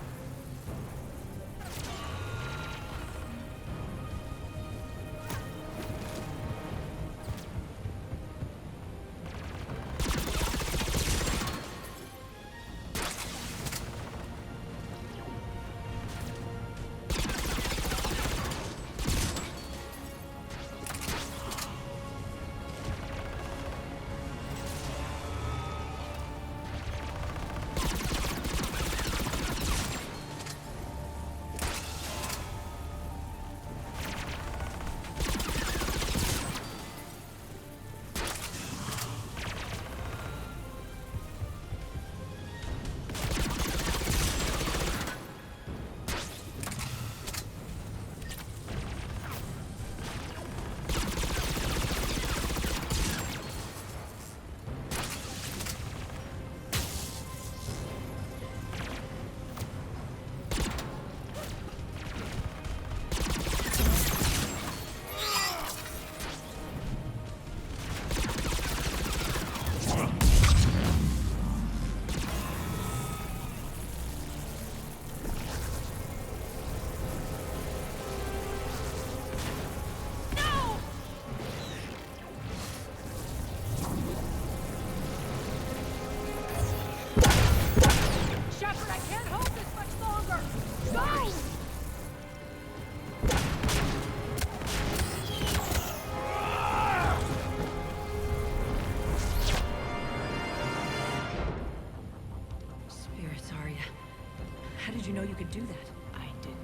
How did you know you could do that? I didn't.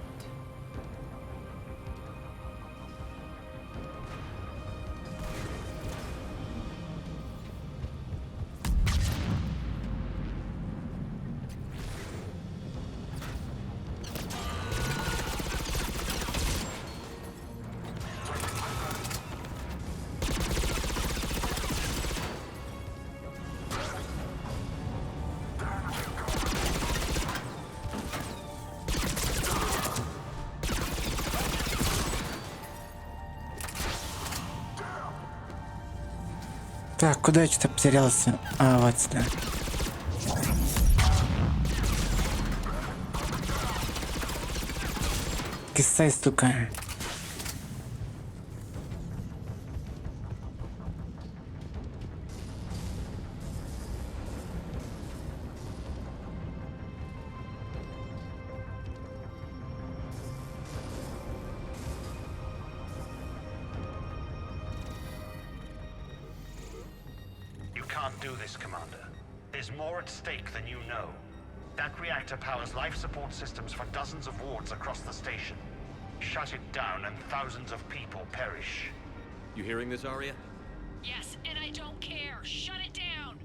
Так, куда я что-то потерялся? А, вот сюда. Кисай, сука. can't do this, Commander. There's more at stake than you know. That reactor powers life support systems for dozens of wards across the station. Shut it down and thousands of people perish. You hearing this, Arya? Yes, and I don't care. Shut it down!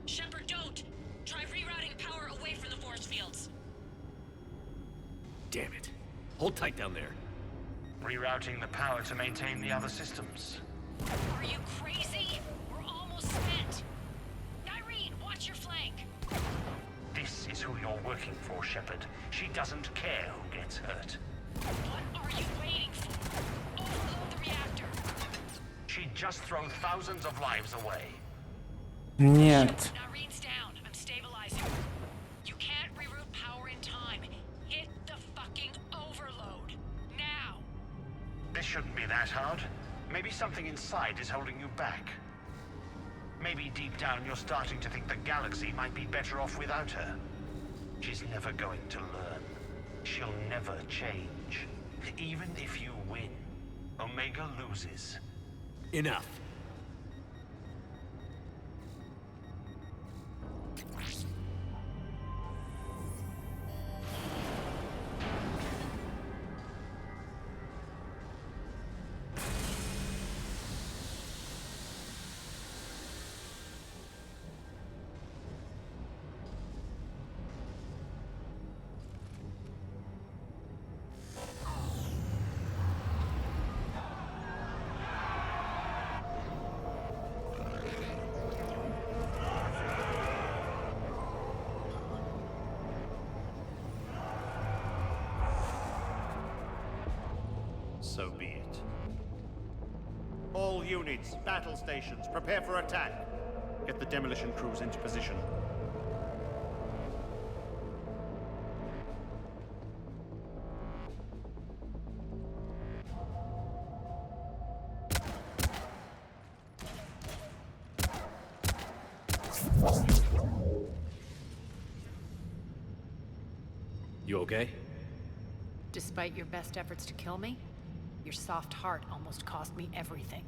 Shepard, don't! Try rerouting power away from the force fields. Damn it. Hold tight down there. Rerouting the power to maintain the other systems. Are you crazy? We're almost spent. Nyreen, watch your flank. This is who you're working for, Shepard. She doesn't care who gets hurt. What are you waiting for? Overload the reactor. She'd just throw thousands of lives away. Нет. Nyreen's down. I'm stabilizing. You can't reroute power in time. Hit the fucking overload. Now. This shouldn't be that hard. Maybe something inside is holding you back. Maybe deep down you're starting to think the galaxy might be better off without her. She's never going to learn. She'll never change. Even if you win, Omega loses. Enough. So be it. All units, battle stations, prepare for attack. Get the demolition crews into position. You okay? Despite your best efforts to kill me, your soft heart almost cost me everything.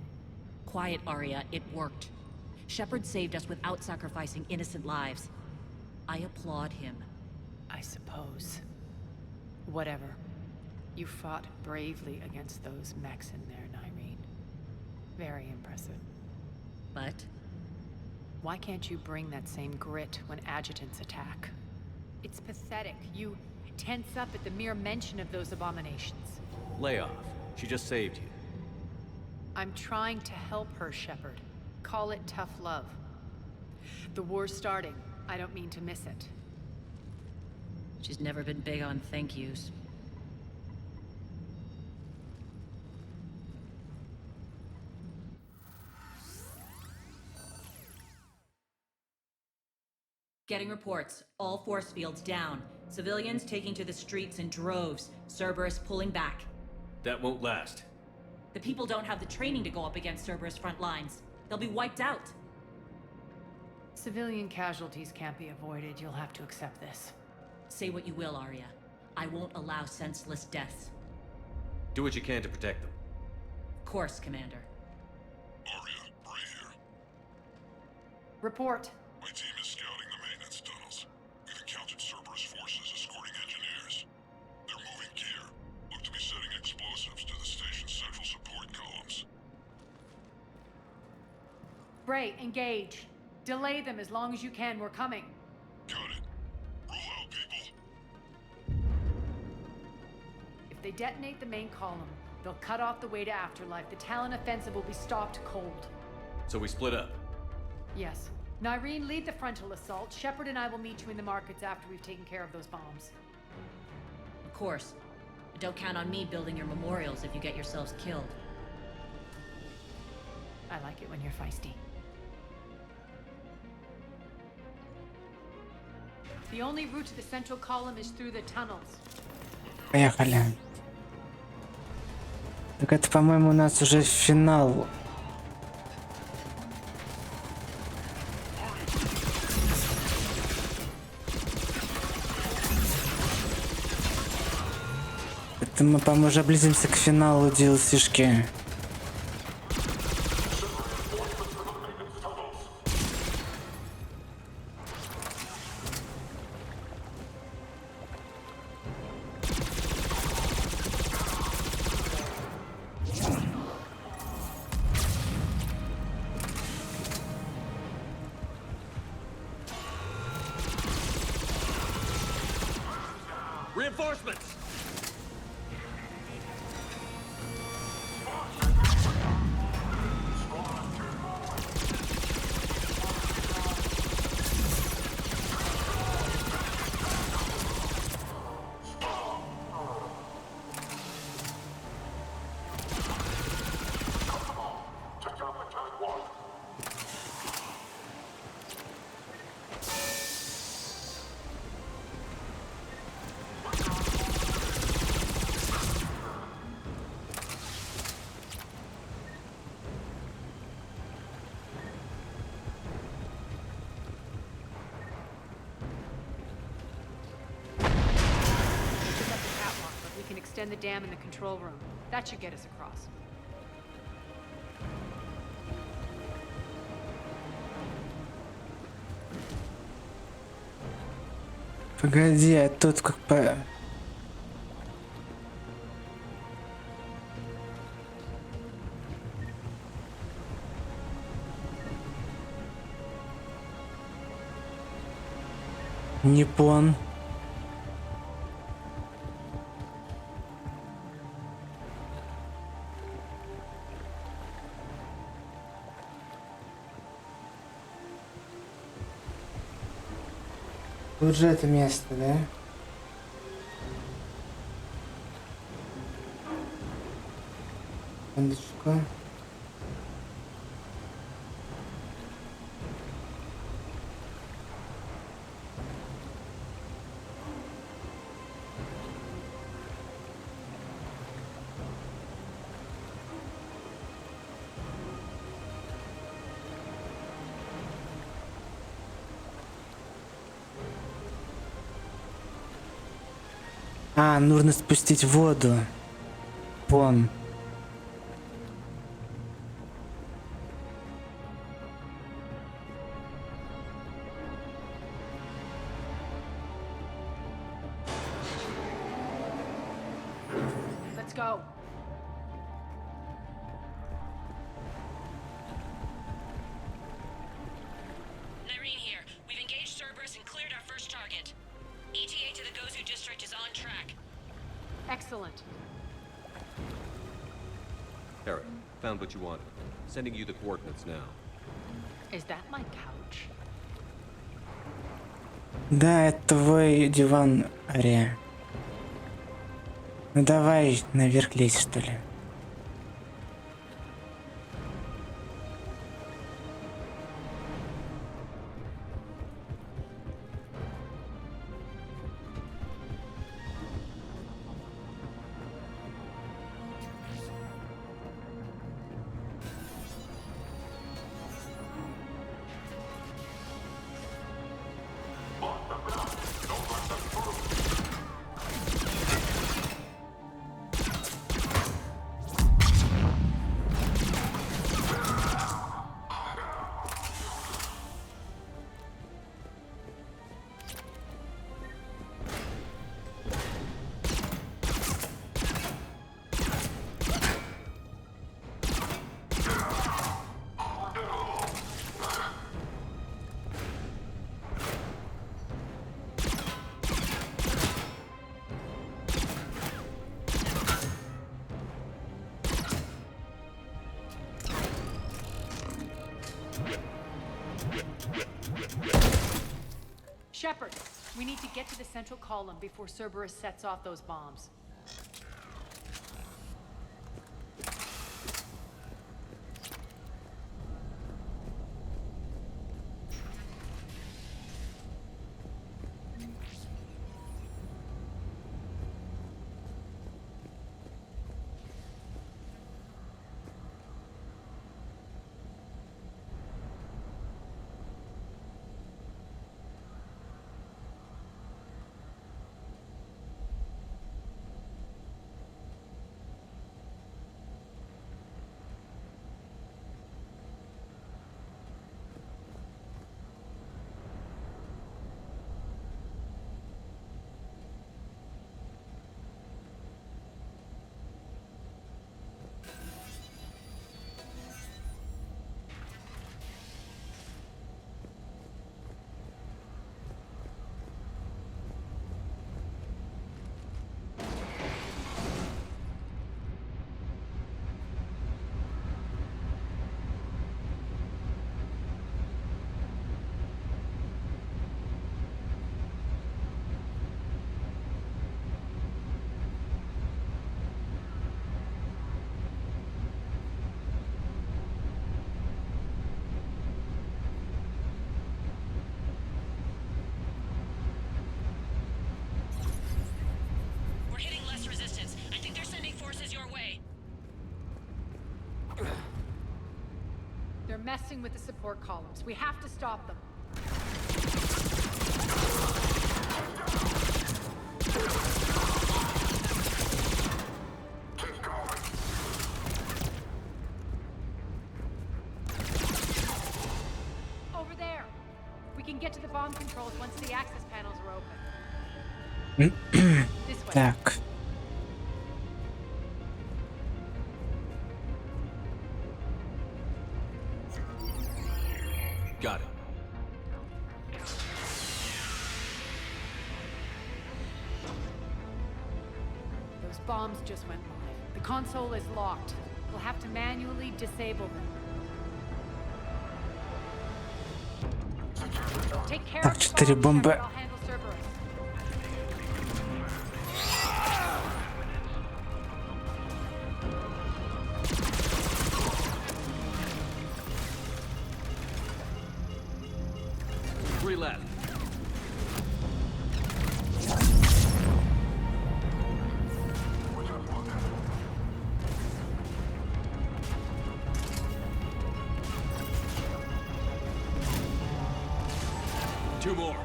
Quiet, Arya. It worked. Shepard saved us without sacrificing innocent lives. I applaud him. I suppose. Whatever. You fought bravely against those mechs in there, Nyreen. Very impressive. But? Why can't you bring that same grit when adjutants attack? It's pathetic. You tense up at the mere mention of those abominations. Lay off. She just saved you. I'm trying to help her, Shepard. Call it tough love. The war's starting. I don't mean to miss it. She's never been big on thank yous. Getting reports. All force fields down. Civilians taking to the streets in droves. Cerberus pulling back. That won't last. The people don't have the training to go up against Cerberus front lines. They'll be wiped out. Civilian casualties can't be avoided. You'll have to accept this. Say what you will, Arya. I won't allow senseless deaths. Do what you can to protect them. Of course, Commander. Arya, Bray here. Report. My team is scouting the maintenance tunnels. We've encountered Cerberus forces escorting engineers. They're moving gear. Look to be setting explosives to the station's central support columns. Bray, engage. Delay them as long as you can. We're coming. Got it. Roll out, people. If they detonate the main column, they'll cut off the way to Afterlife. The Talon offensive will be stopped cold. So we split up. Yes. Nyreen, lead the frontal assault. Shepard and I will meet you in the markets after we've taken care of those bombs. Of course. But don't count on me building your memorials if you get yourselves killed. I like it when you're feisty. The only route to the central column is through the tunnels. Поехали. Так это, по-моему, у нас уже финал. Это мы, по-моему, уже близимся к финалу DLC-шки. reinforcements! Extend the dam in the control room. That should get us across. Погоди, а тут как по... Непон. Тут же это место, да? Секундочку. А, нужно спустить воду. Пон. Let's go. Nyreen here. We've engaged Cerberus and cleared our first target. ETA to the Gozu district is on track. Excellent. Eric, found what you wanted. Sending you the coordinates now. Is that my couch? Да, это твой диван, Ария. Ну давай наверх лезь, что ли. Shepard, we need to get to the central column before Cerberus sets off those bombs. They're messing with the support columns. We have to stop them. Over there. We can get to the bomb controls once the access panels are open. This way. Так. Got it. Those bombs just went live. The console is locked. We'll have to manually disable them. Take care Так, of the 4 bomb, бомбы. Shepard. I'll handle Cerberus. Three left. Two more.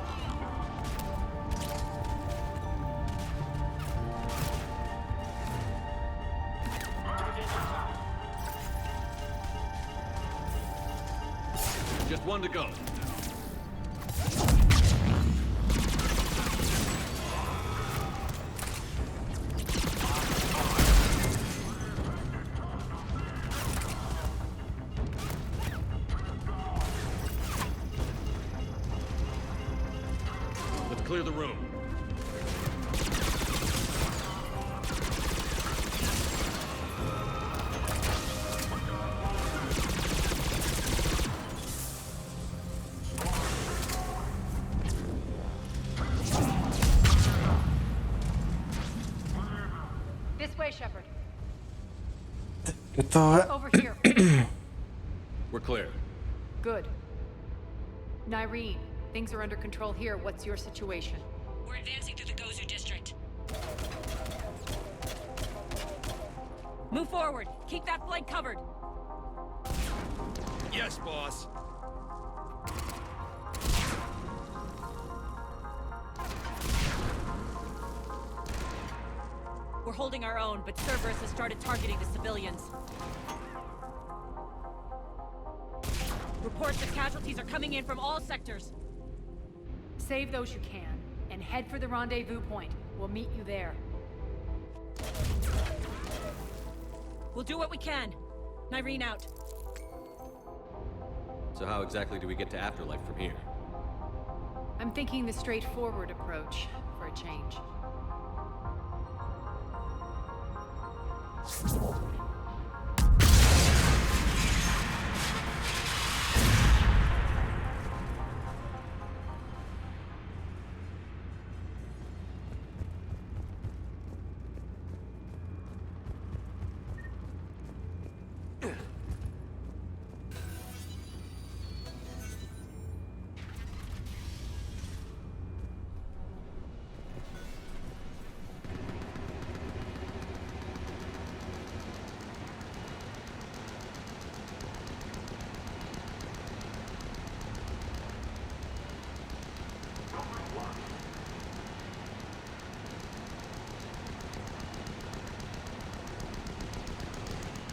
Just one to go. Let's clear the room. This way, Shepard. Готово. Over here. We're clear. Good. Nyreen, things are under control here. What's your situation? We're advancing through the Gozu district. Move forward. Keep that flank covered. Yes, boss. We're holding our own, but Cerberus has started targeting the civilians. Reports of casualties are coming in from all sectors. Save those you can, and head for the rendezvous point. We'll meet you there. We'll do what we can. Nyreen out. So how exactly do we get to Afterlife from here? I'm thinking the straightforward approach for a change.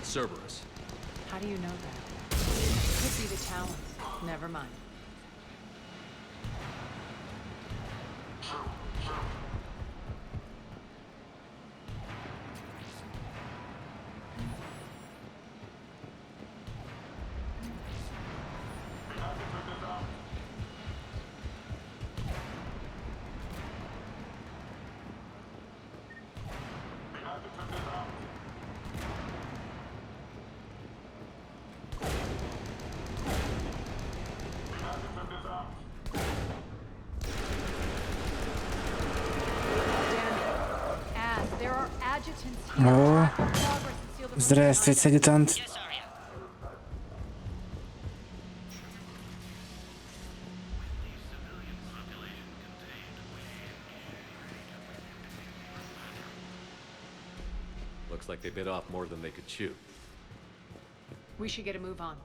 Cerberus. How do you know that? Could be the Talons. Never mind. О, здравствуйте, адъютант. Looks like they bit off more than they could chew. We should get a move on.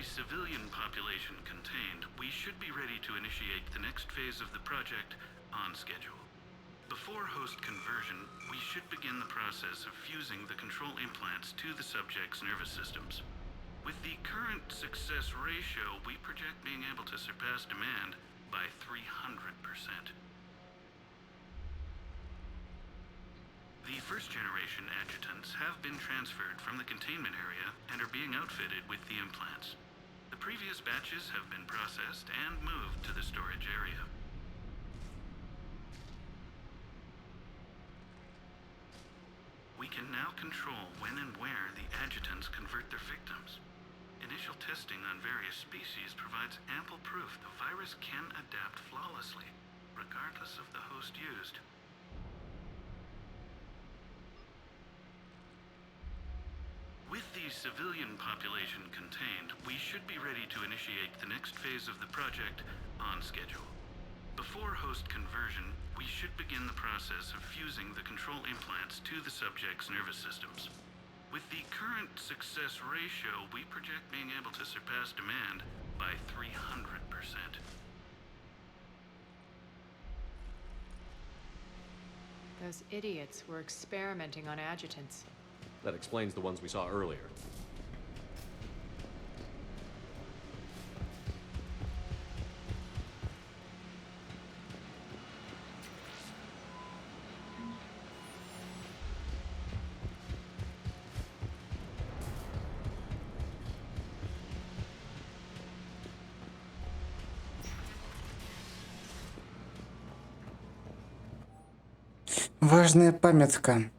civilian population contained, we should be ready to initiate the next phase of the project on schedule. Before host conversion, we should begin the process of fusing the control implants to the subject's nervous systems. With the current success ratio, we project being able to surpass demand by 300%. The first-generation adjutants have been transferred from the containment area and are being outfitted with the implants. The previous batches have been processed and moved to the storage area. We can now control when and where the adjutants convert their victims. Initial testing on various species provides ample proof the virus can adapt flawlessly, regardless of the host used. With the civilian population contained, we should be ready to initiate the next phase of the project on schedule. Before host conversion, we should begin the process of fusing the control implants to the subject's nervous systems. With the current success ratio, we project being able to surpass demand by 300%. Those idiots were experimenting on adjutants. That explains the ones we saw earlier. Важная памятка.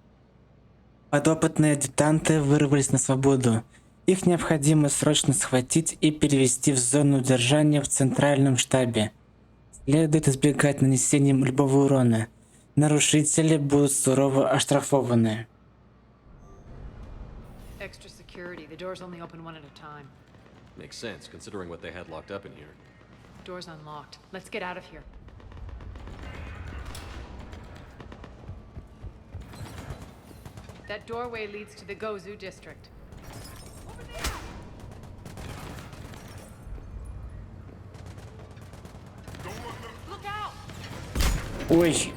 Подопытные адъютанты вырвались на свободу. Их необходимо срочно схватить и перевести в зону удержания в центральном штабе. Следует избегать нанесения любого урона. Нарушители будут сурово оштрафованы. Extra security. The doors only open one at a time. Makes sense, considering what they had locked up in here. Door's unlocked. Let's get out of here. That doorway leads to the Gozu district. Look out! Ой.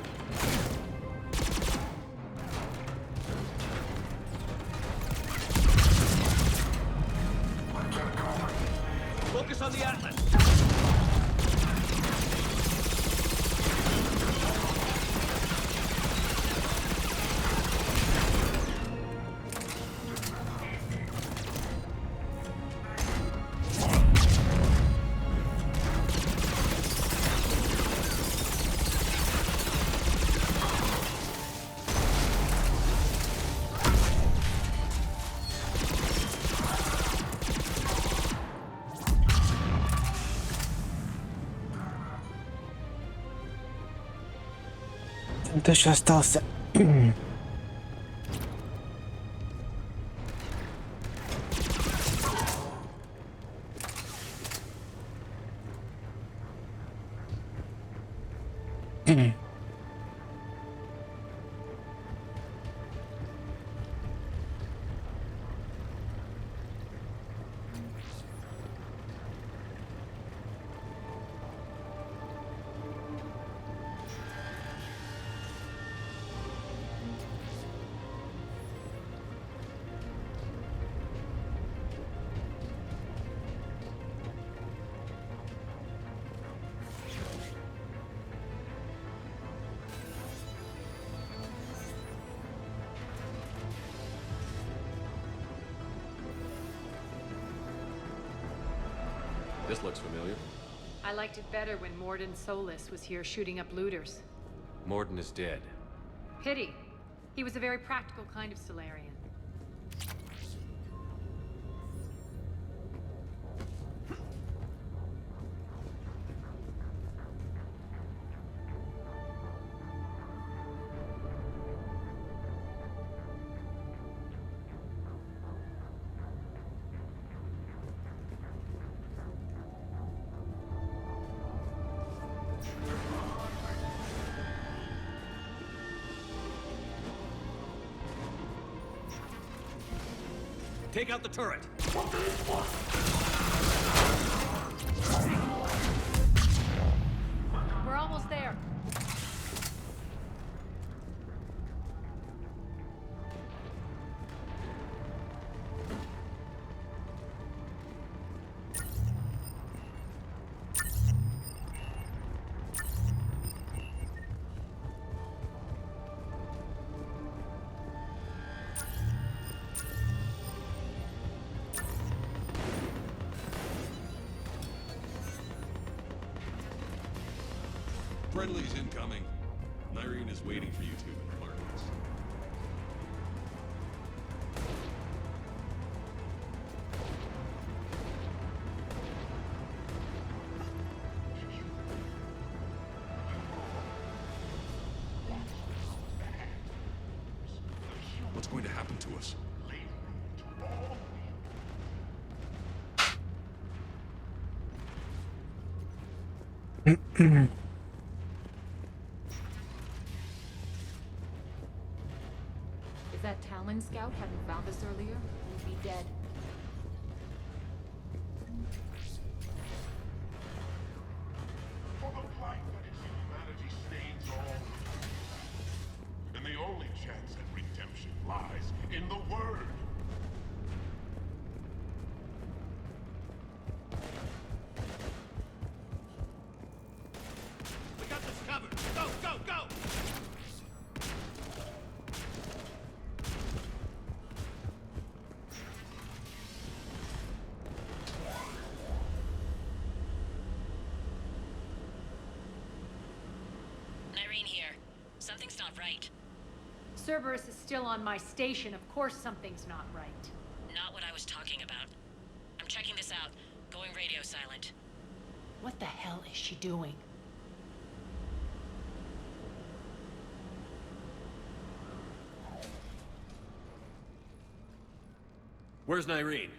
Focus on the Atlas. Кто еще остался? This looks familiar. I liked it better when Morden Solis was here shooting up looters. Morden is dead. Pity. He was a very practical kind of Solarian. Take out the turret. Friendly's incoming. Nyreen is waiting for you two in apartments. What's going to happen to us? If that Talon scout hadn't found us earlier, we'd be dead. For the plight that is humanity stains all. And the only chance at redemption lies in the Word. We got this covered. Go, go, go! Nyreen here. Something's not right. Cerberus is still on my station. Of course something's not right. Not what I was talking about. I'm checking this out. Going radio silent. What the hell is she doing? Where's Nyreen?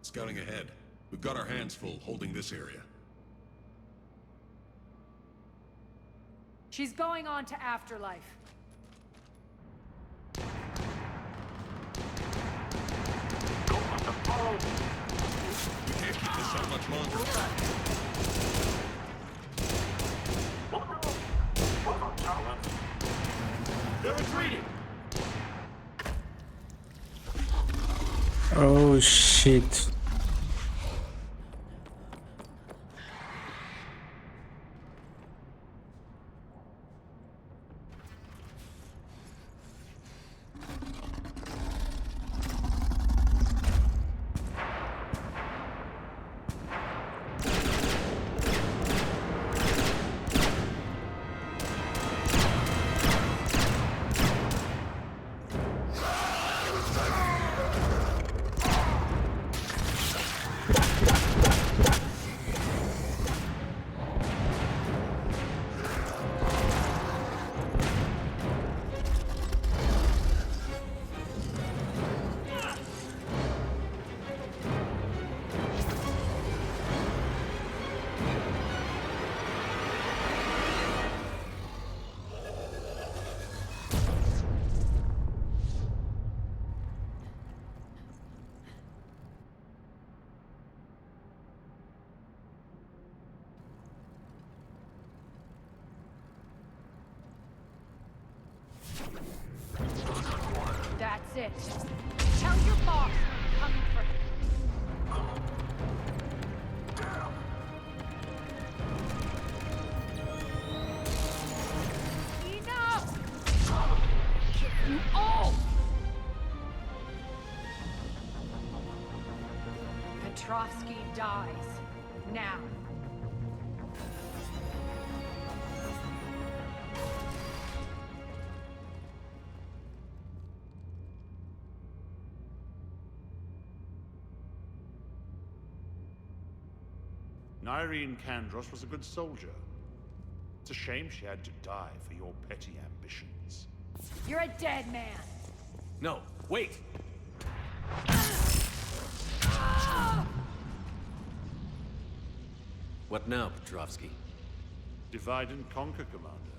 Scouting ahead. We've got our hands full holding this area. She's going on to Afterlife. We can't keep this up much longer. They're retreating! Oh shit. That's it. Tell your boss I'm coming for him. Enough! Kill you all! Petrovsky dies. Now. Nyreen Kandros was a good soldier. It's a shame she had to die for your petty ambitions. You're a dead man. No, wait! What now, Petrovsky? Divide and conquer, Commander.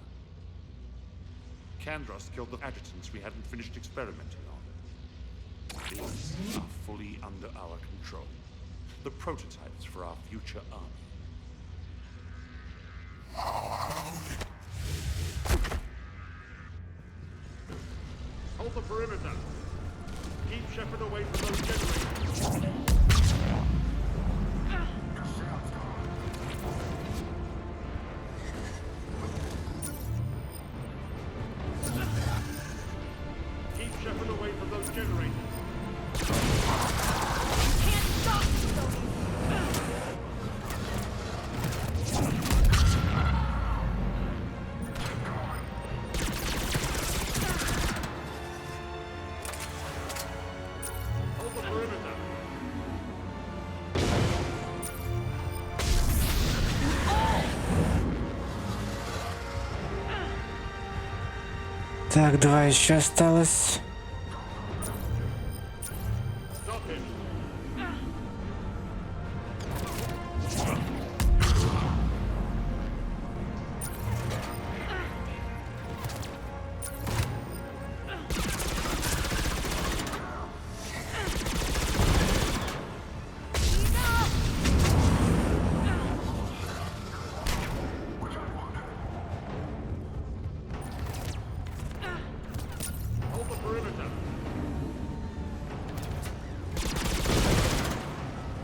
Kandros killed the adjutants we hadn't finished experimenting on. These are fully under our control. The prototypes for our future army. Hold the perimeter. Keep Shepard away from those generators. Keep Shepard away from those generators. You can't stop me so easily. Так, 2 еще осталось.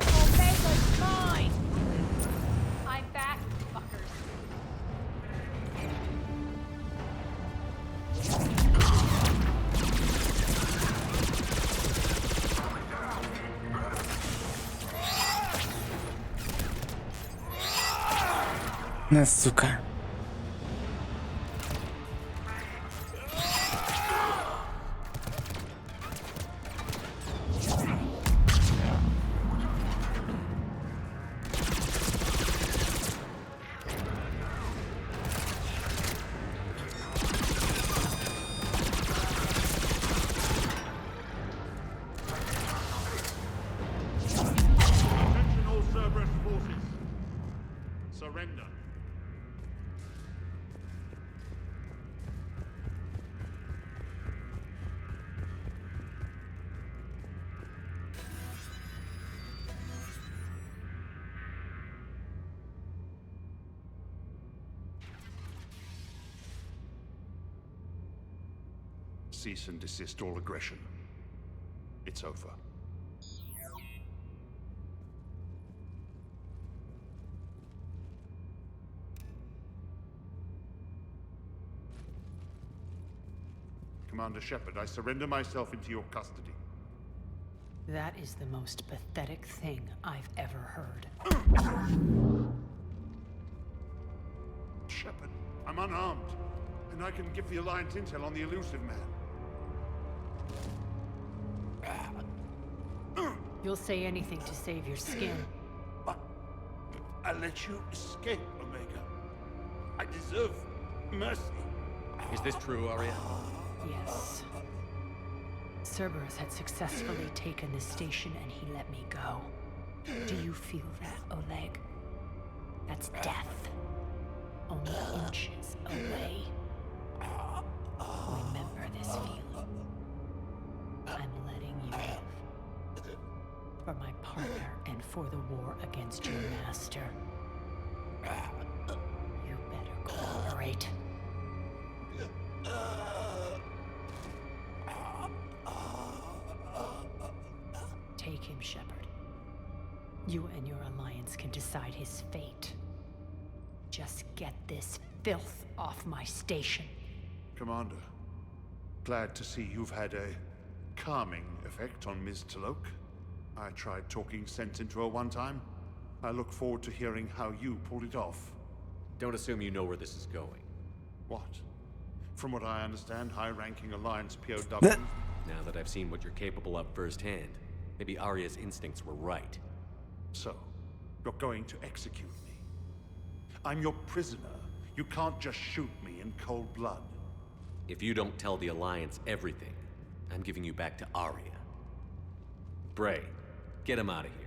Omega's mine! I'm back, fuckers. На, сука. Attention all Cerberus forces. Surrender. Cease and desist all aggression. It's over. Commander Shepard, I surrender myself into your custody. That is the most pathetic thing I've ever heard. Shepard, I'm unarmed, and I can give the Alliance intel on the elusive man. You'll say anything to save your skin. I let you escape, Omega. I deserve mercy. Is this true, Arya? Yes. Cerberus had successfully taken the station and he let me go. Do you feel that, Oleg? That's death. Only inches away. Remember this feeling. I'm letting you live. For my partner and for the war against your master. You better cooperate. Take him, Shepard. You and your alliance can decide his fate. Just get this filth off my station. Commander, glad to see you've had a calming effect on Ms. Talok. I tried talking sense into her one time. I look forward to hearing how you pulled it off. Don't assume you know where this is going. What? From what I understand, high-ranking Alliance POWs... Now that I've seen what you're capable of firsthand, maybe Arya's instincts were right. So, you're going to execute me. I'm your prisoner. You can't just shoot me in cold blood. If you don't tell the Alliance everything, I'm giving you back to Arya. Bray, get him out of here.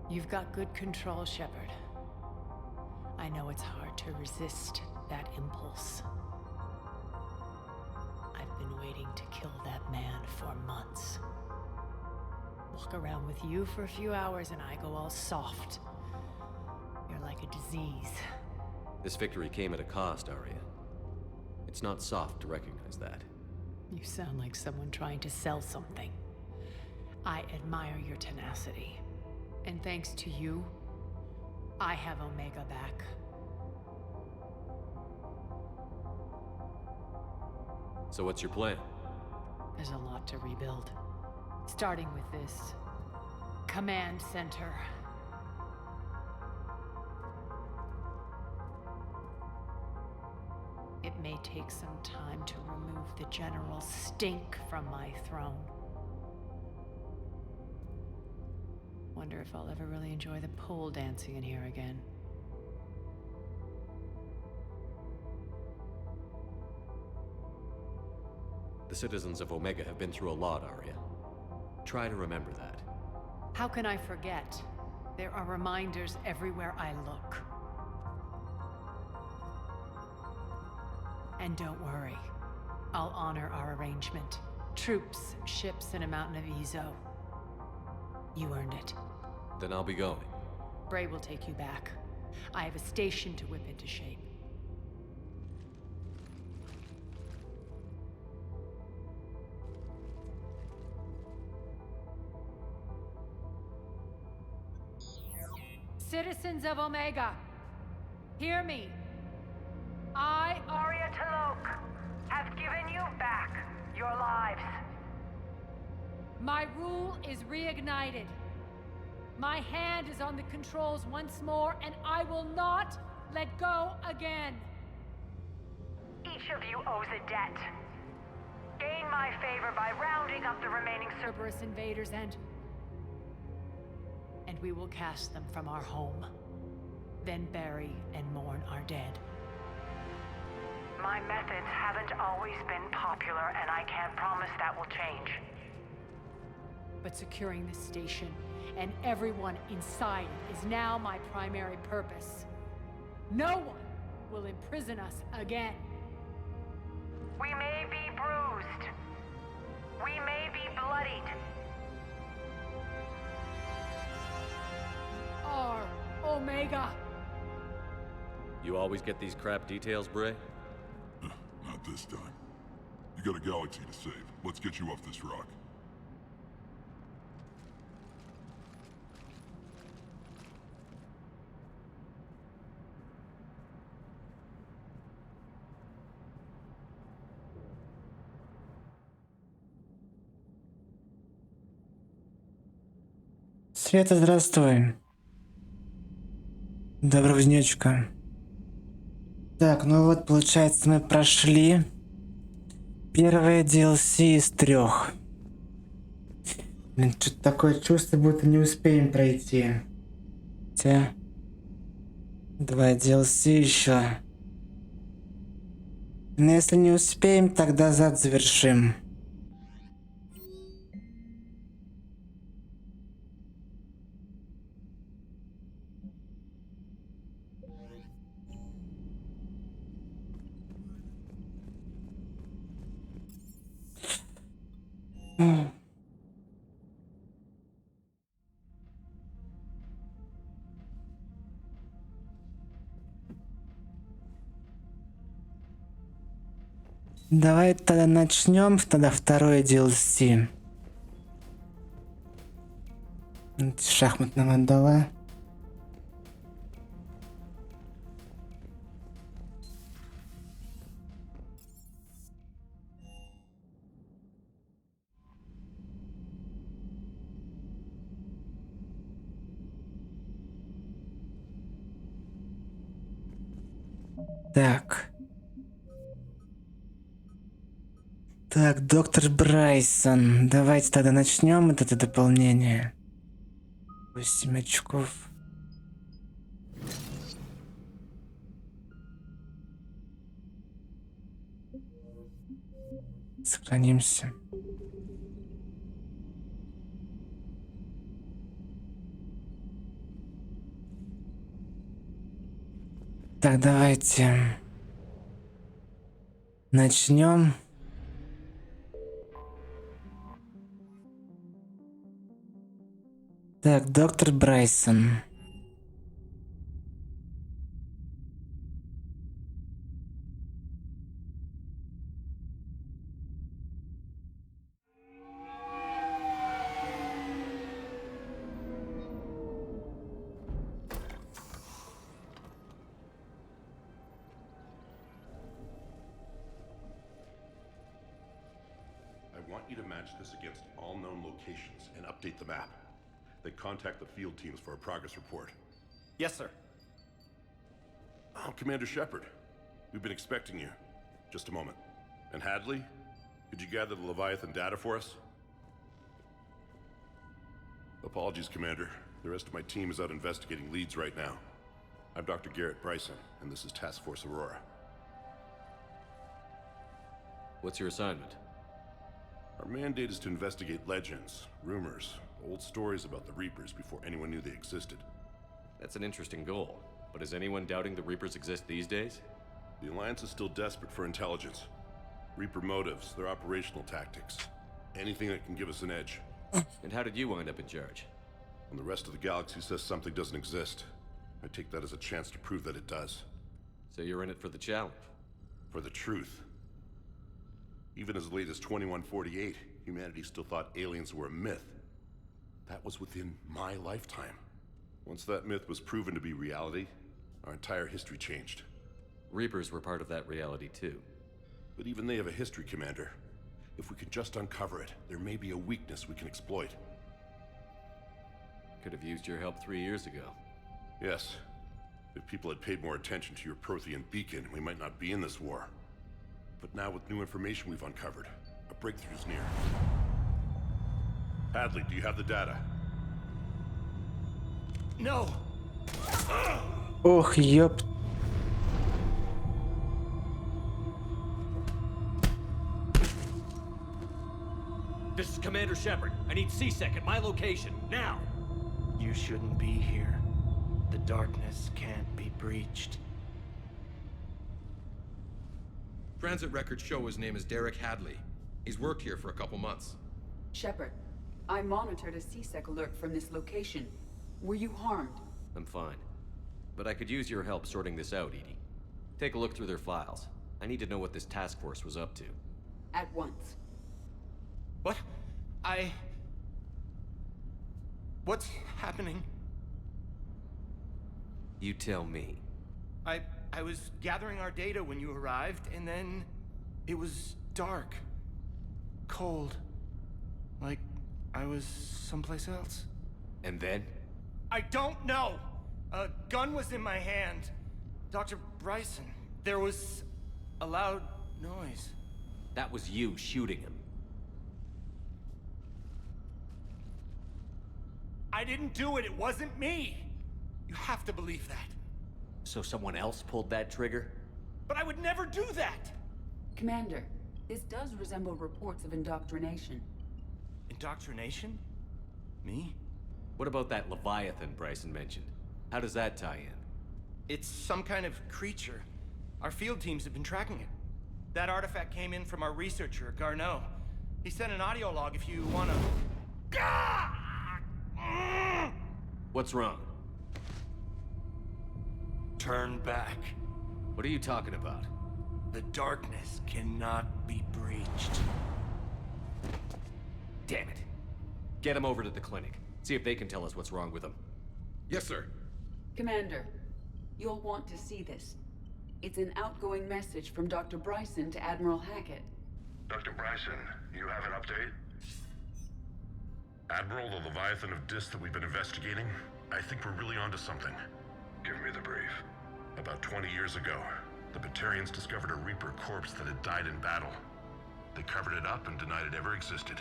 You've got good control, Shepard. I know it's hard to resist that impulse. I've been waiting to kill that man for months. Walk around with you for a few hours and I go all soft. You're like a disease. This victory came at a cost, Arya. It's not soft to recognize that. You sound like someone trying to sell something. I admire your tenacity. And thanks to you, I have Omega back. So what's your plan? There's a lot to rebuild. Starting with this command center. It may take some time to remove the general stink from my throne. Wonder if I'll ever really enjoy the pole dancing in here again. The citizens of Omega have been through a lot, Arya. Try to remember that. How can I forget? There are reminders everywhere I look. And don't worry, I'll honor our arrangement. Troops, ships, and a mountain of Ezo. You earned it. Then I'll be going. Bray will take you back. I have a station to whip into shape. Citizens of Omega, hear me. I, Arya T'Loak, have given you back your lives. My rule is reignited. My hand is on the controls once more, and I will not let go again. Each of you owes a debt. Gain my favor by rounding up the remaining Cerberus invaders and we will cast them from our home. Then bury and mourn our dead. My methods haven't always been popular, and I can't promise that will change. But securing this station and everyone inside it is now my primary purpose. No one will imprison us again. We may be bruised. We may be bloodied. Our Omega. You always get these crap details, Bray? Not this time. You got a galaxy to save. Let's get you off this rock. Света, здравствуй. Доброго денечка. Так, ну вот, получается, мы прошли первое DLC из 3. Блин, что-то такое чувство, будто не успеем пройти. Хотя 2 DLC еще. Но если не успеем, тогда зад завершим. Давай тогда начнем, тогда второе DLC. Шахмат нам отдала. Так. Так, доктор Брайсон. Давайте тогда начнем это дополнение. 8 очков. Сохранимся. Так, давайте начнем. Так, доктор Брайсон. I want you to match this against all known locations and update the map. Then contact the field teams for a progress report. Yes, sir. I'm Commander Shepard. We've been expecting you. Just a moment. And Hadley, could you gather the Leviathan data for us? Apologies, Commander. The rest of my team is out investigating leads right now. I'm Dr. Garrett Bryson, and this is Task Force Aurora. What's your assignment? Our mandate is to investigate legends, rumors, old stories about the Reapers before anyone knew they existed. That's an interesting goal. But is anyone doubting the Reapers exist these days? The Alliance is still desperate for intelligence. Reaper motives, their operational tactics. Anything that can give us an edge. And how did you wind up in charge? When the rest of the galaxy says something doesn't exist, I take that as a chance to prove that it does. So you're in it for the challenge? For the truth. Even as late as 2148, humanity still thought aliens were a myth. That was within my lifetime. Once that myth was proven to be reality, our entire history changed. Reapers were part of that reality too. But even they have a history, Commander. If we could just uncover it, there may be a weakness we can exploit. Could have used your help 3 years ago. Yes. If people had paid more attention to your Prothean beacon, we might not be in this war. But now with new information we've uncovered, a breakthrough's near. Hadley, do you have the data? No! Ох, ёп. This is Commander Shepard. I need C-Sec at my location, now! You shouldn't be here. The darkness can't be breached. Transit records show his name is Derek Hadley. He's worked here for a couple months. Shepard, I monitored a C-Sec alert from this location. Were you harmed? I'm fine. But I could use your help sorting this out, Edie. Take a look through their files. I need to know what this task force was up to. At once. What? What's happening? You tell me. I was gathering our data when you arrived, and then it was dark. Cold. Like I was someplace else. And then? I don't know! A gun was in my hand. Dr. Bryson, there was a loud noise. That was you shooting him. I didn't do it, it wasn't me! You have to believe that. So someone else pulled that trigger? But I would never do that! Commander, this does resemble reports of indoctrination. Indoctrination? Me? What about that Leviathan Bryson mentioned? How does that tie in? It's some kind of creature. Our field teams have been tracking it. That artifact came in from our researcher, Garneau. He sent an audio log if you wanna... What's wrong? Turn back. What are you talking about? The darkness cannot be breached. Damn it. Get him over to the clinic. See if they can tell us what's wrong with him. Yes, sir. Commander, you'll want to see this. It's an outgoing message from Dr. Bryson to Admiral Hackett. Dr. Bryson, you have an update? Admiral, the Leviathan of Dis that we've been investigating, I think we're really onto something. Give me the brief. About 20 years ago, the Batarians discovered a Reaper corpse that had died in battle. They covered it up and denied it ever existed.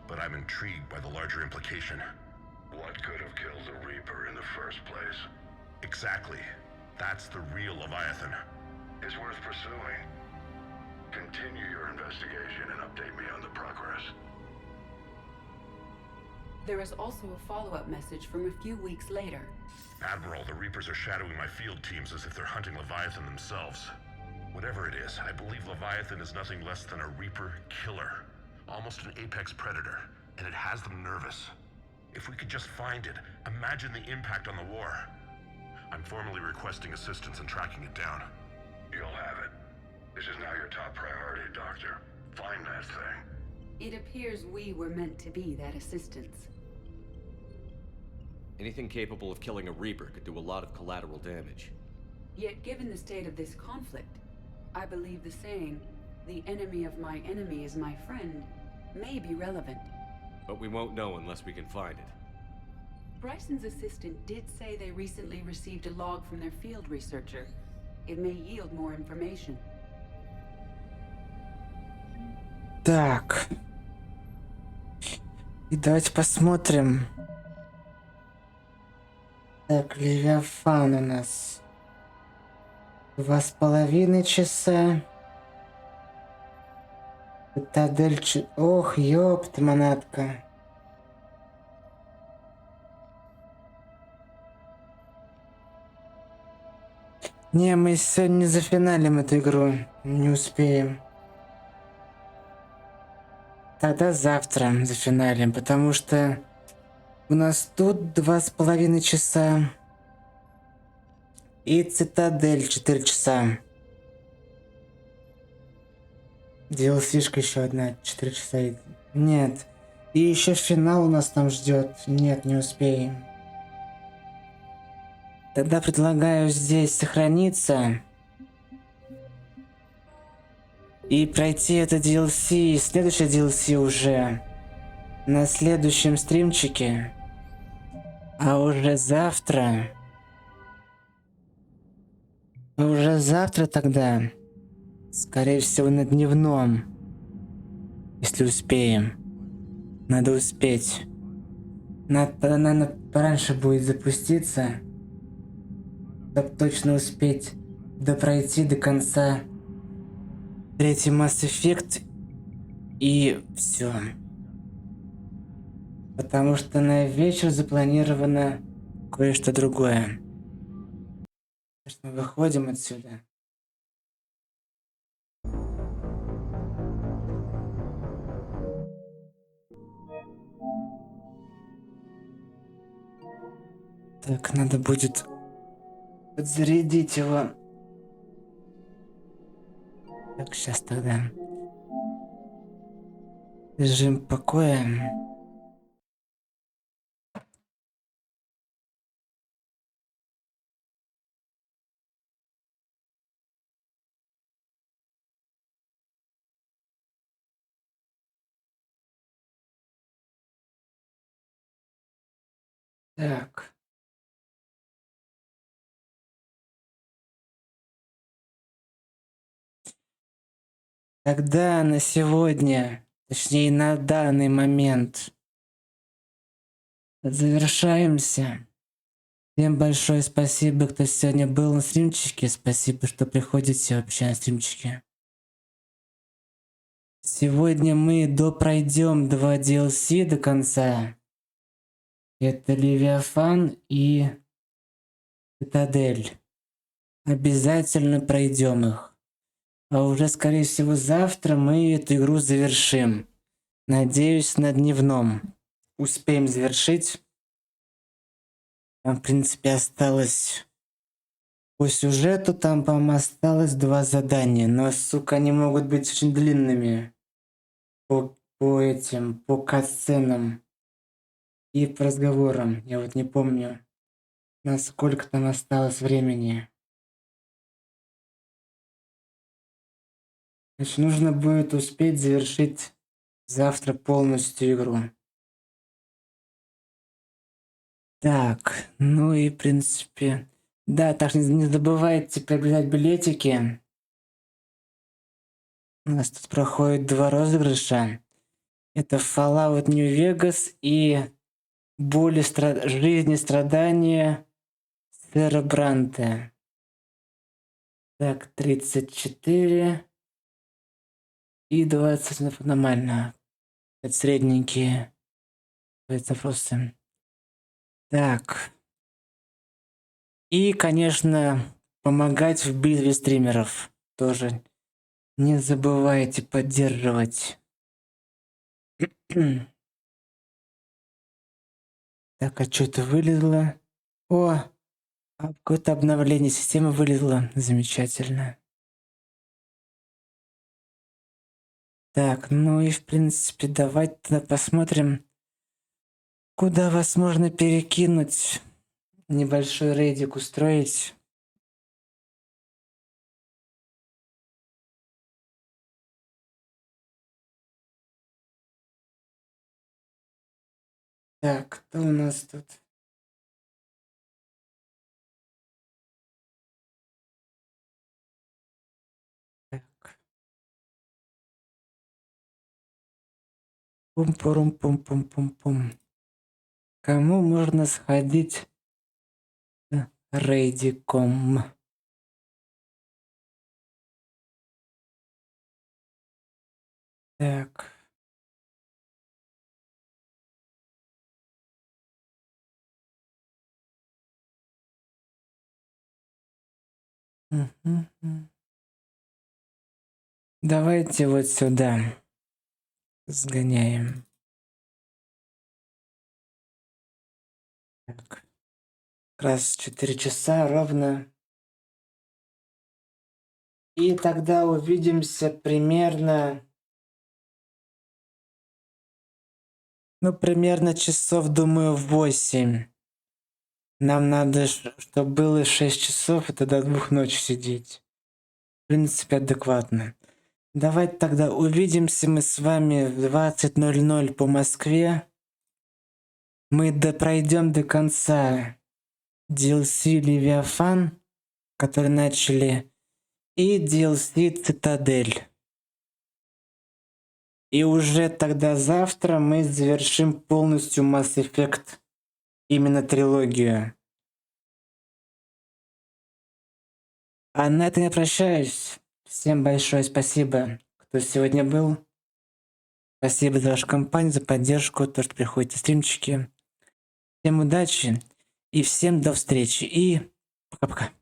But I'm intrigued by the larger implication. What could have killed the Reaper in the first place? Exactly. That's the real Leviathan. It's worth pursuing. Continue your investigation and update me on the progress. There is also a follow-up message from a few weeks later. Admiral, the Reapers are shadowing my field teams as if they're hunting Leviathan themselves. Whatever it is, I believe Leviathan is nothing less than a Reaper killer. Almost an apex predator, and it has them nervous. If we could just find it, imagine the impact on the war. I'm formally requesting assistance in tracking it down. You'll have it. This is now your top priority, Doctor. Find that thing. It appears we were meant to be that assistance. Anything capable of killing a Reaper could do a lot of collateral damage. Yet given the state of this conflict, I believe the saying, "The enemy of my enemy is my friend," may be relevant. But we won't know unless we can find it. Bryson's assistant did say they recently received a log from their field researcher. It may yield more information. Так. И давайте посмотрим. Так, Левиафан у нас 2,5 часа. Цитадель... Ох, ёпта, манатка. Не, мы сегодня не зафиналим эту игру. Не успеем. Тогда завтра зафиналим, потому что у нас тут 2,5 часа. И Цитадель 4 часа. DLC-шка еще одна, 4 часа. Нет. И еще финал у нас там ждет. Нет, не успеем. Тогда предлагаю здесь сохраниться. И пройти это DLC, и следующее DLC уже на следующем стримчике. А уже завтра тогда, скорее всего, на дневном, если успеем. Надо успеть. Надо пораньше будет запуститься, чтобы точно успеть допройти до конца третий Mass Effect и все. Потому что на вечер запланировано кое-что другое. Мы выходим отсюда. Так, надо будет подзарядить его. Так, сейчас тогда. Режим покоя. Так. Тогда на сегодня, точнее на данный момент, завершаемся. Всем большое спасибо, кто сегодня был на стримчике. Спасибо, что приходите вообще на стримчики. Сегодня мы допройдем 2 DLC до конца. Это Левиафан и Цитадель. Обязательно пройдем их. А уже, скорее всего, завтра мы эту игру завершим. Надеюсь, на дневном успеем завершить. Там, в принципе, осталось... По сюжету там, по-моему, осталось 2 задания. Но, сука, они могут быть очень длинными. По катсценам. И по разговорам. Я вот не помню, насколько там осталось времени. Значит, нужно будет успеть завершить завтра полностью игру. Так, ну и в принципе... Да, так не забывайте приобретать билетики. У нас тут проходит 2 розыгрыша. Это Fallout New Vegas и жизнь и страдания сэра Бранта. Так, 34 и 20 нормально. Это средненькие. Это просто... Так. И, конечно, помогать в битве стримеров. Тоже не забывайте поддерживать. Так, а что это вылезло? О, какое-то обновление системы вылезло. Замечательно. Так, ну и в принципе давайте посмотрим, куда вас можно перекинуть. Небольшой рейдик устроить. Так, кто у нас тут? Так. Пум-пурум-пум-пум-пум-пум. Кому можно сходить с рейдиком? Так. Мгм. Давайте вот сюда сгоняем. Так. Раз 4 часа ровно. И тогда увидимся примерно... Ну, примерно часов, думаю, в 8. Нам надо, чтобы было 6 часов, это до 2 ночи сидеть. В принципе, адекватно. Давайте тогда увидимся мы с вами в 20:00 по Москве. Мы пройдем до конца DLC Левиафан, который начали, и DLC Цитадель. И уже тогда завтра мы завершим полностью Mass Effect, именно трилогию. А на этом я прощаюсь. Всем большое спасибо, кто сегодня был. Спасибо за вашу компанию, за поддержку, то, что приходите стримчики. Всем удачи и всем до встречи. И пока-пока.